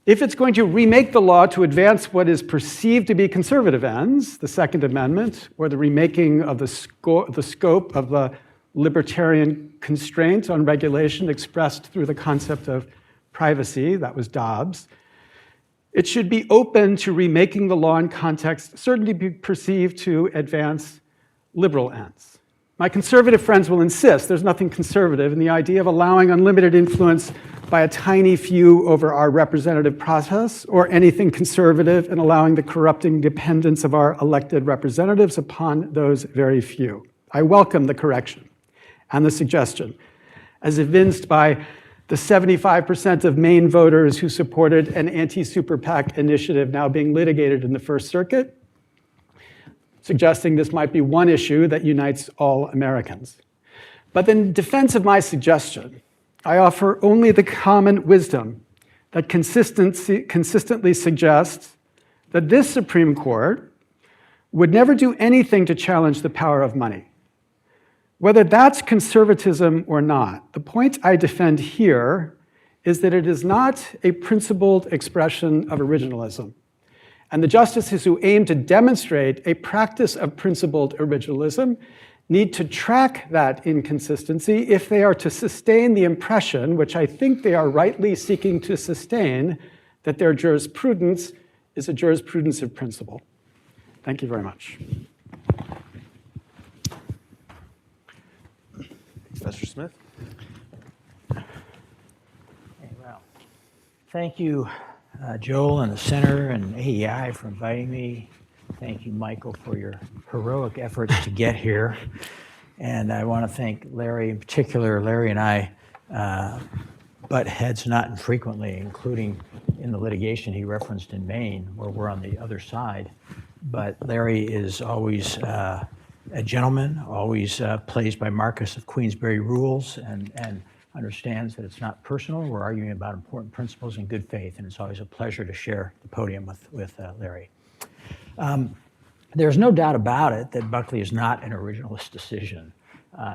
If it's going to remake the law to advance what is perceived to be conservative ends, the Second Amendment, or the remaking of the scope of the libertarian constraint on regulation expressed through the concept of privacy, that was Dobbs, it should be open to remaking the law in context certainly be perceived to advance liberal ends. My conservative friends will insist there's nothing conservative in the idea of allowing unlimited influence by a tiny few over our representative process, or anything conservative in allowing the corrupting dependence of our elected representatives upon those very few. I welcome the correction and the suggestion, as evinced by the 75% of Maine voters who supported an anti-super PAC initiative now being litigated in the First Circuit, suggesting this might be one issue that unites all Americans. But in defense of my suggestion, I offer only the common wisdom that consistently suggests that this Supreme Court would never do anything to challenge the power of money. Whether that's conservatism or not, the point I defend here is that it is not a principled expression of originalism. And the justices who aim to demonstrate a practice of principled originalism need to track that inconsistency if they are to sustain the impression, which I think they are rightly seeking to sustain, that their jurisprudence is a jurisprudence of principle. Thank you very much. Professor Smith? Well, thank you, Joel and the Center and AEI for inviting me. Thank you, Michael, for your heroic efforts to get here. And I want to thank Larry in particular. Larry and I butt heads not infrequently, including in the litigation he referenced in Maine, where we're on the other side. But Larry is always a gentleman, always plays by Marcus of Queensberry rules and understands that it's not personal. We're arguing about important principles in good faith, and it's always a pleasure to share the podium with Larry. There's no doubt about it that Buckley is not an originalist decision.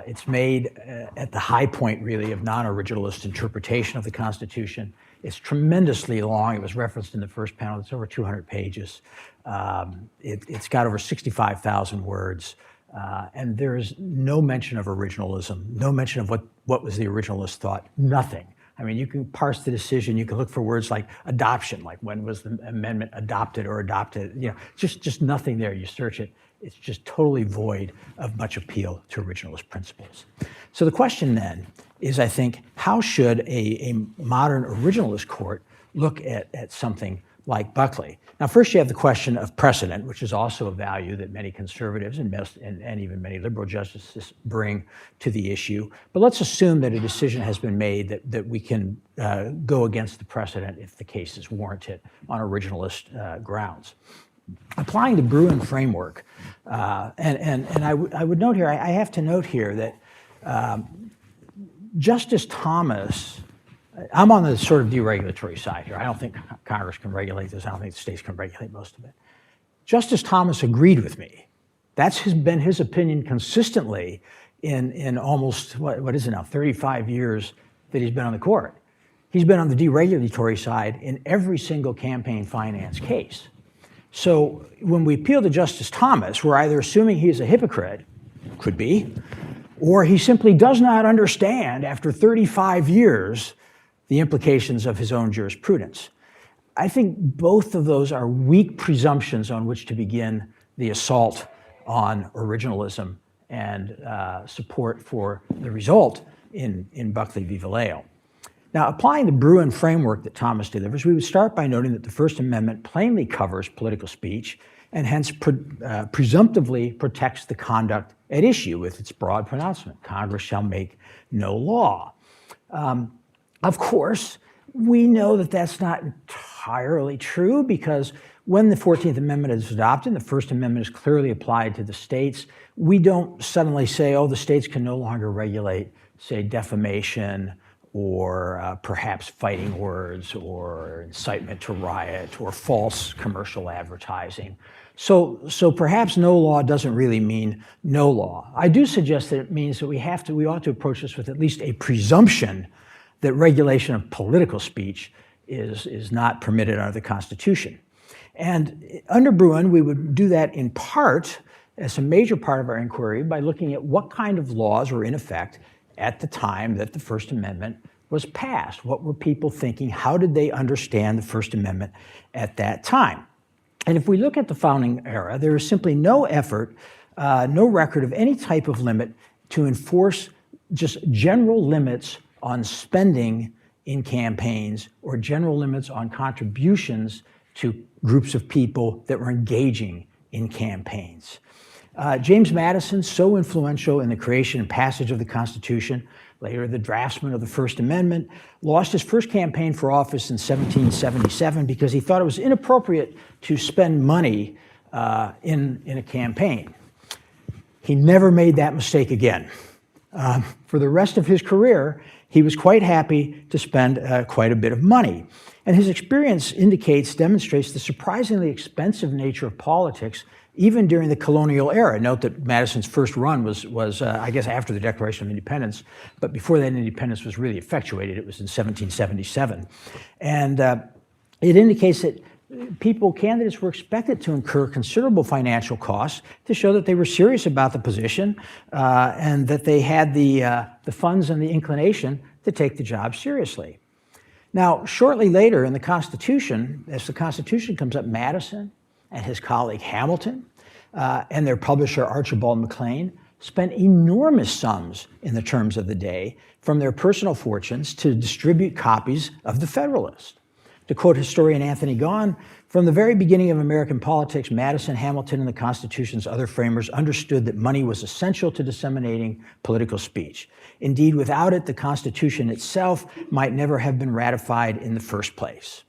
It's made at the high point, really, of non-originalist interpretation of the Constitution. It's tremendously long. It was referenced in the first panel. It's over 200 pages. It's got over 65,000 words. And there's no mention of originalism, no mention of what was the originalist thought, nothing. I mean, you can parse the decision, you can look for words like adoption, like when was the amendment adopted or adopted, just nothing there. You search it, it's just totally void of much appeal to originalist principles. So the question then is, I think, how should a modern originalist court look at something like Buckley? Now, first you have the question of precedent, which is also a value that many conservatives and even many liberal justices bring to the issue. But let's assume that a decision has been made that we can go against the precedent if the case is warranted on originalist grounds. Applying the Bruin framework, and I would note here, I have to note here that Justice Thomas, I'm on the sort of deregulatory side here. I don't think Congress can regulate this. I don't think the states can regulate most of it. Justice Thomas agreed with me. That's been his opinion consistently in almost, what is it now, 35 years that he's been on the court. He's been on the deregulatory side in every single campaign finance case. So when we appeal to Justice Thomas, we're either assuming he is a hypocrite, could be, or he simply does not understand, after 35 years, the implications of his own jurisprudence. I think both of those are weak presumptions on which to begin the assault on originalism and support for the result in Buckley v. Valeo. Now, applying the Bruin framework that Thomas delivers, we would start by noting that the First Amendment plainly covers political speech and hence presumptively protects the conduct at issue with its broad pronouncement: Congress shall make no law. Of course, we know that that's not entirely true, because when the 14th Amendment is adopted, the First Amendment is clearly applied to the states. We don't suddenly say, oh, the states can no longer regulate, say, defamation or perhaps fighting words or incitement to riot or false commercial advertising. So perhaps no law doesn't really mean no law. I do suggest that it means that we ought to approach this with at least a presumption that regulation of political speech is not permitted under the Constitution. And under Bruin, we would do that in part, as a major part of our inquiry, by looking at what kind of laws were in effect at the time that the First Amendment was passed. What were people thinking? How did they understand the First Amendment at that time? And if we look at the founding era, there is simply no effort, no record of any type of limit to enforce just general limits on spending in campaigns or general limits on contributions to groups of people that were engaging in campaigns. James Madison, so influential in the creation and passage of the Constitution, later the draftsman of the First Amendment, lost his first campaign for office in 1777 because he thought it was inappropriate to spend money in a campaign. He never made that mistake again. For the rest of his career, he was quite happy to spend quite a bit of money. And his experience demonstrates the surprisingly expensive nature of politics, even during the colonial era. Note that Madison's first run was I guess, after the Declaration of Independence, but before that independence was really effectuated, it was in 1777. And it indicates that candidates were expected to incur considerable financial costs to show that they were serious about the position and that they had the funds and the inclination to take the job seriously. Now, shortly later in the Constitution, as the Constitution comes up, Madison and his colleague Hamilton and their publisher Archibald MacLean spent enormous sums in the terms of the day from their personal fortunes to distribute copies of the Federalist. To quote historian Anthony Gaughan, from the very beginning of American politics, Madison, Hamilton, and the Constitution's other framers understood that money was essential to disseminating political speech. Indeed, without it, the Constitution itself might never have been ratified in the first place.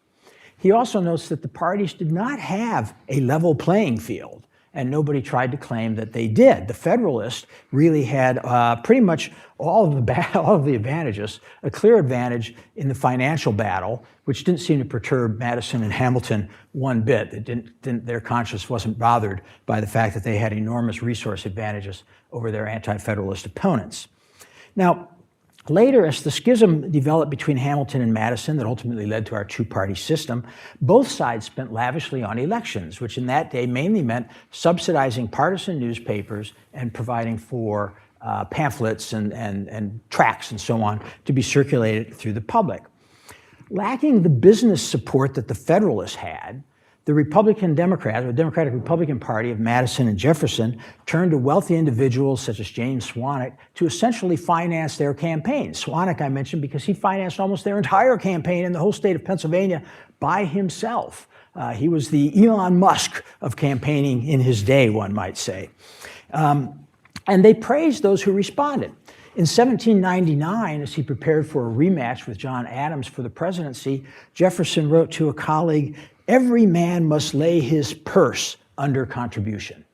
He also notes that the parties did not have a level playing field and nobody tried to claim that they did. The Federalists really had pretty much all of the advantages, a clear advantage in the financial battle, which didn't seem to perturb Madison and Hamilton one bit. Their conscience wasn't bothered by the fact that they had enormous resource advantages over their anti-Federalist opponents. Now, later, as the schism developed between Hamilton and Madison that ultimately led to our two-party system, both sides spent lavishly on elections, which in that day mainly meant subsidizing partisan newspapers and providing for pamphlets and tracts and so on to be circulated through the public. Lacking the business support that the Federalists had, the Republican Democrats, or Democratic Republican Party of Madison and Jefferson, turned to wealthy individuals such as James Swanick to essentially finance their campaigns. Swanick I mentioned because he financed almost their entire campaign in the whole state of Pennsylvania by himself. He was the Elon Musk of campaigning in his day, one might say. And they praised those who responded. In 1799, as he prepared for a rematch with John Adams for the presidency, Jefferson wrote to a colleague, "Every man must lay his purse under contribution,"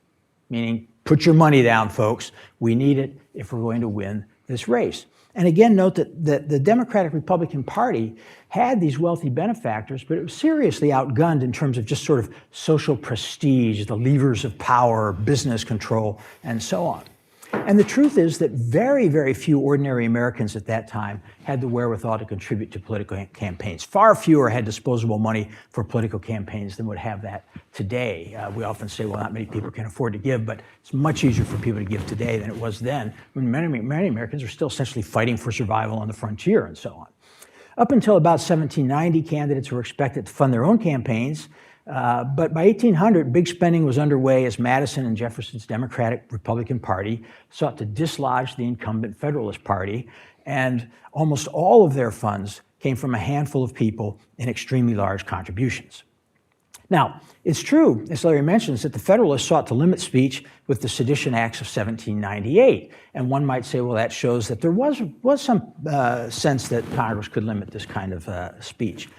meaning put your money down, folks. We need it if we're going to win this race. And again, note that the Democratic Republican Party had these wealthy benefactors, but it was seriously outgunned in terms of just sort of social prestige, the levers of power, business control, and so on. And the truth is that very, very few ordinary Americans at that time had the wherewithal to contribute to political campaigns. Far fewer had disposable money for political campaigns than would have that today. We often say, well, not many people can afford to give, but it's much easier for people to give today than it was then, when many Americans are still essentially fighting for survival on the frontier and so on. Up until about 1790, candidates were expected to fund their own campaigns. But by 1800, big spending was underway as Madison and Jefferson's Democratic Republican Party sought to dislodge the incumbent Federalist Party, and almost all of their funds came from a handful of people in extremely large contributions. Now, it's true, as Larry mentions, that the Federalists sought to limit speech with the Sedition Acts of 1798, and one might say, well, that shows that there was some sense that Congress could limit this kind of speech.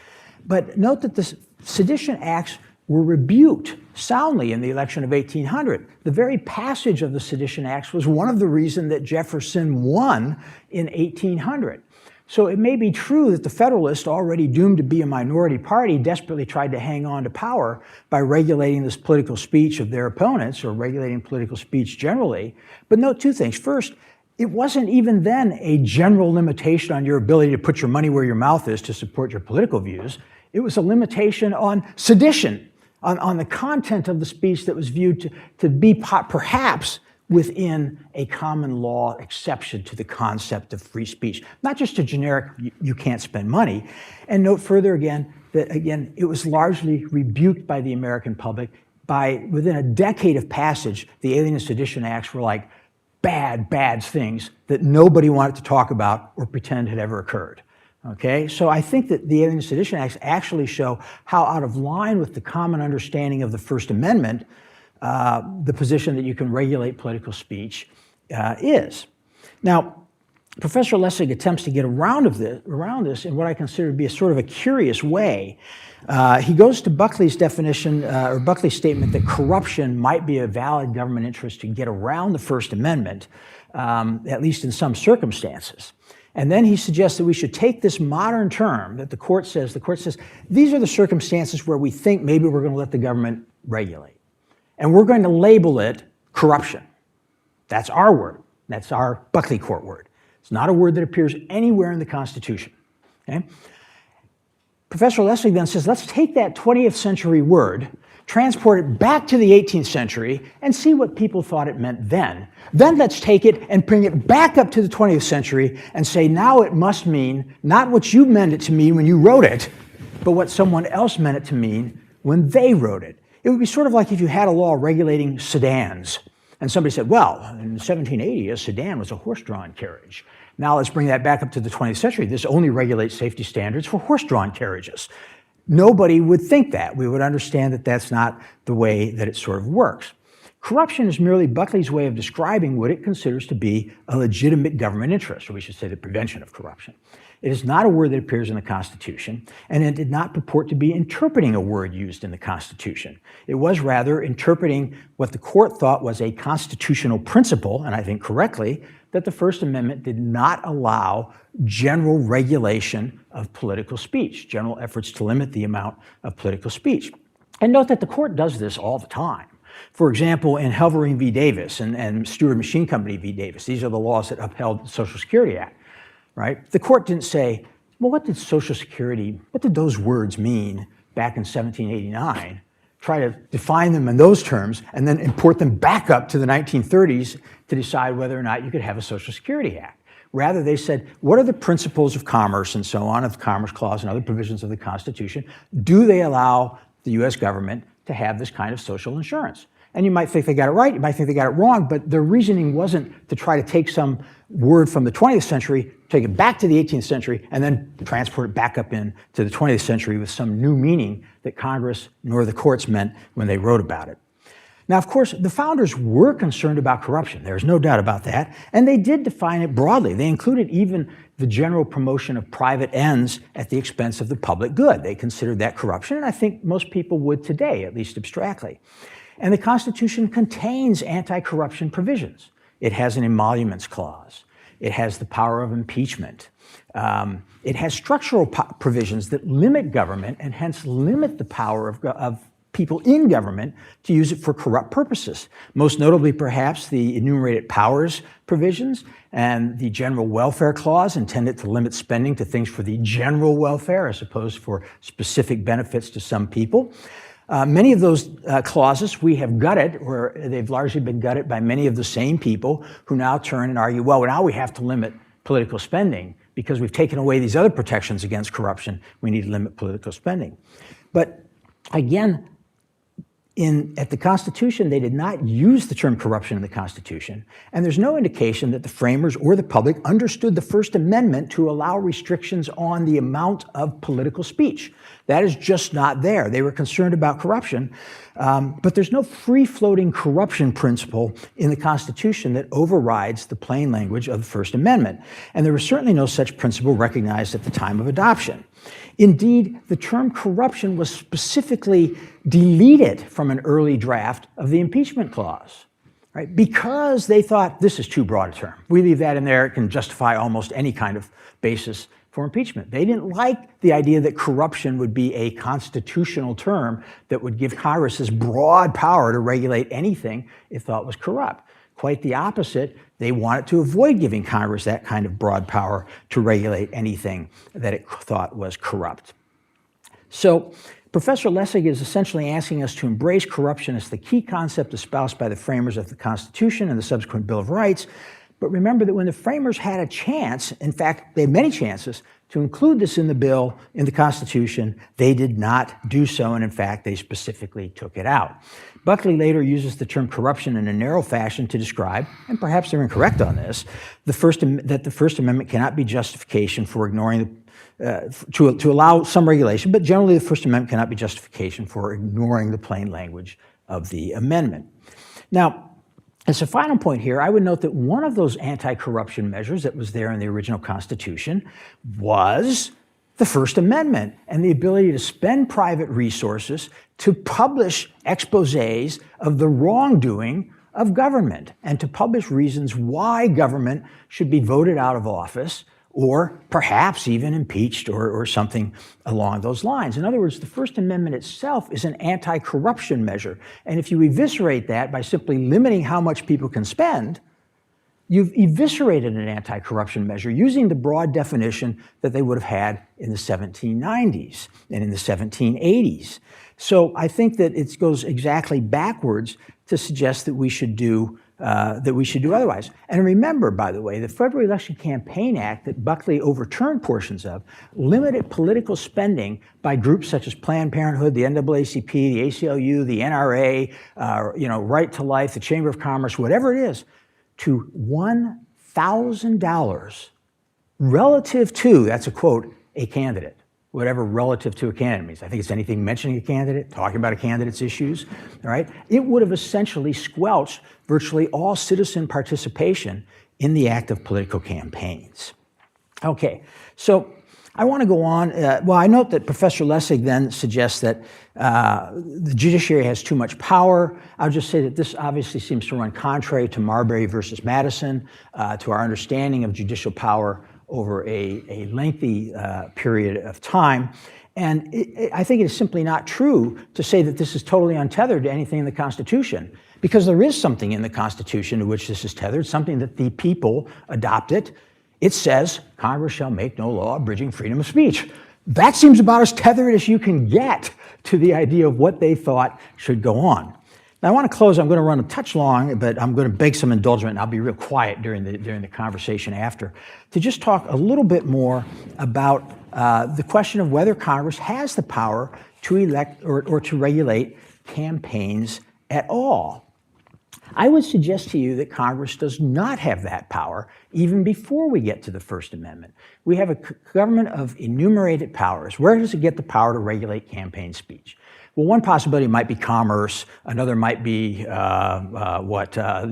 But note that the Sedition Acts were rebuked soundly in the election of 1800. The very passage of the Sedition Acts was one of the reasons that Jefferson won in 1800. So it may be true that the Federalists, already doomed to be a minority party, desperately tried to hang on to power by regulating this political speech of their opponents, or regulating political speech generally. But note two things. First, it wasn't even then a general limitation on your ability to put your money where your mouth is to support your political views. It was a limitation on sedition, on the content of the speech that was viewed to be perhaps within a common law exception to the concept of free speech, not just a generic, you can't spend money. And note further again, that again, it was largely rebuked by the American public. Within a decade of passage, the Alien and Sedition Acts were like bad things that nobody wanted to talk about or pretend had ever occurred. Okay, so I think that the Alien and Sedition Acts actually show how out of line with the common understanding of the First Amendment the position that you can regulate political speech is. Now, Professor Lessig attempts to get around this in what I consider to be a sort of a curious way. He goes to Buckley's definition, or Buckley's statement that corruption might be a valid government interest to get around the First Amendment, at least in some circumstances. And then he suggests that we should take this modern term that the court says, these are the circumstances where we think maybe we're going to let the government regulate. And we're going to label it corruption. That's our word. That's our Buckley court word. It's not a word that appears anywhere in the Constitution. Okay? Professor Lessig then says, let's take that 20th century word, transport it back to the 18th century, and see what people thought it meant then. Then let's take it and bring it back up to the 20th century and say, now it must mean not what you meant it to mean when you wrote it, but what someone else meant it to mean when they wrote it. It would be sort of like if you had a law regulating sedans, and somebody said, well, in 1780, a sedan was a horse-drawn carriage. Now let's bring that back up to the 20th century. This only regulates safety standards for horse-drawn carriages. Nobody would think that. We would understand that that's not the way that it sort of works. Corruption is merely Buckley's way of describing what it considers to be a legitimate government interest, or we should say the prevention of corruption. It is not a word that appears in the Constitution, and it did not purport to be interpreting a word used in the Constitution. It was rather interpreting what the court thought was a constitutional principle, and I think correctly, that the First Amendment did not allow general regulation of political speech, general efforts to limit the amount of political speech. And note that the court does this all the time. For example, in Helverine v. Davis and Stewart Machine Company v. Davis, these are the laws that upheld the Social Security Act, right? The court didn't say, well, what did Social Security, what did those words mean back in 1789? Try to define them in those terms and then import them back up to the 1930s to decide whether or not you could have a Social Security Act. Rather, they said, what are the principles of commerce and so on, of the Commerce Clause and other provisions of the Constitution? Do they allow the US government to have this kind of social insurance? And you might think they got it right, you might think they got it wrong, but their reasoning wasn't to try to take some word from the 20th century, take it back to the 18th century, and then transport it back up into the 20th century with some new meaning that Congress nor the courts meant when they wrote about it. Now, of course, the founders were concerned about corruption. There's no doubt about that. And they did define it broadly. They included even the general promotion of private ends at the expense of the public good. They considered that corruption, and I think most people would today, at least abstractly. And the Constitution contains anti-corruption provisions. It has an emoluments clause. It has the power of impeachment. It has structural provisions that limit government and hence limit the power of people in government to use it for corrupt purposes. Most notably, perhaps, the enumerated powers provisions and the general welfare clause intended to limit spending to things for the general welfare as opposed for specific benefits to some people. Many of those clauses we have gutted, or they've largely been gutted by many of the same people who now turn and argue, well, now we have to limit political spending because we've taken away these other protections against corruption. We need to limit political spending. But again, at the Constitution, they did not use the term corruption in the Constitution, and there's no indication that the framers or the public understood the First Amendment to allow restrictions on the amount of political speech. That is just not there. They were concerned about corruption, but there's no free-floating corruption principle in the Constitution that overrides the plain language of the First Amendment, and there was certainly no such principle recognized at the time of adoption. Indeed, the term corruption was specifically deleted from an early draft of the impeachment clause, right? Because they thought this is too broad a term. We leave that in there, it can justify almost any kind of basis for impeachment. They didn't like the idea that corruption would be a constitutional term that would give Congress this broad power to regulate anything it thought was corrupt. Quite the opposite. They wanted to avoid giving Congress that kind of broad power to regulate anything that it thought was corrupt. So Professor Lessig is essentially asking us to embrace corruption as the key concept espoused by the framers of the Constitution and the subsequent Bill of Rights. But remember that when the framers had a chance, in fact, they had many chances to include this in the bill, in the Constitution, they did not do so, and in fact, they specifically took it out. Buckley later uses the term corruption in a narrow fashion to describe, and perhaps they're incorrect on this, that the First Amendment cannot be justification for ignoring, to allow some regulation, but generally the First Amendment cannot be justification for ignoring the plain language of the amendment. Now, as a final point here, I would note that one of those anti-corruption measures that was there in the original Constitution was the First Amendment and the ability to spend private resources to publish exposés of the wrongdoing of government and to publish reasons why government should be voted out of office or perhaps even impeached or something along those lines. In other words, the First Amendment itself is an anti-corruption measure. And if you eviscerate that by simply limiting how much people can spend, you've eviscerated an anti-corruption measure using the broad definition that they would have had in the 1790s and in the 1780s. So I think that it goes exactly backwards to suggest that we should do otherwise. And remember, by the way, the Federal Election Campaign Act that Buckley overturned portions of limited political spending by groups such as Planned Parenthood, the NAACP, the ACLU, the NRA, Right to Life, the Chamber of Commerce, whatever it is, to $1,000 relative to, that's a quote, a candidate. Whatever relative to a candidate means. I think it's anything mentioning a candidate, talking about a candidate's issues, all right? It would have essentially squelched virtually all citizen participation in the act of political campaigns. Okay, so I want to go on. Well, I note that Professor Lessig then suggests that the judiciary has too much power. I'll just say that this obviously seems to run contrary to Marbury versus Madison, to our understanding of judicial power over a lengthy period of time. And I think it is simply not true to say that this is totally untethered to anything in the Constitution, because there is something in the Constitution to which this is tethered, something that the people adopted. It says, Congress shall make no law abridging freedom of speech. That seems about as tethered as you can get to the idea of what they thought should go on. Now, I want to close. I'm going to run a touch long, but I'm going to beg some indulgence, and I'll be real quiet during the conversation after, to just talk a little bit more about the question of whether Congress has the power to elect or to regulate campaigns at all. I would suggest to you that Congress does not have that power even before we get to the First Amendment. We have a government of enumerated powers. Where does it get the power to regulate campaign speech? Well, one possibility might be commerce. Another might be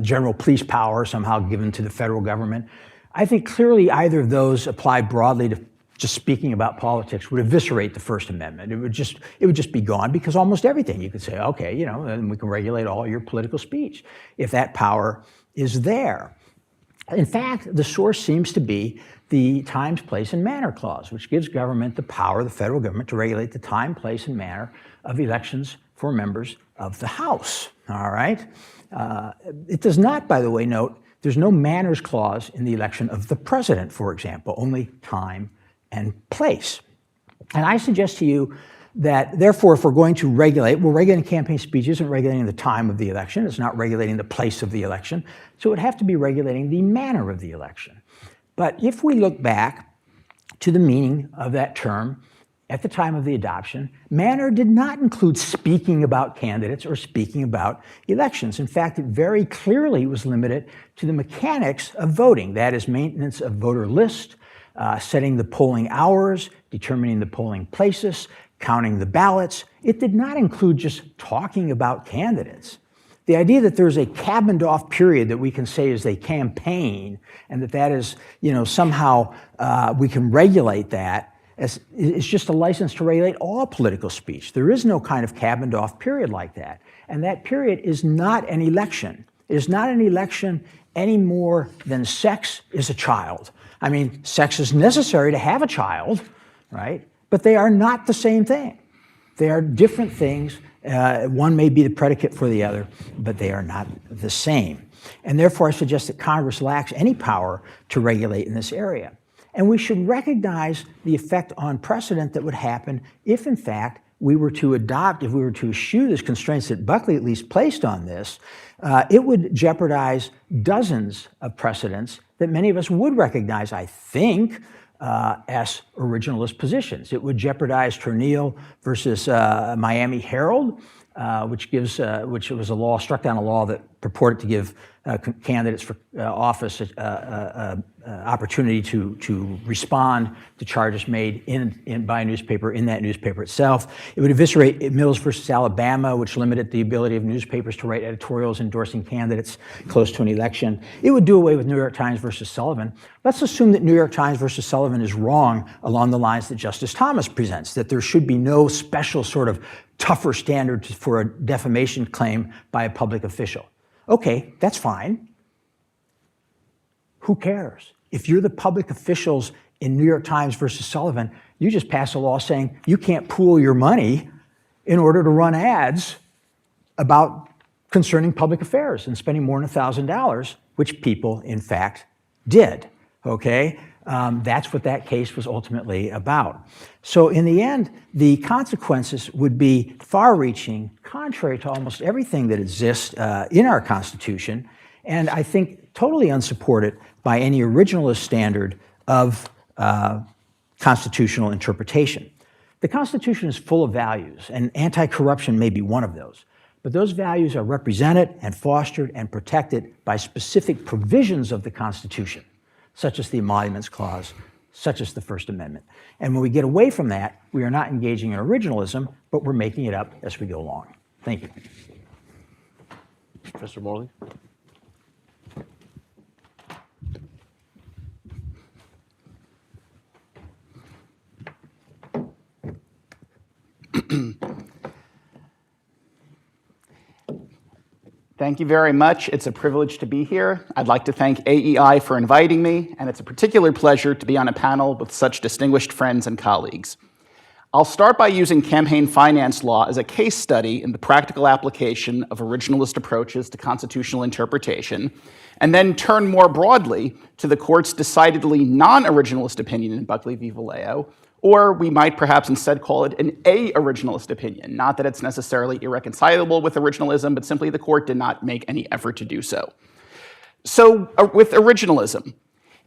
general police power somehow given to the federal government. I think clearly either of those applied broadly to just speaking about politics would eviscerate the First Amendment. It would just be gone, because almost everything you could say, okay, then we can regulate all your political speech if that power is there. In fact, the source seems to be the Times, Place, and Manner Clause, which gives government the power, the federal government, to regulate the time, place, and manner of elections for members of the House. All right? It does not, by the way, note, there's no manners clause in the election of the president, for example, only time and place. And I suggest to you that, therefore, if we're going to regulate, well, regulating campaign speech isn't regulating the time of the election, it's not regulating the place of the election, so it would have to be regulating the manner of the election. But if we look back to the meaning of that term at the time of the adoption, manner did not include speaking about candidates or speaking about elections. In fact, it very clearly was limited to the mechanics of voting, that is, maintenance of voter list, setting the polling hours, determining the polling places, counting the ballots. It did not include just talking about candidates. The idea that there's a cabined off period that we can say is a campaign, and that is, somehow we can regulate that, it's just a license to regulate all political speech. There is no kind of cabined off period like that. And that period is not an election. It is not an election any more than sex is a child. I mean, sex is necessary to have a child, right? But they are not the same thing. They are different things. One may be the predicate for the other, but they are not the same. And therefore, I suggest that Congress lacks any power to regulate in this area. And we should recognize the effect on precedent that would happen if, in fact, we were to adopt, if we were to eschew the constraints that Buckley at least placed on this, it would jeopardize dozens of precedents that many of us would recognize, I think, as originalist positions. It would jeopardize Turnille versus Miami Herald, which was a law, struck down a law that purported to give candidates for office opportunity to respond to charges made by a newspaper in that newspaper itself. It would eviscerate Mills versus Alabama, which limited the ability of newspapers to write editorials endorsing candidates close to an election. It would do away with New York Times versus Sullivan. Let's assume that New York Times versus Sullivan is wrong along the lines that Justice Thomas presents, that there should be no special sort of tougher standard for a defamation claim by a public official. Okay, that's fine. Who cares? If you're the public officials in New York Times versus Sullivan, you just pass a law saying you can't pool your money in order to run ads about concerning public affairs and spending more than $1,000, which people, in fact, did. Okay? That's what that case was ultimately about. So in the end, the consequences would be far-reaching, contrary to almost everything that exists in our Constitution, and I think totally unsupported by any originalist standard of constitutional interpretation. The Constitution is full of values, and anti-corruption may be one of those. But those values are represented and fostered and protected by specific provisions of the Constitution, such as the Emoluments Clause, such as the First Amendment. And when we get away from that, we are not engaging in originalism, but we're making it up as we go along. Thank you. Mr. Morley? Thank you very much. It's a privilege to be here. I'd like to thank AEI for inviting me, and it's a particular pleasure to be on a panel with such distinguished friends and colleagues. I'll start by using campaign finance law as a case study in the practical application of originalist approaches to constitutional interpretation, and then turn more broadly to the court's decidedly non-originalist opinion in Buckley v. Valeo, or we might perhaps instead call it an a-originalist opinion. Not that it's necessarily irreconcilable with originalism, but simply the court did not make any effort to do so. So with originalism,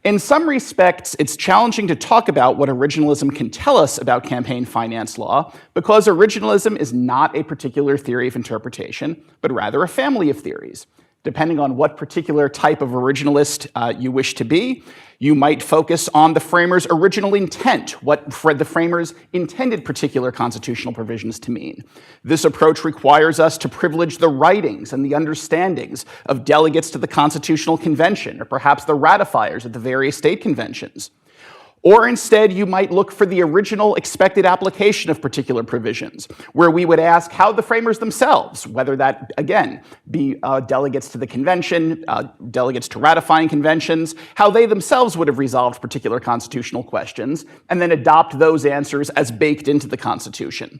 in some respects, it's challenging to talk about what originalism can tell us about campaign finance law, because originalism is not a particular theory of interpretation, but rather a family of theories. Depending on what particular type of originalist you wish to be, you might focus on the framers' original intent, what the framers intended particular constitutional provisions to mean. This approach requires us to privilege the writings and the understandings of delegates to the Constitutional Convention, or perhaps the ratifiers at the various state conventions. Or instead, you might look for the original expected application of particular provisions, where we would ask how the framers themselves, whether that, again, be delegates to the convention, delegates to ratifying conventions, how they themselves would have resolved particular constitutional questions, and then adopt those answers as baked into the Constitution.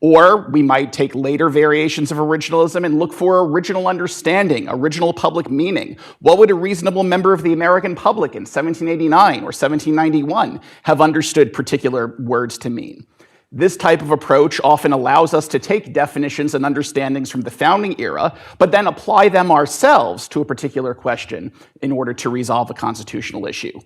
Or we might take later variations of originalism and look for original understanding, original public meaning. What would a reasonable member of the American public in 1789 or 1791 have understood particular words to mean? This type of approach often allows us to take definitions and understandings from the founding era, but then apply them ourselves to a particular question in order to resolve a constitutional issue.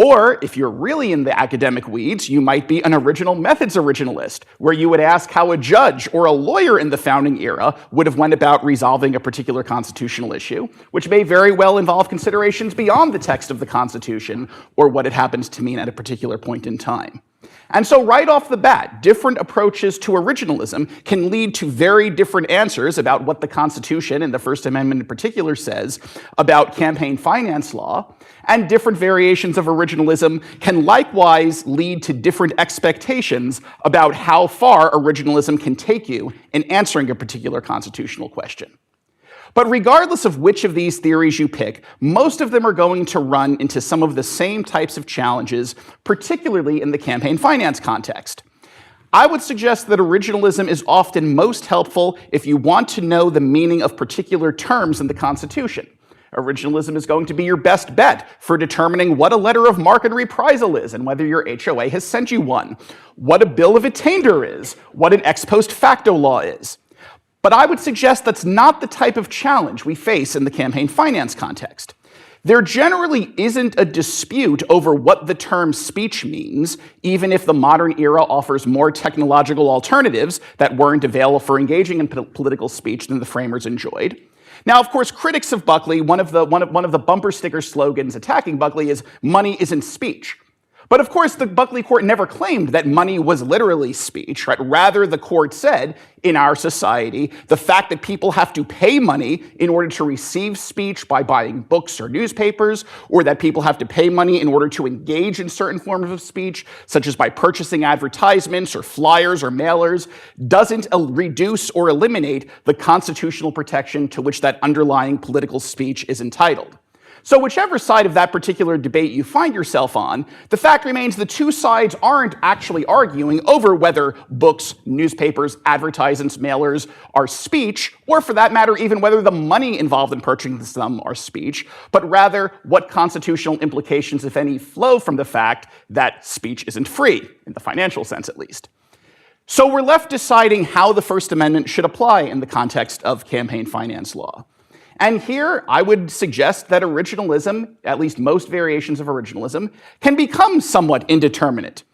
Or, if you're really in the academic weeds, you might be an original methods originalist, where you would ask how a judge or a lawyer in the founding era would have went about resolving a particular constitutional issue, which may very well involve considerations beyond the text of the Constitution or what it happens to mean at a particular point in time. And so right off the bat, different approaches to originalism can lead to very different answers about what the Constitution, and the First Amendment in particular, says about campaign finance law, and different variations of originalism can likewise lead to different expectations about how far originalism can take you in answering a particular constitutional question. But regardless of which of these theories you pick, most of them are going to run into some of the same types of challenges, particularly in the campaign finance context. I would suggest that originalism is often most helpful if you want to know the meaning of particular terms in the Constitution. Originalism is going to be your best bet for determining what a letter of marque and reprisal is and whether your HOA has sent you one, what a bill of attainder is, what an ex post facto law is. But I would suggest that's not the type of challenge we face in the campaign finance context. There generally isn't a dispute over what the term speech means, even if the modern era offers more technological alternatives that weren't available for engaging in political speech than the framers enjoyed. Now, of course, critics of Buckley, one of the bumper sticker slogans attacking Buckley is "money isn't speech." But of course, the Buckley court never claimed that money was literally speech, right? Rather, the court said, in our society, the fact that people have to pay money in order to receive speech by buying books or newspapers, or that people have to pay money in order to engage in certain forms of speech, such as by purchasing advertisements or flyers or mailers, doesn't reduce or eliminate the constitutional protection to which that underlying political speech is entitled. So whichever side of that particular debate you find yourself on, the fact remains the two sides aren't actually arguing over whether books, newspapers, advertisements, mailers are speech, or for that matter, even whether the money involved in purchasing them are speech, but rather what constitutional implications, if any, flow from the fact that speech isn't free, in the financial sense at least. So we're left deciding how the First Amendment should apply in the context of campaign finance law. And here, I would suggest that originalism, at least most variations of originalism, can become somewhat indeterminate.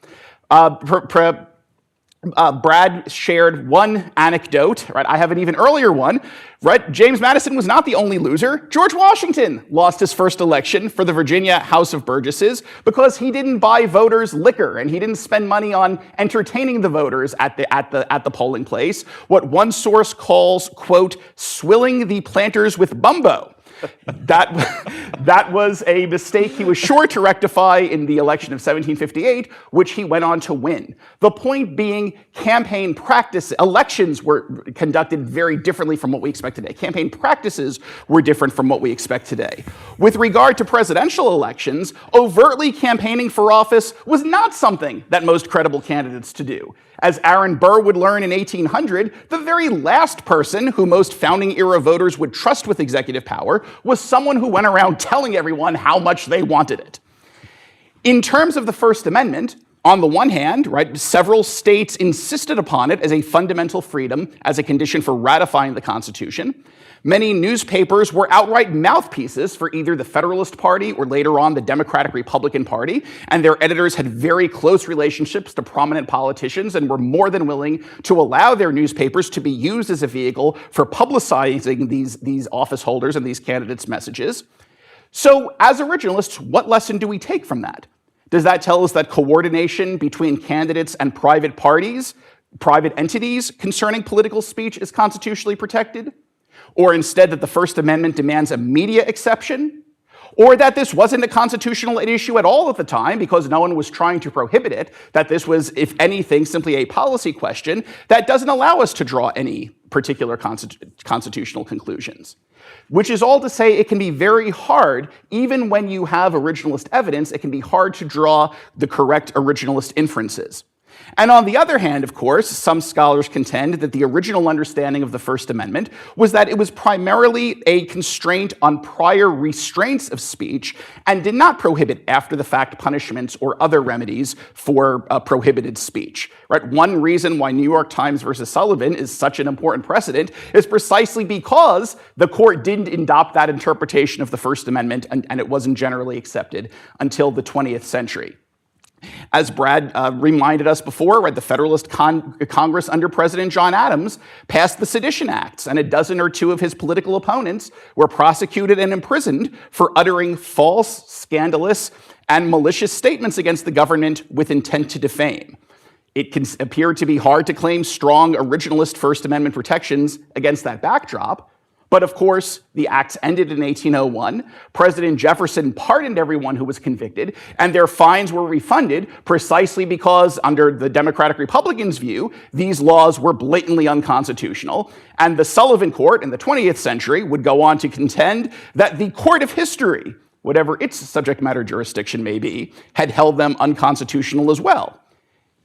Brad shared one anecdote, right? I have an even earlier one, right? James Madison was not the only loser. George Washington lost his first election for the Virginia House of Burgesses because he didn't buy voters liquor and he didn't spend money on entertaining the voters at the polling place. What one source calls, quote, swilling the planters with bumbo. That was a mistake he was sure to rectify in the election of 1758, which he went on to win. The point being, campaign practice, elections were conducted very differently from what we expect today. Campaign practices were different from what we expect today. With regard to presidential elections, overtly campaigning for office was not something that most credible candidates to do. As Aaron Burr would learn in 1800, the very last person who most founding-era voters would trust with executive power was someone who went around telling everyone how much they wanted it. In terms of the First Amendment, on the one hand, right, several states insisted upon it as a fundamental freedom as a condition for ratifying the Constitution. Many newspapers were outright mouthpieces for either the Federalist Party or later on the Democratic Republican Party, and their editors had very close relationships to prominent politicians and were more than willing to allow their newspapers to be used as a vehicle for publicizing these office holders and these candidates' messages. So, as originalists, what lesson do we take from that? Does that tell us that coordination between candidates and private parties, private entities concerning political speech is constitutionally protected? Or instead that the First Amendment demands a media exception? Or that this wasn't a constitutional issue at all at the time because no one was trying to prohibit it, that this was, if anything, simply a policy question that doesn't allow us to draw any particular constitutional conclusions? Which is all to say it can be very hard, even when you have originalist evidence, it can be hard to draw the correct originalist inferences. And on the other hand, of course, some scholars contend that the original understanding of the First Amendment was that it was primarily a constraint on prior restraints of speech and did not prohibit after-the-fact punishments or other remedies for prohibited speech. Right? One reason why New York Times versus Sullivan is such an important precedent is precisely because the court didn't adopt that interpretation of the First Amendment and it wasn't generally accepted until the 20th century. As Brad reminded us before, right, the Federalist Congress under President John Adams passed the Sedition Acts, and a dozen or two of his political opponents were prosecuted and imprisoned for uttering false, scandalous, and malicious statements against the government with intent to defame. It can appear to be hard to claim strong originalist First Amendment protections against that backdrop. But of course, the acts ended in 1801. President Jefferson pardoned everyone who was convicted, and their fines were refunded precisely because, under the Democratic Republicans' view, these laws were blatantly unconstitutional. And the Sullivan Court in the 20th century would go on to contend that the court of history, whatever its subject matter jurisdiction may be, had held them unconstitutional as well.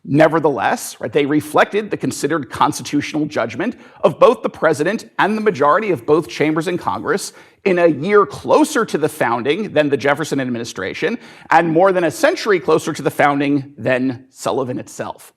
Nevertheless, right, they reflected the considered constitutional judgment of both the president and the majority of both chambers in Congress in a year closer to the founding than the Jefferson administration, and more than a century closer to the founding than Sullivan itself.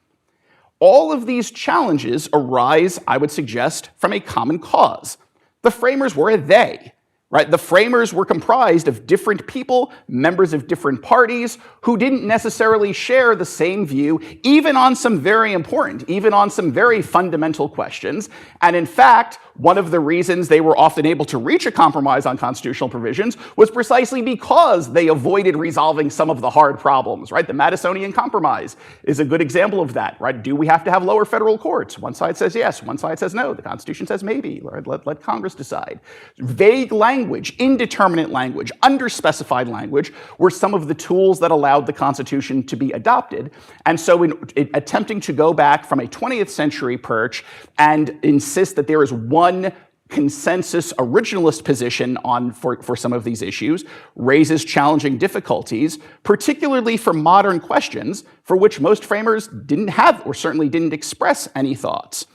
All of these challenges arise, I would suggest, from a common cause. The framers were a they. Right? The framers were comprised of different people, members of different parties, who didn't necessarily share the same view, even on some very important, even on some very fundamental questions. And in fact, one of the reasons they were often able to reach a compromise on constitutional provisions was precisely because they avoided resolving some of the hard problems, right? The Madisonian Compromise is a good example of that, right? Do we have to have lower federal courts? One side says yes, one side says no. The Constitution says maybe. Let Congress decide. Vague language, indeterminate language, underspecified language were some of the tools that allowed the Constitution to be adopted. And so in attempting to go back from a 20th century perch and insist that there is one consensus originalist position for some of these issues raises challenging difficulties, particularly for modern questions for which most framers didn't have or certainly didn't express any thoughts.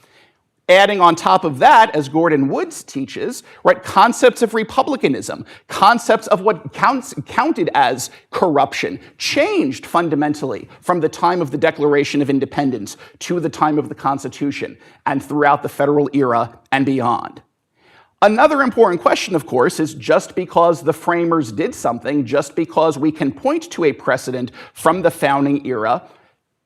Adding on top of that, as Gordon Woods teaches, right, concepts of republicanism, concepts of what counted as corruption, changed fundamentally from the time of the Declaration of Independence to the time of the Constitution and throughout the federal era and beyond. Another important question, of course, is just because the framers did something, just because we can point to a precedent from the founding era,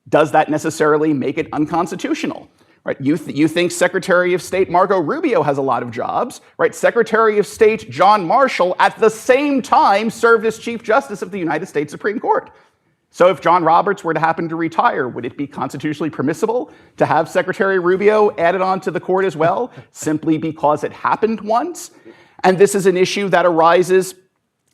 does that necessarily make it unconstitutional? Right? You think Secretary of State Marco Rubio has a lot of jobs, right? Secretary of State John Marshall at the same time served as Chief Justice of the United States Supreme Court. So if John Roberts were to happen to retire, would it be constitutionally permissible to have Secretary Rubio added on to the court as well, simply because it happened once? And this is an issue that arises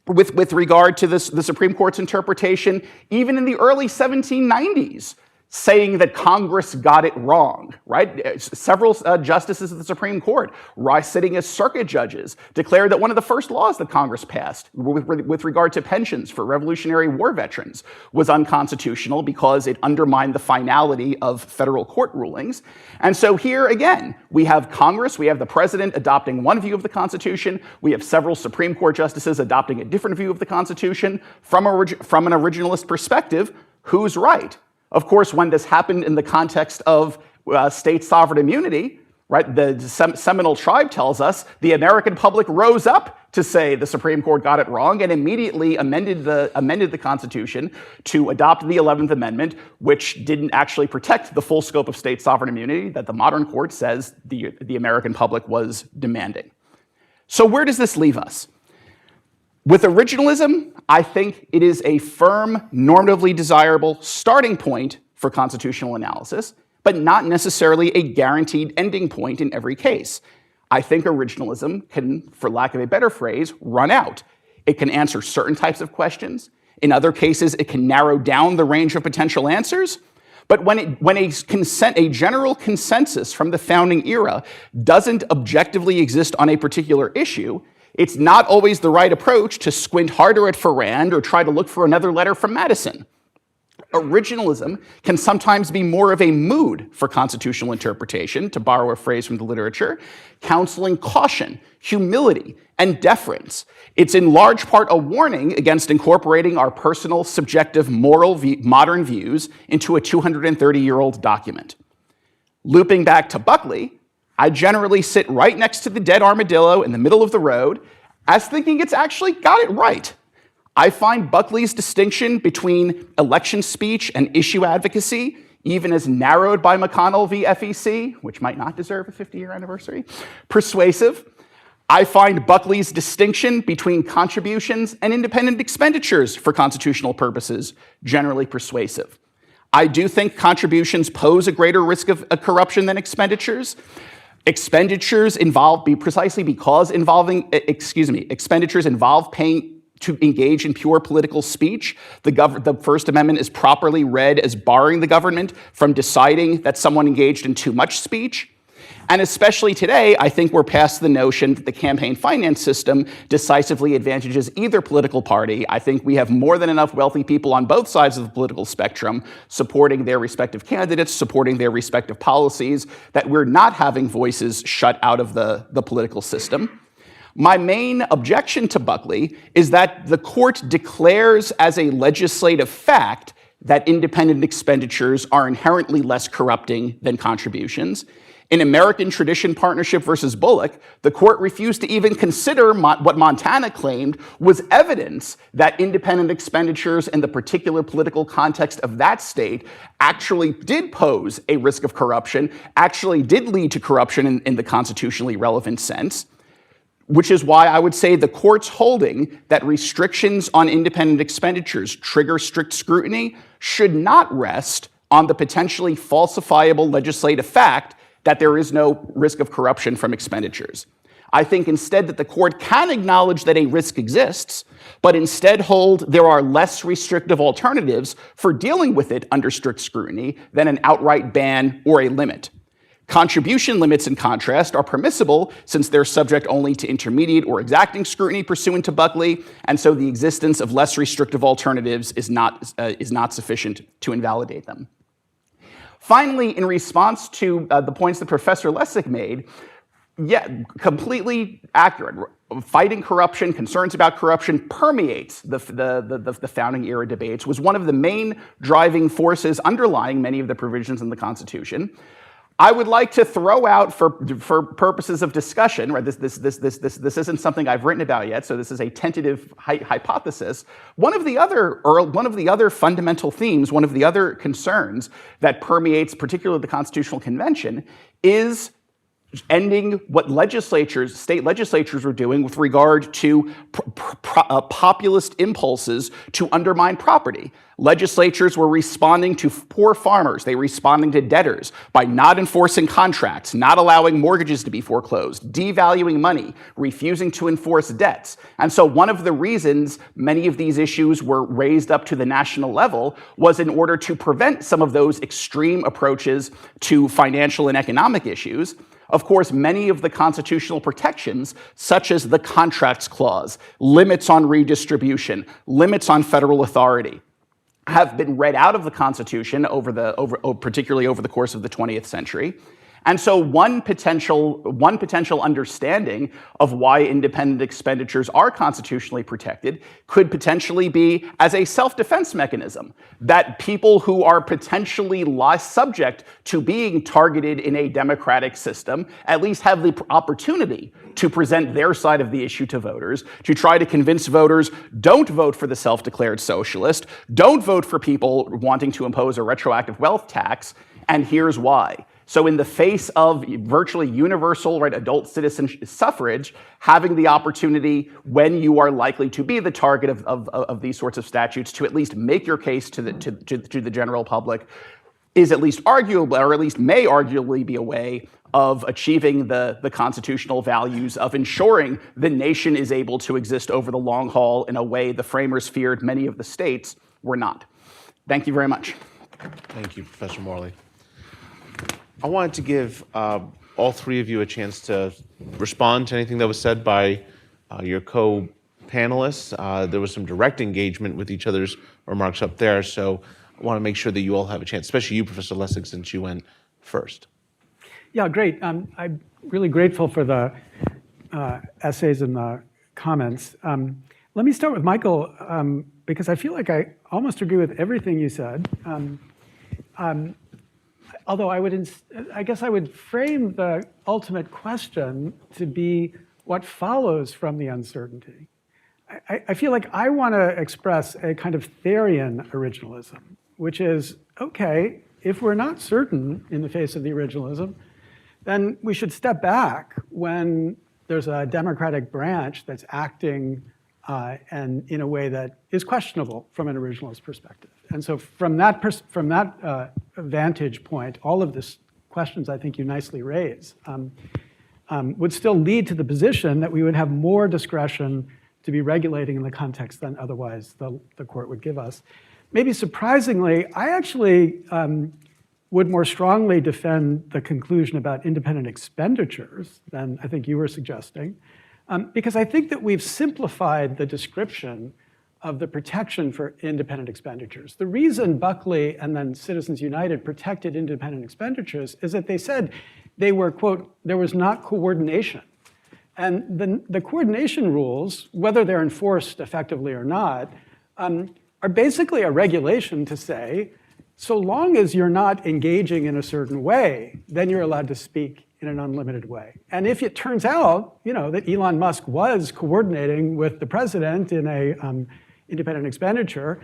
with regard to the Supreme Court's interpretation, even in the early 1790s, saying that Congress got it wrong, right? Several justices of the Supreme Court, sitting as circuit judges, declared that one of the first laws that Congress passed with regard to pensions for Revolutionary War veterans was unconstitutional because it undermined the finality of federal court rulings. And so here again, we have Congress, we have the president adopting one view of the Constitution, we have several Supreme Court justices adopting a different view of the Constitution. From an originalist perspective, who's right? Of course, when this happened in the context of state sovereign immunity, right, the Seminole tribe tells us the American public rose up to say the Supreme Court got it wrong and immediately amended the Constitution to adopt the 11th Amendment, which didn't actually protect the full scope of state sovereign immunity that the modern court says the American public was demanding. So where does this leave us? With originalism, I think it is a firm, normatively desirable starting point for constitutional analysis, but not necessarily a guaranteed ending point in every case. I think originalism can, for lack of a better phrase, run out. It can answer certain types of questions. In other cases, it can narrow down the range of potential answers. But when a general consensus from the founding era doesn't objectively exist on a particular issue, it's not always the right approach to squint harder at Ferrand or try to look for another letter from Madison. Originalism can sometimes be more of a mood for constitutional interpretation, to borrow a phrase from the literature, counseling caution, humility, and deference. It's in large part a warning against incorporating our personal, subjective, modern views into a 230-year-old document. Looping back to Buckley, I generally sit right next to the dead armadillo in the middle of the road as thinking it's actually got it right. I find Buckley's distinction between election speech and issue advocacy, even as narrowed by McConnell v. FEC, which might not deserve a 50-year anniversary, persuasive. I find Buckley's distinction between contributions and independent expenditures for constitutional purposes generally persuasive. I do think contributions pose a greater risk of corruption than expenditures. Expenditures expenditures involve paying to engage in pure political speech. The First Amendment is properly read as barring the government from deciding that someone engaged in too much speech. And especially today, I think we're past the notion that the campaign finance system decisively advantages either political party. I think we have more than enough wealthy people on both sides of the political spectrum supporting their respective candidates, supporting their respective policies, that we're not having voices shut out of the political system. My main objection to Buckley is that the court declares as a legislative fact that independent expenditures are inherently less corrupting than contributions. In American Tradition Partnership versus Bullock, the court refused to even consider what Montana claimed was evidence that independent expenditures in the particular political context of that state actually did pose a risk of corruption, actually did lead to corruption in the constitutionally relevant sense, which is why I would say the court's holding that restrictions on independent expenditures trigger strict scrutiny should not rest on the potentially falsifiable legislative fact that there is no risk of corruption from expenditures. I think instead that the court can acknowledge that a risk exists, but instead hold there are less restrictive alternatives for dealing with it under strict scrutiny than an outright ban or a limit. Contribution limits, in contrast, are permissible since they're subject only to intermediate or exacting scrutiny pursuant to Buckley, and so the existence of less restrictive alternatives is not sufficient to invalidate them. Finally, in response to the points that Professor Lessig made, yeah, completely accurate. Fighting corruption, concerns about corruption permeates the founding era debates, was one of the main driving forces underlying many of the provisions in the Constitution. I would like to throw out, for purposes of discussion, right? This isn't something I've written about yet, so this is a tentative hypothesis. One of the other fundamental themes, one of the other concerns that permeates particularly the Constitutional Convention is ending what state legislatures were doing with regard to populist impulses to undermine property. Legislatures were responding to poor farmers. They were responding to debtors by not enforcing contracts, not allowing mortgages to be foreclosed, devaluing money, refusing to enforce debts. And so one of the reasons many of these issues were raised up to the national level was in order to prevent some of those extreme approaches to financial and economic issues. Of course, many of the constitutional protections, such as the Contracts Clause, limits on redistribution, limits on federal authority, have been read out of the Constitution particularly over the course of the 20th century. And so one potential understanding of why independent expenditures are constitutionally protected could potentially be as a self-defense mechanism, that people who are potentially subject to being targeted in a democratic system at least have the opportunity to present their side of the issue to voters, to try to convince voters, don't vote for the self-declared socialist, don't vote for people wanting to impose a retroactive wealth tax, and here's why. So in the face of virtually universal adult citizen suffrage, having the opportunity when you are likely to be the target of these sorts of statutes to at least make your case to the general public is at least arguable, or at least may arguably be a way of achieving the constitutional values of ensuring the nation is able to exist over the long haul in a way the framers feared many of the states were not. Thank you very much. Thank you, Professor Morley. I wanted to give all three of you a chance to respond to anything that was said by your co-panelists. There was some direct engagement with each other's remarks up there, so I want to make sure that you all have a chance, especially you, Professor Lessig, since you went first. Yeah, great. I'm really grateful for the essays and the comments. Let me start with Michael, because I feel like I almost agree with everything you said. Although I guess I would frame the ultimate question to be what follows from the uncertainty. I feel like I want to express a kind of Therian originalism, which is, okay, if we're not certain in the face of the originalism, then we should step back when there's a democratic branch that's acting and in a way that is questionable from an originalist perspective. And so from that vantage point, all of these questions I think you nicely raise would still lead to the position that we would have more discretion to be regulating in the context than otherwise the court would give us. Maybe surprisingly, I actually would more strongly defend the conclusion about independent expenditures than I think you were suggesting, because I think that we've simplified the description of the protection for independent expenditures. The reason Buckley and then Citizens United protected independent expenditures is that they said they were, quote, there was not coordination. And the coordination rules, whether they're enforced effectively or not, are basically a regulation to say, so long as you're not engaging in a certain way, then you're allowed to speak in an unlimited way. And if it turns out, that Elon Musk was coordinating with the president in a independent expenditure,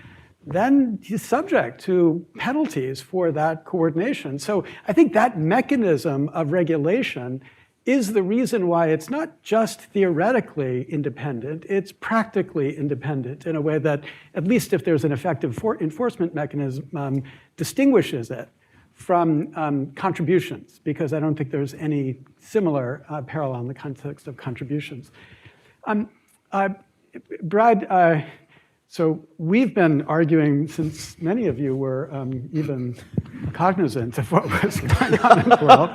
then he's subject to penalties for that coordination. So I think that mechanism of regulation is the reason why it's not just theoretically independent, it's practically independent in a way that, at least if there's an effective enforcement mechanism, distinguishes it from contributions, because I don't think there's any similar parallel in the context of contributions. Brad, so we've been arguing since many of you were even cognizant of what was going on in the world.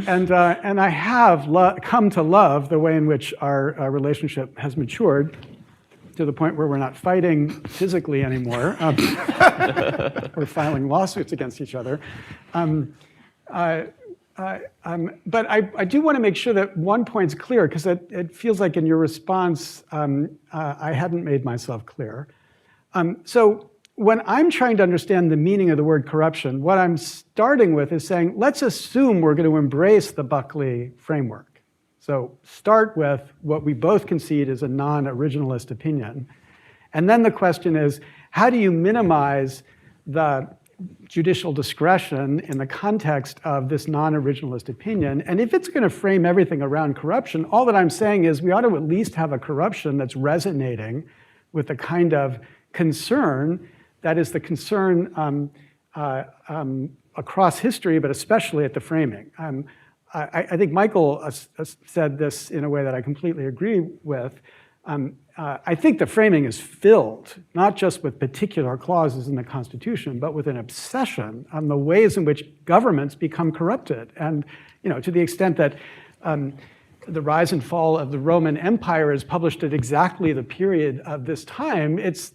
And I have come to love the way in which our relationship has matured to the point where we're not fighting physically anymore. We're filing lawsuits against each other. But I do want to make sure that one point's clear, because it feels like in your response, I hadn't made myself clear. So when I'm trying to understand the meaning of the word corruption, what I'm starting with is saying, let's assume we're going to embrace the Buckley framework. So start with what we both concede is a non-originalist opinion. And then the question is, how do you minimize the judicial discretion in the context of this non-originalist opinion. And if it's going to frame everything around corruption, all that I'm saying is we ought to at least have a corruption that's resonating with the kind of concern that is the concern across history, but especially at the framing. I think Michael said this in a way that I completely agree with. I think the framing is filled, not just with particular clauses in the Constitution, but with an obsession on the ways in which governments become corrupted. And to the extent that the rise and fall of the Roman Empire is published at exactly the period of this time, it's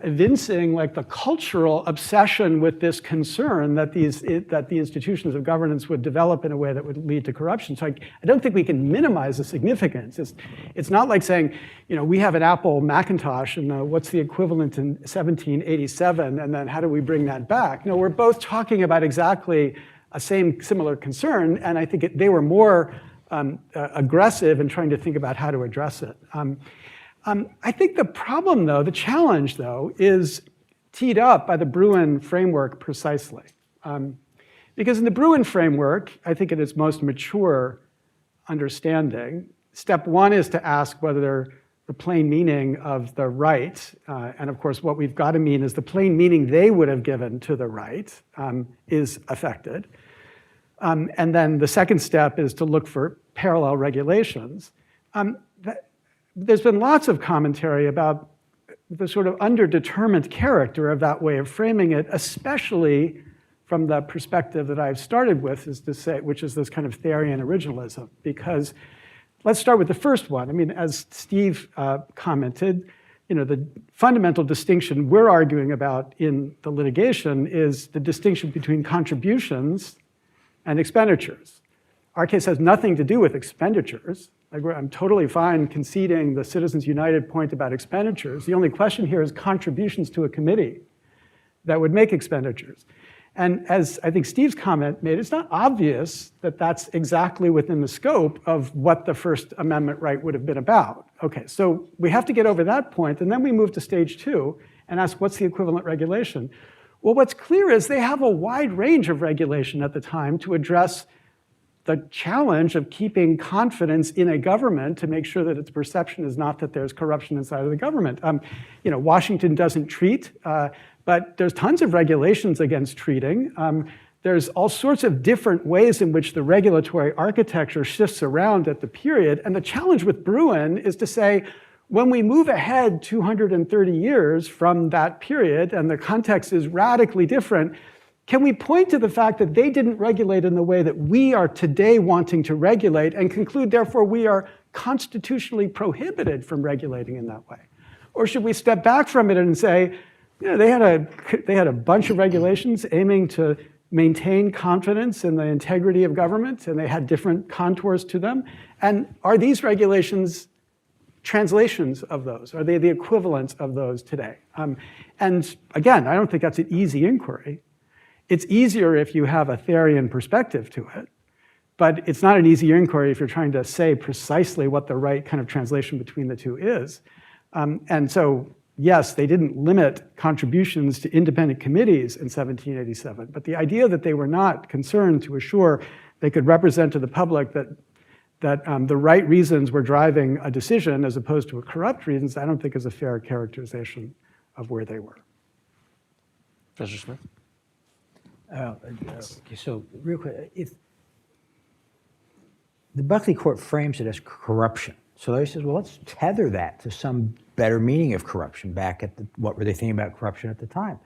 evincing like the cultural obsession with this concern that the institutions of governance would develop in a way that would lead to corruption. So I don't think we can minimize the significance. It's not like saying, we have an Apple Macintosh and what's the equivalent in 1787, and then how do we bring that back? No, we're both talking about exactly a similar concern, and I think they were more aggressive in trying to think about how to address it. I think the problem, though, the challenge, though, is teed up by the Bruin framework precisely. Because in the Bruin framework, I think in its most mature understanding, step one is to ask whether the plain meaning of the right, and of course what we've got to mean is the plain meaning they would have given to the right, is affected. And then the second step is to look for parallel regulations. There's been lots of commentary about the sort of underdetermined character of that way of framing it, especially from the perspective that I've started with, which is this kind of Therian originalism. Because let's start with the first one. I mean, as Steve commented, the fundamental distinction we're arguing about in the litigation is the distinction between contributions and expenditures. Our case has nothing to do with expenditures. I'm totally fine conceding the Citizens United point about expenditures. The only question here is contributions to a committee that would make expenditures. And as I think Steve's comment made, it's not obvious that that's exactly within the scope of what the First Amendment right would have been about. Okay, so we have to get over that point, and then we move to stage two and ask what's the equivalent regulation? Well, what's clear is they have a wide range of regulation at the time to address the challenge of keeping confidence in a government to make sure that its perception is not that there's corruption inside of the government. Washington doesn't treat, but there's tons of regulations against treating. There's all sorts of different ways in which the regulatory architecture shifts around at the period. And the challenge with Bruin is to say, when we move ahead 230 years from that period, and the context is radically different, can we point to the fact that they didn't regulate in the way that we are today wanting to regulate and conclude, therefore, we are constitutionally prohibited from regulating in that way? Or should we step back from it and say, they had a bunch of regulations aiming to maintain confidence in the integrity of government, and they had different contours to them. And are these regulations translations of those? Are they the equivalents of those today? And again, I don't think that's an easy inquiry. It's easier if you have a Therian perspective to it, but it's not an easy inquiry if you're trying to say precisely what the right kind of translation between the two is. And so, yes, they didn't limit contributions to independent committees in 1787, but the idea that they were not concerned to assure they could represent to the public that the right reasons were driving a decision as opposed to corrupt reasons, I don't think is a fair characterization of where they were. Professor Smith? Okay, so real quick, if the Buckley court frames it as corruption, so they says, well, let's tether that to some better meaning of corruption back at what were they thinking about corruption at the time?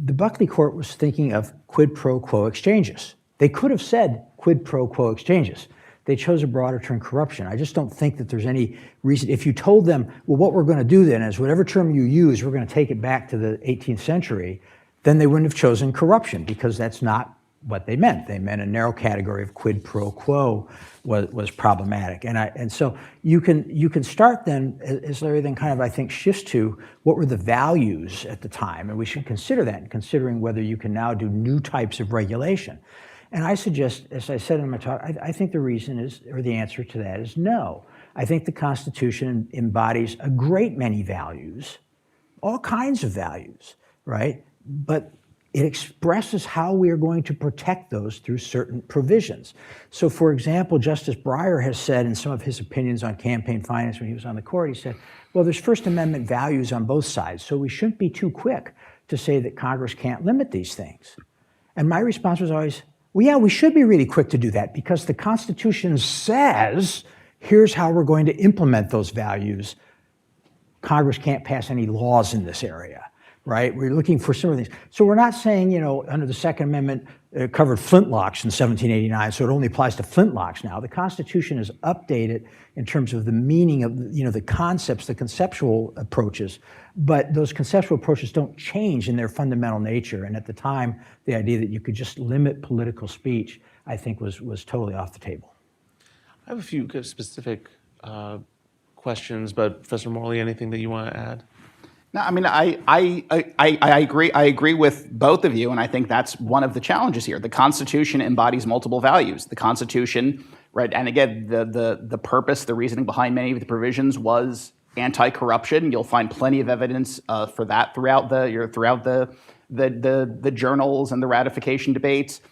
The Buckley court was thinking of quid pro quo exchanges. They could have said quid pro quo exchanges. They chose a broader term, corruption. I just don't think that there's any reason. If you told them, well, what we're going to do then is whatever term you use, we're going to take it back to the 18th century, then they wouldn't have chosen corruption because that's not what they meant. They meant a narrow category of quid pro quo was problematic. And so you can start then, as Larry then kind of, I think, shifts to what were the values at the time, and we should consider that in considering whether you can now do new types of regulation. And I suggest, as I said in my talk, I think the reason is, or the answer to that is no. I think the Constitution embodies a great many values, all kinds of values, right? but it expresses how we are going to protect those through certain provisions. So for example, Justice Breyer has said in some of his opinions on campaign finance when he was on the court, he said, well, there's First Amendment values on both sides, so we shouldn't be too quick to say that Congress can't limit these things. And my response was always, well, yeah, we should be really quick to do that because the Constitution says, here's how we're going to implement those values. Congress can't pass any laws in this area, right? We're looking for similar things. So we're not saying, under the Second Amendment, it covered flintlocks in 1789, so it only applies to flintlocks now. The Constitution is updated in terms of the meaning of, the concepts, the conceptual approaches, but those conceptual approaches don't change in their fundamental nature. And at the time, the idea that you could just limit political speech, I think was totally off the table. I have a few specific questions, but Professor Morley, anything that you want to add? No, I mean, I agree. I agree with both of you, and I think that's one of the challenges here. The Constitution embodies multiple values. The Constitution, right, and again, the purpose, the reasoning behind many of the provisions was anti-corruption. You'll find plenty of evidence for that throughout the journals and the ratification debates.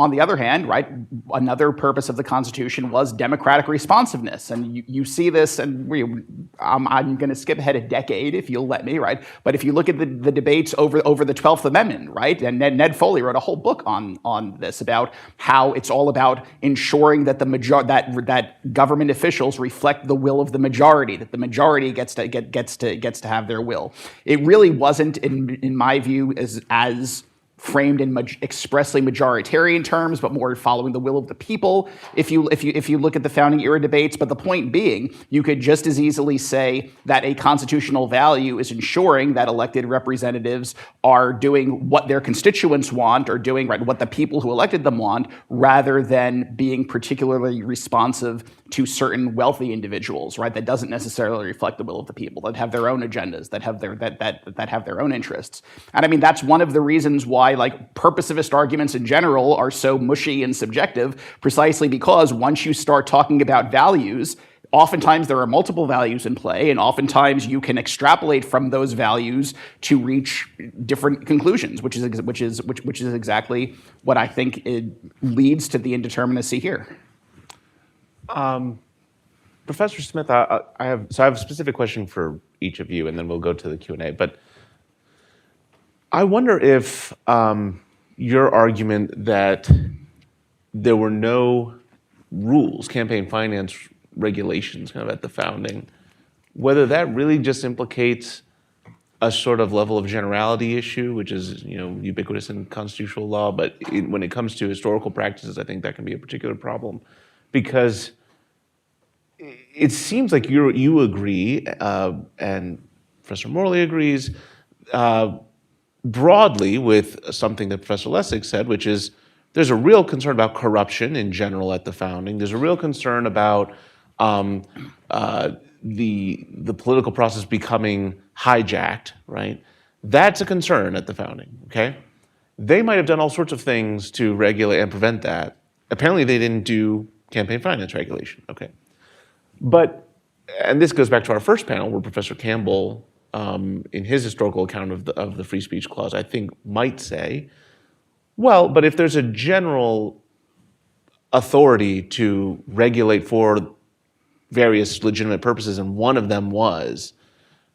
On the other hand, right, another purpose of the Constitution was democratic responsiveness. And you see this, and I'm going to skip ahead a decade if you'll let me, right? But if you look at the debates over the 12th Amendment, right, and Ned Foley wrote a whole book on this about how it's all about ensuring that that government officials reflect the will of the majority, that the majority gets to have their will. It really wasn't, in my view, as framed in expressly majoritarian terms, but more following the will of the people. If you look at the founding era debates, but the point being, you could just as easily say that a constitutional value is ensuring that elected representatives are doing what their constituents want, or doing what the people who elected them want, rather than being particularly responsive to certain wealthy individuals, right? That doesn't necessarily reflect the will of the people, that have their own agendas, that have their own interests. And I mean, that's one of the reasons why purposivist arguments in general are so mushy and subjective, precisely because once you start talking about values, oftentimes there are multiple values in play, and oftentimes you can extrapolate from those values to reach different conclusions, which is exactly what I think it leads to the indeterminacy here. Professor Smith, I have a specific question for each of you, and then we'll go to the Q&A. But I wonder if your argument that there were no rules, campaign finance regulations kind of at the founding, whether that really just implicates a sort of level of generality issue, which is ubiquitous in constitutional law, but when it comes to historical practices, I think that can be a particular problem, because it seems like you agree, and Professor Morley agrees, broadly with something that Professor Lessig said, which is there's a real concern about corruption in general at the founding. There's a real concern about the political process becoming hijacked, right? That's a concern at the founding, okay? They might have done all sorts of things to regulate and prevent that. Apparently they didn't do campaign finance regulation, okay? But, and this goes back to our first panel where Professor Campbell, in his historical account of the free speech clause, I think might say, well, but if there's a general authority to regulate for various legitimate purposes, and one of them was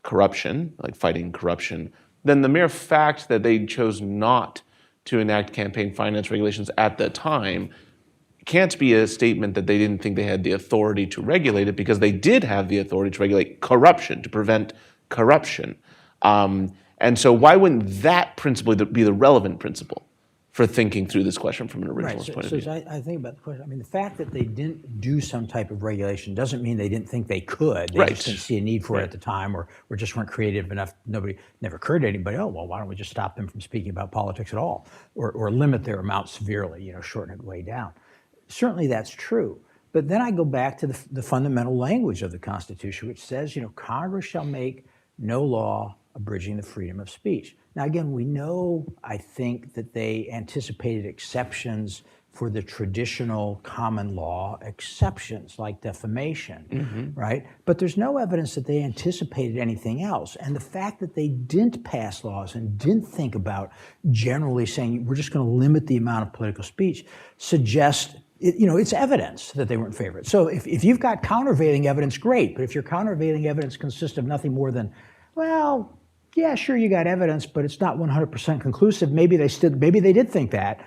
corruption, like fighting corruption, then the mere fact that they chose not to enact campaign finance regulations at the time can't be a statement that they didn't think they had the authority to regulate it, because they did have the authority to regulate corruption, to prevent corruption. And so why wouldn't that principle be the relevant principle for thinking through this question from an originalist point of view? So I think about the question, I mean, the fact that they didn't do some type of regulation doesn't mean they didn't think they could. They just didn't see a need for it at the time, or just weren't creative enough. Nobody, never occurred to anybody, oh, well, why don't we just stop them from speaking about politics at all? Or limit their amount severely, shorten it way down. Certainly that's true. But then I go back to the fundamental language of the Constitution, which says, Congress shall make no law abridging the freedom of speech. Now, again, we know, I think, that they anticipated exceptions for the traditional common law exceptions like defamation, right? But there's no evidence that they anticipated anything else. And the fact that they didn't pass laws and didn't think about generally saying we're just going to limit the amount of political speech suggests, it's evidence that they weren't favored. So if you've got countervailing evidence, great. But if your countervailing evidence consists of nothing more than, well, yeah, sure, you got evidence, but it's not 100% conclusive. Maybe they did think that.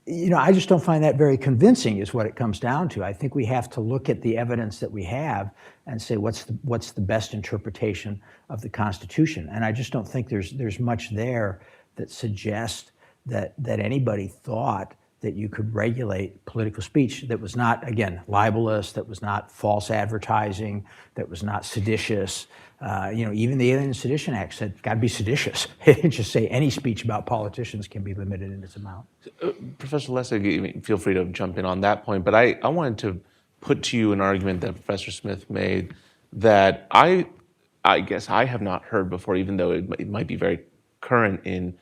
I just don't find that very convincing is what it comes down to. I think we have to look at the evidence that we have and say what's the best interpretation of the Constitution. And I just don't think there's much there that suggests that anybody thought that you could regulate political speech that was not, again, libelous, that was not false advertising, that was not seditious. Even the Alien and Sedition Act said, got to be seditious. It didn't just say any speech about politicians can be limited in its amount. Professor Lessig, feel free to jump in on that point, but I wanted to put to you an argument that Professor Smith made that I guess I have not heard before, even though it might be very current in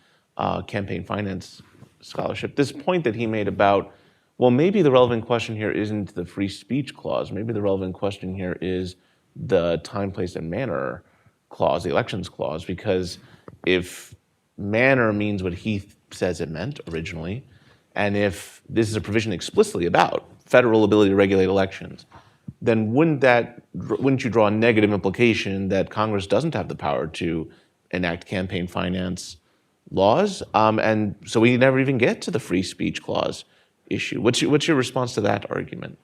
campaign finance scholarship. This point that he made about, well, maybe the relevant question here isn't the free speech clause. Maybe the relevant question here is the time, place, and manner clause, the elections clause, because if manner means what he says it meant originally, and if this is a provision explicitly about federal ability to regulate elections, then wouldn't you draw a negative implication that Congress doesn't have the power to enact campaign finance laws? And so we never even get to the free speech clause issue. What's your response to that argument?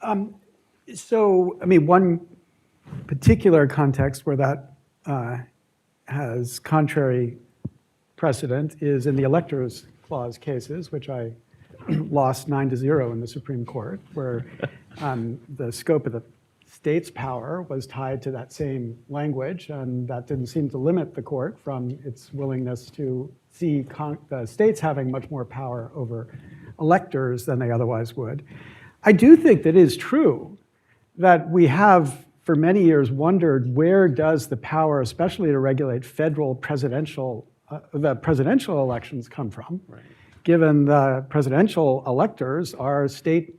One particular context where that has contrary precedent is in the Electors Clause cases, which I lost 9-0 in the Supreme Court, where the scope of the state's power was tied to that same language, and that didn't seem to limit the court from its willingness to see the states having much more power over electors than they otherwise would. I do think that it is true that we have for many years wondered where does the power, especially to regulate federal presidential elections come from, right, given the presidential electors are state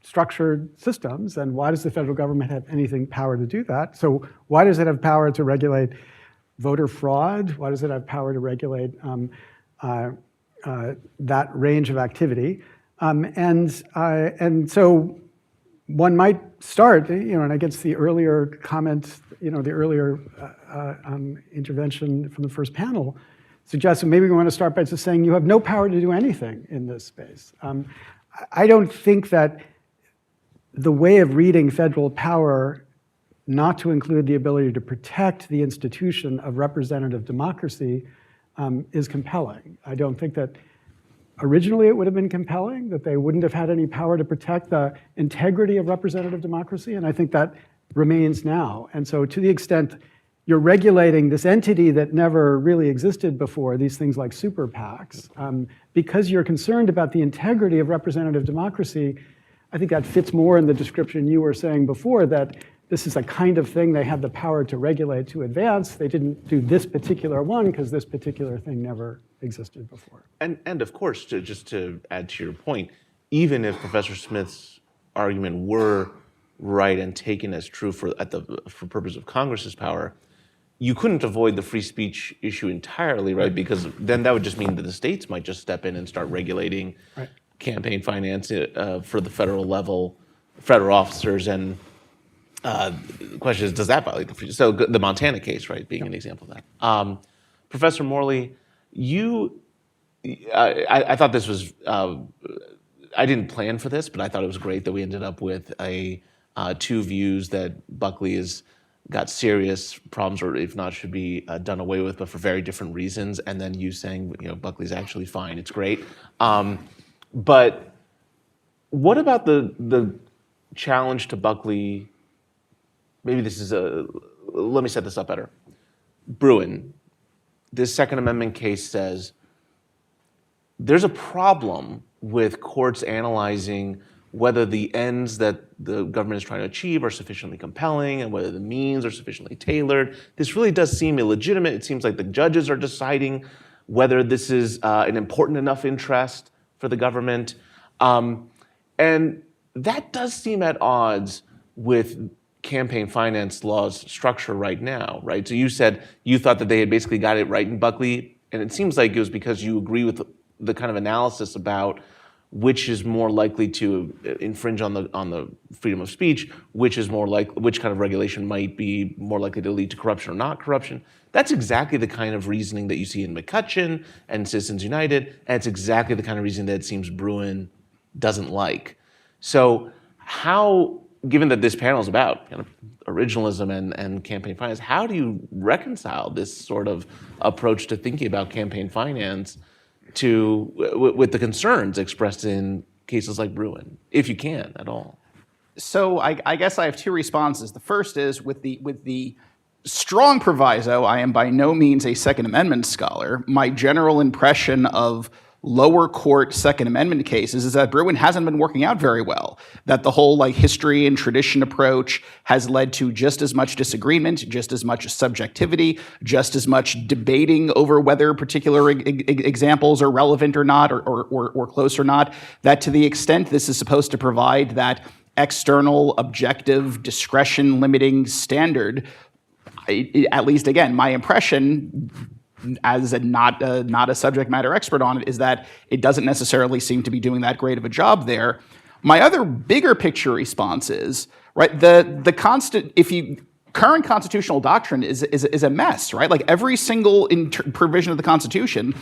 structured systems, and why does the federal government have anything power to do that? So why does it have power to regulate voter fraud? Why does it have power to regulate that range of activity? And so one might start, and against the earlier comment, the earlier intervention from the first panel suggests that maybe we want to start by just saying you have no power to do anything in this space. I don't think that the way of reading federal power not to include the ability to protect the institution of representative democracy is compelling. I don't think that originally it would have been compelling, that they wouldn't have had any power to protect the integrity of representative democracy, and I think that remains now. And so to the extent you're regulating this entity that never really existed before, these things like super PACs, because you're concerned about the integrity of representative democracy, I think that fits more in the description you were saying before, that this is a kind of thing they had the power to regulate to advance. They didn't do this particular one because this particular thing never existed before. And of course, just to add to your point, even if Professor Smith's argument were right and taken as true for purpose of Congress's power, you couldn't avoid the free speech issue entirely, right? Because then that would just mean that the states might just step in and start regulating campaign finance for the federal level, federal officers, and the question is, does that violate the free? So the Montana case, right, being an example of that. Professor Morley, I thought this was, I didn't plan for this, but I thought it was great that we ended up with two views that Buckley has got serious problems, or if not, should be done away with, but for very different reasons. And then you saying, Buckley's actually fine. It's great. But what about the challenge to Buckley? Maybe this is let me set this up better. Bruin, this Second Amendment case says there's a problem with courts analyzing whether the ends that the government is trying to achieve are sufficiently compelling and whether the means are sufficiently tailored. This really does seem illegitimate. It seems like the judges are deciding whether this is an important enough interest for the government. And that does seem at odds with campaign finance law's structure right now, right? So you said you thought that they had basically got it right in Buckley, and it seems like it was because you agree with the kind of analysis about which is more likely to infringe on the freedom of speech, which kind of regulation might be more likely to lead to corruption or not corruption. That's exactly the kind of reasoning that you see in McCutcheon and Citizens United, and it's exactly the kind of reasoning that it seems Bruin doesn't like. So how, given that this panel is about kind of originalism and campaign finance, how do you reconcile this sort of approach to thinking about campaign finance with the concerns expressed in cases like Bruin, if you can at all? So I guess I have two responses. The first is with the strong proviso, I am by no means a Second Amendment scholar. My general impression of lower court Second Amendment cases is that Bruin hasn't been working out very well, that the whole history and tradition approach has led to just as much disagreement, just as much subjectivity, just as much debating over whether particular examples are relevant or not, or close or not, that to the extent this is supposed to provide that external, objective, discretion limiting standard, at least again, my impression as not a subject matter expert on it is that it doesn't necessarily seem to be doing that great of a job there. My other bigger picture response is, right, current constitutional doctrine is a mess, right? Like every single provision of the Constitution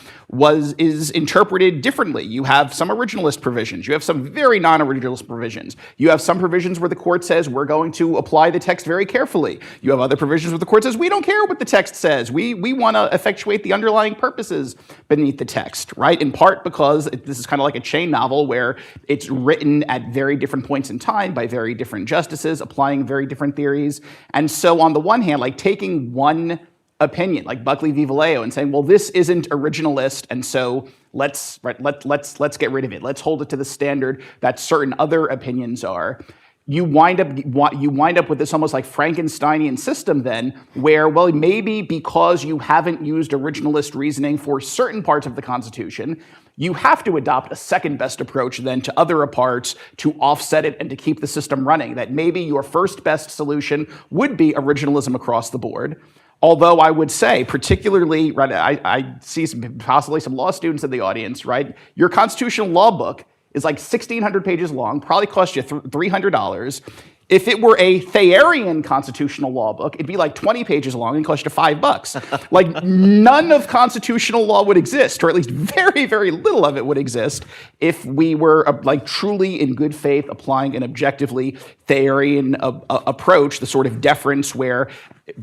is interpreted differently. You have some originalist provisions. You have some very non-originalist provisions. You have some provisions where the court says we're going to apply the text very carefully. You have other provisions where the court says we don't care what the text says. We want to effectuate the underlying purposes beneath the text, right? In part because this is kind of like a chain novel where it's written at very different points in time by very different justices applying very different theories. And so on the one hand, like taking one opinion, like Buckley v. Valeo, and saying, well, this isn't originalist, and so let's get rid of it. Let's hold it to the standard that certain other opinions are. You wind up with this almost like Frankensteinian system then, where, well, maybe because you haven't used originalist reasoning for certain parts of the Constitution, you have to adopt a second best approach then to other parts to offset it and to keep the system running. That maybe your first best solution would be originalism across the board. Although I would say, particularly, right, I see possibly some law students in the audience, right? Your constitutional law book is like 1,600 pages long, probably cost you $300. If it were a Thayerian constitutional law book, it'd be like 20 pages long and cost you $5. Like none of constitutional law would exist, or at least very, very little of it would exist if we were like truly in good faith applying an objectively Thayerian approach, the sort of deference where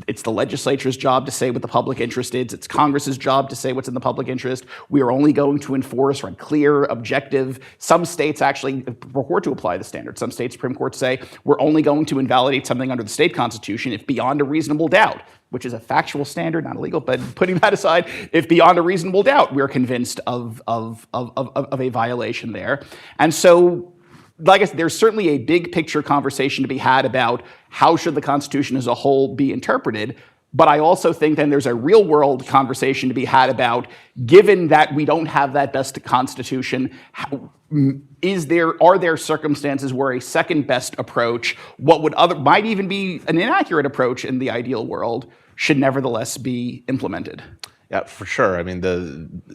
it's the legislature's job to say what the public interest is. It's Congress's job to say what's in the public interest. We are only going to enforce clear, objective. Some states actually purport to apply the standard. Some state Supreme Courts say we're only going to invalidate something under the state constitution if beyond a reasonable doubt, which is a factual standard, not illegal, but putting that aside, if beyond a reasonable doubt we're convinced of a violation there. And so, like I said, there's certainly a big picture conversation to be had about how should the Constitution as a whole be interpreted. But I also think then there's a real world conversation to be had about, given that we don't have that best Constitution, are there circumstances where a second best approach, might even be an inaccurate approach in the ideal world, should nevertheless be implemented? Yeah, for sure. I mean,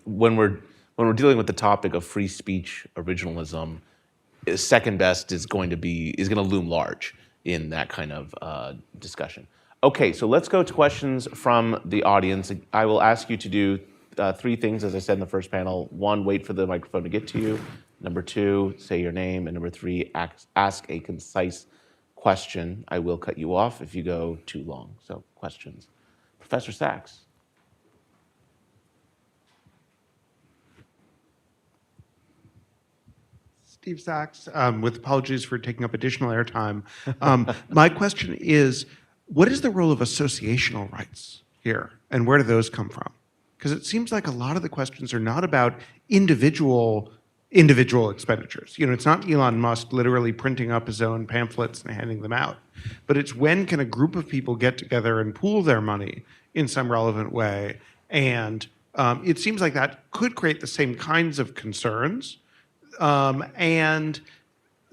when we're dealing with the topic of free speech originalism, second best is going to loom large in that kind of discussion. Okay, so let's go to questions from the audience. I will ask you to do three things, as I said in the first panel. One, wait for the microphone to get to you. Number two, say your name. And number three, ask a concise question. I will cut you off if you go too long. So questions. Professor Sachs. Steve Sachs, with apologies for taking up additional airtime. My question is, what is the role of associational rights here, and where do those come from? Because it seems like a lot of the questions are not about individual expenditures. It's not Elon Musk literally printing up his own pamphlets and handing them out, but it's when can a group of people get together and pool their money in some relevant way, and it seems like that could create the same kinds of concerns And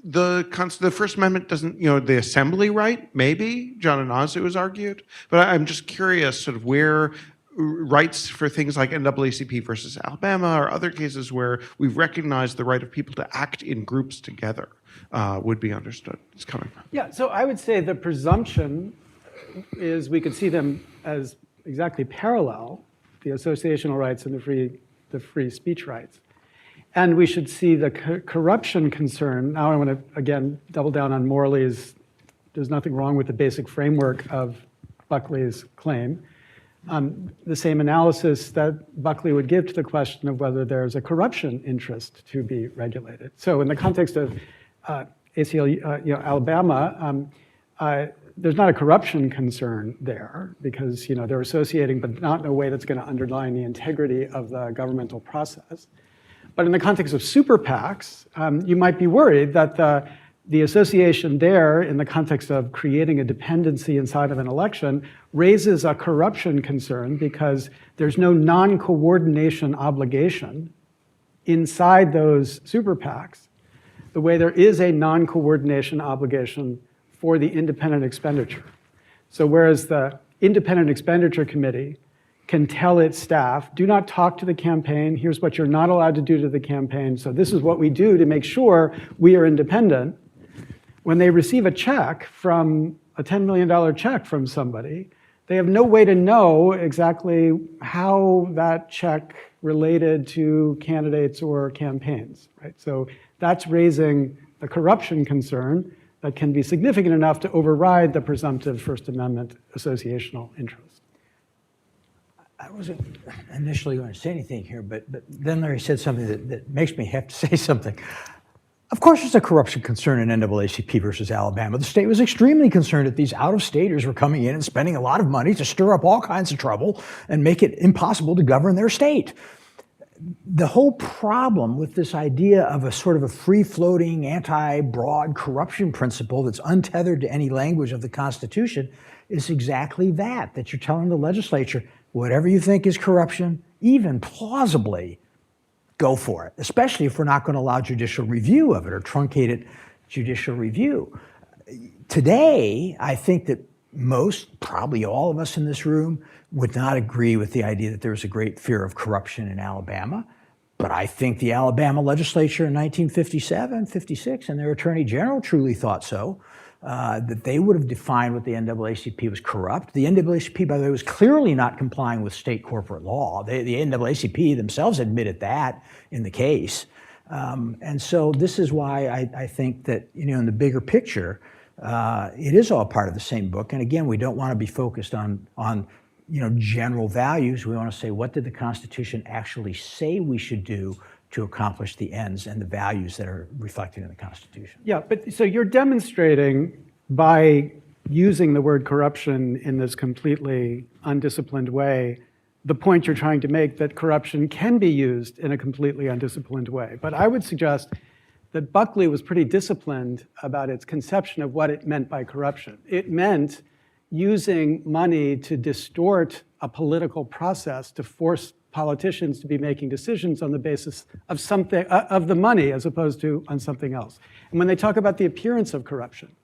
the First Amendment doesn't, the assembly right, maybe, John Anazu has argued, but I'm just curious sort of where rights for things like NAACP versus Alabama or other cases where we've recognized the right of people to act in groups together would be understood. It's coming from. Yeah, so I would say the presumption is we could see them as exactly parallel, the associational rights and the free speech rights. And we should see the corruption concern. Now I want to, again, double down on Morley's, there's nothing wrong with the basic framework of Buckley's claim. The same analysis that Buckley would give to the question of whether there's a corruption interest to be regulated. So in the context of Alabama, there's not a corruption concern there because they're associating, but not in a way that's going to underline the integrity of the governmental process. But in the context of super PACs, you might be worried that the association there, in the context of creating a dependency inside of an election, raises a corruption concern because there's no non-coordination obligation inside those super PACs, the way there is a non-coordination obligation for the independent expenditure. So whereas the independent expenditure committee can tell its staff, do not talk to the campaign, here's what you're not allowed to do to the campaign, so this is what we do to make sure we are independent. When they receive a check from, a $10 million check from somebody, they have no way to know exactly how that check related to candidates or campaigns, right? So that's raising a corruption concern that can be significant enough to override the presumptive First Amendment associational interest. I wasn't initially going to say anything here, but then Larry said something that makes me have to say something. Of course, there's a corruption concern in NAACP versus Alabama. The state was extremely concerned that these out-of-staters were coming in and spending a lot of money to stir up all kinds of trouble and make it impossible to govern their state. The whole problem with this idea of a sort of a free-floating, anti-broad corruption principle that's untethered to any language of the Constitution is exactly that you're telling the legislature, whatever you think is corruption, even plausibly, go for it, especially if we're not going to allow judicial review of it or truncated judicial review. Today, I think that most, probably all of us in this room, would not agree with the idea that there's a great fear of corruption in Alabama. But I think the Alabama legislature in 1957, 56, and their attorney general truly thought so, that they would have defined what the NAACP was corrupt. The NAACP, by the way, was clearly not complying with state corporate law. The NAACP themselves admitted that in the case. And so this is why I think that, in the bigger picture, it is all part of the same book. And again, we don't want to be focused on general values. We want to say, what did the Constitution actually say we should do to accomplish the ends and the values that are reflected in the Constitution? Yeah, but so you're demonstrating by using the word corruption in this completely undisciplined way, the point you're trying to make that corruption can be used in a completely undisciplined way. But I would suggest that Buckley was pretty disciplined about its conception of what it meant by corruption. It meant using money to distort a political process to force politicians to be making decisions on the basis of something, of the money as opposed to on something else. And when they talk about the appearance of corruption,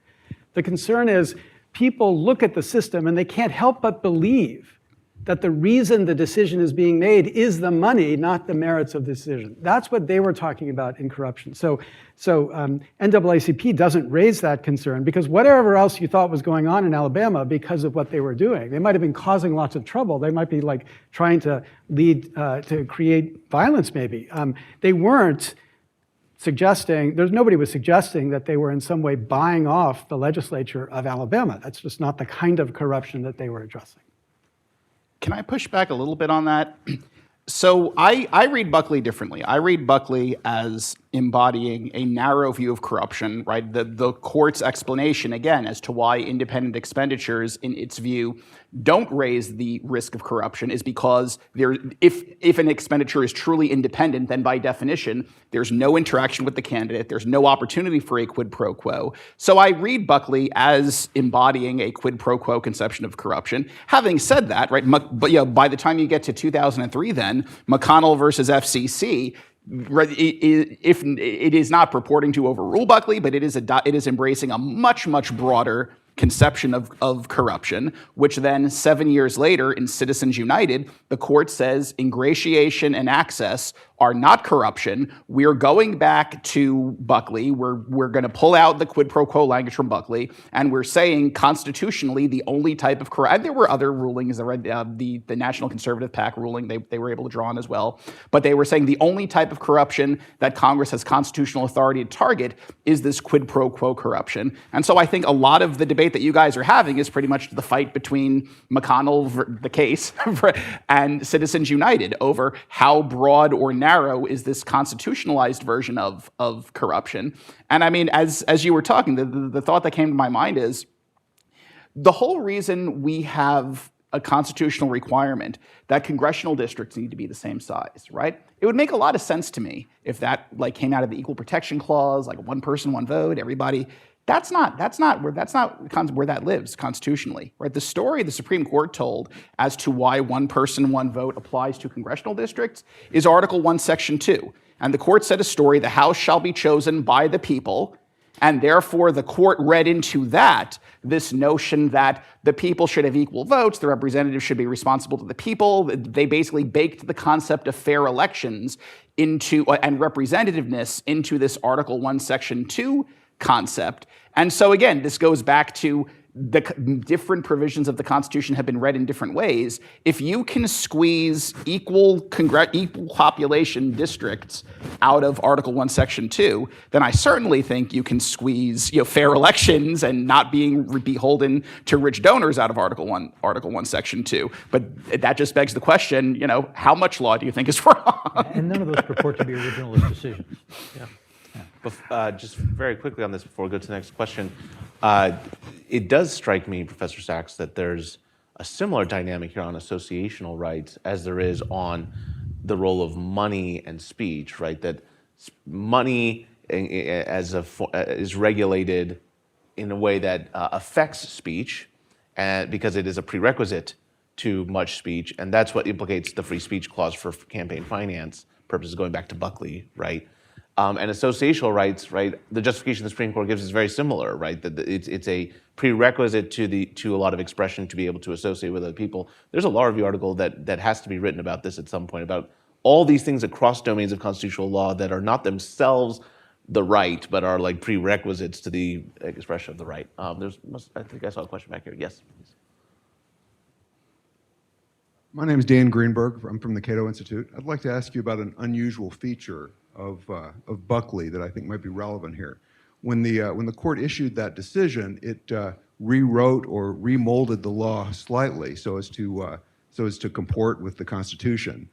the concern is people look at the system and they can't help but believe that the reason the decision is being made is the money, not the merits of the decision. That's what they were talking about in corruption. So NAACP doesn't raise that concern because whatever else you thought was going on in Alabama because of what they were doing, they might have been causing lots of trouble. They might be like trying to lead, to create violence maybe. They weren't suggesting, nobody was suggesting that they were in some way buying off the legislature of Alabama. That's just not the kind of corruption that they were addressing. Can I push back a little bit on that? So I read Buckley differently. I read Buckley as embodying a narrow view of corruption, right? The court's explanation, again, as to why independent expenditures, in its view, don't raise the risk of corruption is because if an expenditure is truly independent, then by definition, there's no interaction with the candidate, there's no opportunity for a quid pro quo. So I read Buckley as embodying a quid pro quo conception of corruption. Having said that, right, but by the time you get to 2003 then, McConnell versus FCC, if it is not purporting to overrule Buckley, but it is embracing a much, much broader conception of corruption, which then 7 years later in Citizens United, the court says ingratiation and access are not corruption. We're going back to Buckley. We're going to pull out the quid pro quo language from Buckley, and we're saying constitutionally the only type of corruption. There were other rulings. The National Conservative PAC ruling they were able to draw on as well, but they were saying the only type of corruption that Congress has constitutional authority to target is this quid pro quo corruption. And so I think a lot of the debate that you guys are having is pretty much the fight between McConnell, the case, and Citizens United over how broad or narrow is this constitutionalized version of corruption. And I mean, as you were talking, the thought that came to my mind is the whole reason we have a constitutional requirement that congressional districts need to be the same size, right? It would make a lot of sense to me if that came out of the Equal Protection Clause, like one person, one vote, everybody. That's not where that lives constitutionally, right? The story the Supreme Court told as to why one person, one vote applies to congressional districts is Article 1, Section 2. And the court said a story, the House shall be chosen by the people, and therefore the court read into that this notion that the people should have equal votes, the representatives should be responsible to the people. They basically baked the concept of fair elections into and representativeness into this Article 1, Section 2 concept. And so again, this goes back to the different provisions of the Constitution have been read in different ways. If you can squeeze equal population districts out of Article 1, Section 2, then I certainly think you can squeeze fair elections and not being beholden to rich donors out of Article 1, Section 2. But that just begs the question, how much law do you think is wrong? And none of those purport to be originalist decisions. Yeah. Just very quickly on this before we go to the next question, it does strike me, Professor Sachs, that there's a similar dynamic here on associational rights as there is on the role of money and speech, right? That money is regulated in a way that affects speech, because it is a prerequisite to much speech, and that's what implicates the free speech clause for campaign finance purposes, going back to Buckley, right? And associational rights, right? The justification the Supreme Court gives is very similar, right? That it's a prerequisite to a lot of expression to be able to associate with other people. There's a law review article that has to be written about this at some point, about all these things across domains of constitutional law that are not themselves the right, but are like prerequisites to the expression of the right. I think I saw a question back here. Yes, please. My name is Dan Greenberg. I'm from the Cato Institute. I'd like to ask you about an unusual feature of Buckley that I think might be relevant here. When the court issued that decision, it rewrote or remolded the law slightly so as to comport with the Constitution.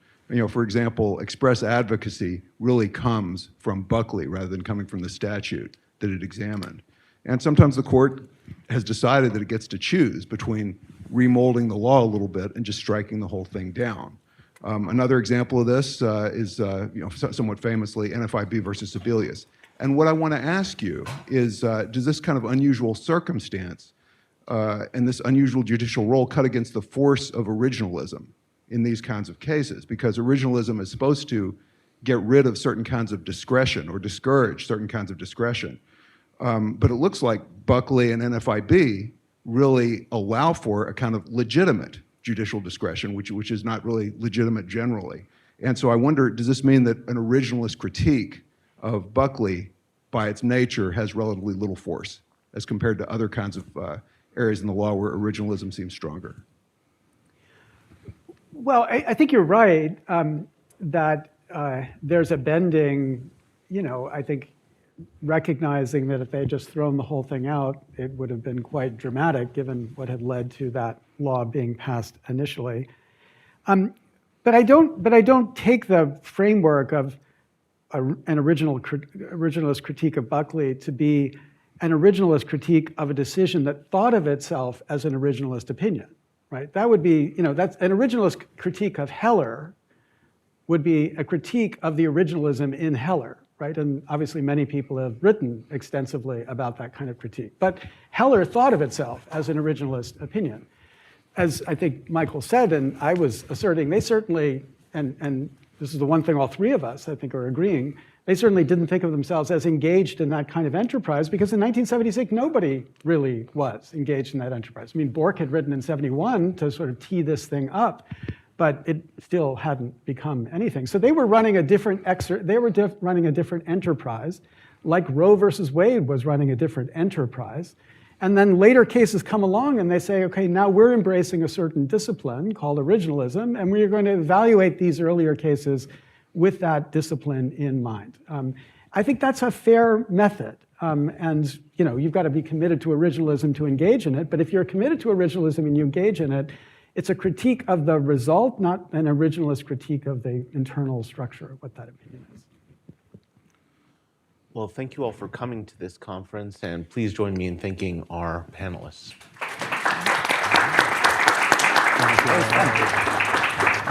For example, express advocacy really comes from Buckley rather than coming from the statute that it examined. And sometimes the court has decided that it gets to choose between remolding the law a little bit and just striking the whole thing down. Another example of this is, somewhat famously, NFIB versus Sebelius. And what I want to ask you is, does this kind of unusual circumstance and this unusual judicial role cut against the force of originalism in these kinds of cases? Because originalism is supposed to get rid of certain kinds of discretion or discourage certain kinds of discretion. But it looks like Buckley and NFIB really allow for a kind of legitimate judicial discretion, which is not really legitimate generally. And so I wonder, does this mean that an originalist critique of Buckley, by its nature, has relatively little force as compared to other kinds of areas in the law where originalism seems stronger? Well, I think you're right that there's a bending, I think, recognizing that if they had just thrown the whole thing out, it would have been quite dramatic given what had led to that law being passed initially. But I don't take the framework of an originalist critique of Buckley to be an originalist critique of a decision that thought of itself as an originalist opinion, right? That would be, that's an originalist critique of Heller would be a critique of the originalism in Heller, right? And obviously many people have written extensively about that kind of critique. But Heller thought of itself as an originalist opinion. As I think Michael said, and I was asserting, they certainly, and this is the one thing all three of us, I think, are agreeing, they certainly didn't think of themselves as engaged in that kind of enterprise, because in 1976, nobody really was engaged in that enterprise. I mean, Bork had written in 71 to sort of tee this thing up, but it still hadn't become anything. So they were running a different running a different enterprise, like Roe versus Wade was running a different enterprise. And then later cases come along and they say, okay, now we're embracing a certain discipline called originalism, and we're going to evaluate these earlier cases with that discipline in mind. I think that's a fair method. And you've got to be committed to originalism to engage in it, but if you're committed to originalism and you engage in it, it's a critique of the result, not an originalist critique of the internal structure of what that opinion is. Well, thank you all for coming to this conference, and please join me in thanking our panelists. Thank you.